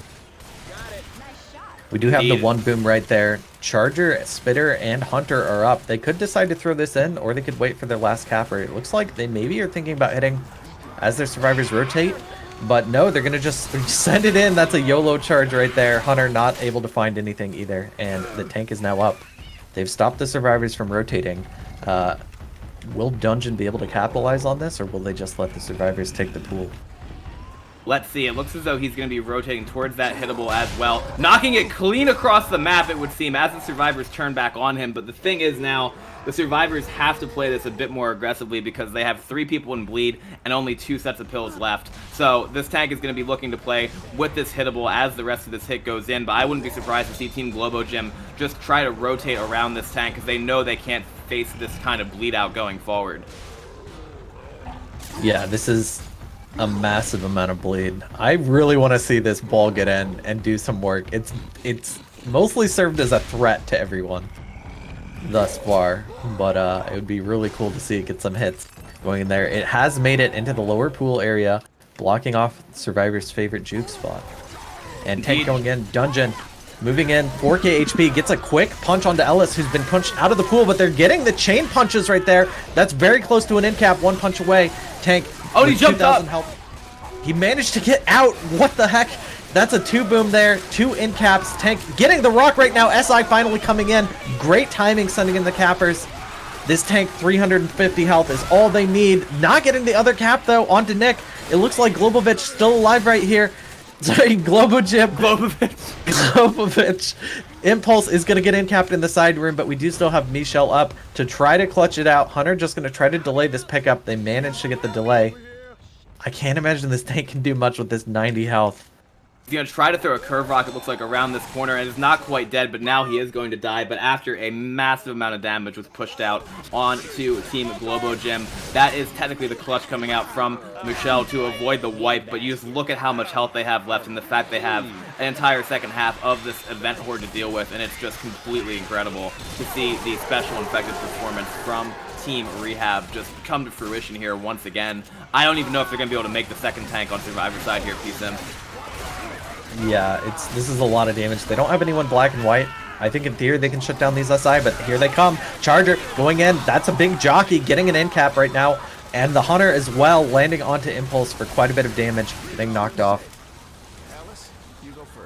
We do have the one boom right there. Charger, Spitter, and Hunter are up. They could decide to throw this in, or they could wait for their last capper. It looks like they maybe are thinking about hitting as their survivors rotate. But no, they're going to just send it in. That's a YOLO charge right there. Hunter not able to find anything either. And the tank is now up. They've stopped the survivors from rotating. Will Dungeon be able to capitalize on this, or will they just let the survivors take the pool? Let's see. It looks as though he's going to be rotating towards that hittable as well. Knocking it clean across the map, it would seem, as the survivors turn back on him. But the thing is now, the survivors have to play this a bit more aggressively because they have 3 people in bleed and only 2 sets of pills left. So this tank is going to be looking to play with this hittable as the rest of this hit goes in. But I wouldn't be surprised to see Team GloboGym just try to rotate around this tank because they know they can't face this kind of bleed out going forward. Yeah, this is a massive amount of bleed. I really want to see this ball get in and do some work. It's mostly served as a threat to everyone thus far, but it would be really cool to see it get some hits going in there. It has made it into the lower pool area, blocking off Survivor's favorite juke spot. And tank going in, Dungeon moving in, 4k HP, gets a quick punch onto Ellis, who's been punched out of the pool, but they're getting the chain punches right there. That's very close to an in cap, 1 punch away. Tank, oh, he jumped up. Health. He managed to get out. What the heck? That's a 2 boom there, 2 in caps. Tank getting the rock right now. SI finally coming in. Great timing sending in the cappers. This tank, 350 health is all they need. Not getting the other cap though onto Nick. It looks like Globovich still alive right here. Sorry, GloboGym. Globovich. Impulse is going to get in capped in the side room, but we do still have Michelle up to try to clutch it out. Hunter just going to try to delay this pickup. They managed to get the delay. I can't imagine this tank can do much with this 90 health. He's going to try to throw a curve rock, it looks like, around this corner, and is not quite dead, but now he is going to die. But after a massive amount of damage was pushed out onto Team GloboGym, that is technically the clutch coming out from Michelle to avoid the wipe. But you just look at how much health they have left and the fact they have an entire second half of this event horde to deal with, and it's just completely incredible to see the Special Infected performance from Team reHAB just come to fruition here once again. I don't even know if they're going to be able to make the second tank on Survivor side here, PSIM. Yeah, this is a lot of damage. They don't have anyone black and white. I think in theory they can shut down these SI, but here they come. Charger going in. That's a big Jockey getting an end cap right now. And the Hunter as well landing onto Impulse for quite a bit of damage, getting knocked off.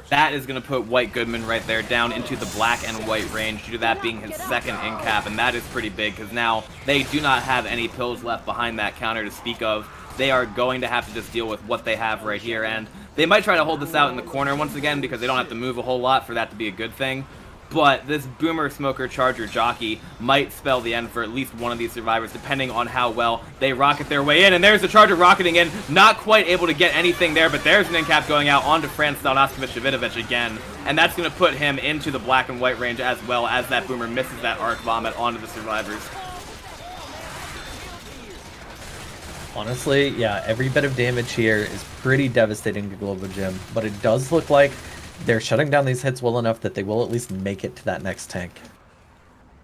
That is going to put White Goodman right there down into the black and white range, due to that being his second in cap, and that is pretty big because now they do not have any pills left behind that counter to speak of. They are going to have to just deal with what they have right here, and they might try to hold this out in the corner once again because they don't have to move a whole lot for that to be a good thing. But this Boomer, Smoker, Charger, Jockey might spell the end for at least one of these survivors, depending on how well they rocket their way in. And there's the Charger rocketing in, not quite able to get anything there, but there's an in-cap going out onto Franz Stalnaskovich again. And that's going to put him into the black and white range as well, as that Boomer misses that Arc Vomit onto the survivors. Honestly, yeah, every bit of damage here is pretty devastating to GloboGym, but it does look like they're shutting down these hits well enough that they will at least make it to that next tank.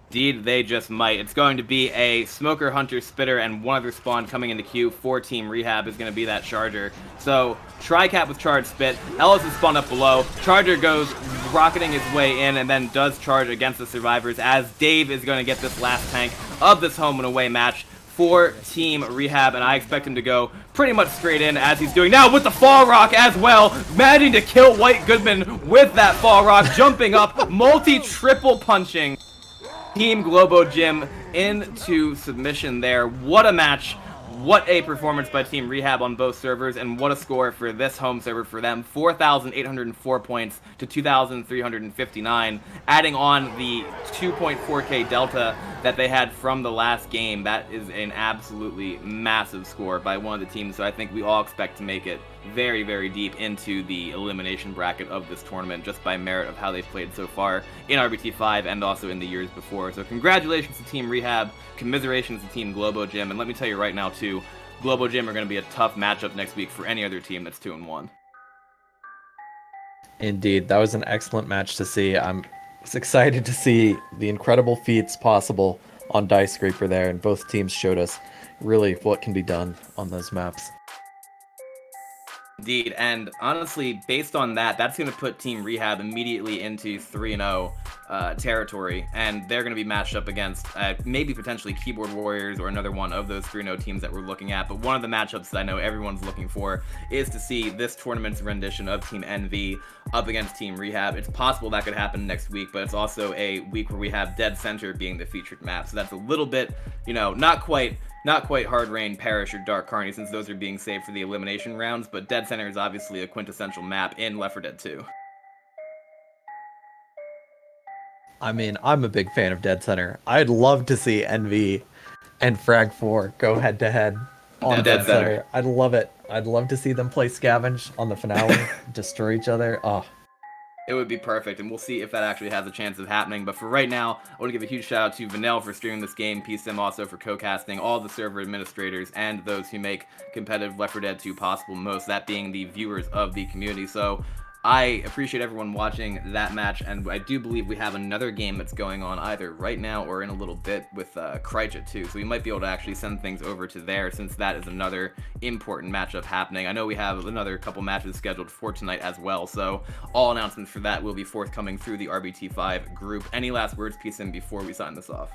Indeed, they just might. It's going to be a Smoker, Hunter, Spitter, and one other spawn coming into queue for Team reHAB is going to be that Charger. So, Tri-Cap with Charge Spit. Ellis is spawned up below. Charger goes rocketing his way in and then does charge against the survivors, as Dave is going to get this last tank of this home and away match for Team reHAB, and I expect him to go pretty much straight in as he's doing now with the Fall Rock as well, managing to kill White Goodman with that Fall Rock, jumping up, multi-triple punching Team GloboGym into submission there. What a match. What a performance by Team reHAB on both servers, and what a score for this home server for them. 4,804 points to 2,359, adding on the 2.4k delta that they had from the last game. That is an absolutely massive score by one of the teams, so I think we all expect to make it very, very deep into the elimination bracket of this tournament, just by merit of how they've played so far in RBT5 and also in the years before. So congratulations to Team reHAB, commiserations to Team GloboGym, and let me tell you right now too, GloboGym are going to be a tough matchup next week for any other team that's 2-1. Indeed, that was an excellent match to see. I'm excited to see the incredible feats possible on Dyescrayper there, and both teams showed us really what can be done on those maps. Indeed, and honestly, based on that, that's going to put Team reHAB immediately into 3-0 territory, and they're going to be matched up against maybe potentially Keyboard Warriors or another one of those 3-0 teams that we're looking at. But one of the matchups that I know everyone's looking for is to see this tournament's rendition of Team NV up against Team reHAB. It's possible that could happen next week, but it's also a week where we have Dead Center being the featured map, so that's a little bit, you know, not quite Hard Rain, Parish, or Dark Carney, since those are being saved for the elimination rounds, but Dead Center is obviously a quintessential map in Left 4 Dead 2. I mean, I'm a big fan of Dead Center. I'd love to see NV and Frag4 go head-to-head on Dead Center. I'd love it. I'd love to see them play Scavenge on the finale, destroy each other. Oh. It would be perfect, and we'll see if that actually has a chance of happening. But for right now, I want to give a huge shout out to Vanel for streaming this game, PSim also for co-casting, all the server administrators, and those who make competitive Left 4 Dead 2 possible most, that being the viewers of the community. So I appreciate everyone watching that match, and I do believe we have another game that's going on either right now or in a little bit with Krycha too, so we might be able to actually send things over to there, since that is another important matchup happening. I know we have another couple matches scheduled for tonight as well, so all announcements for that will be forthcoming through the RBT5 group. Any last words, PSim, before we sign this off?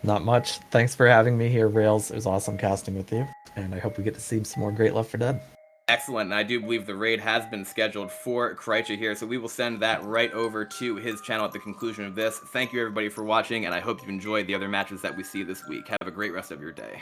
Not much. Thanks for having me here, Rails. It was awesome casting with you, and I hope we get to see some more great Left 4 Dead. Excellent, and I do believe the raid has been scheduled for Krycha here, so we will send that right over to his channel at the conclusion of this. Thank you everybody for watching, and I hope you enjoyed the other matches that we see this week. Have a great rest of your day.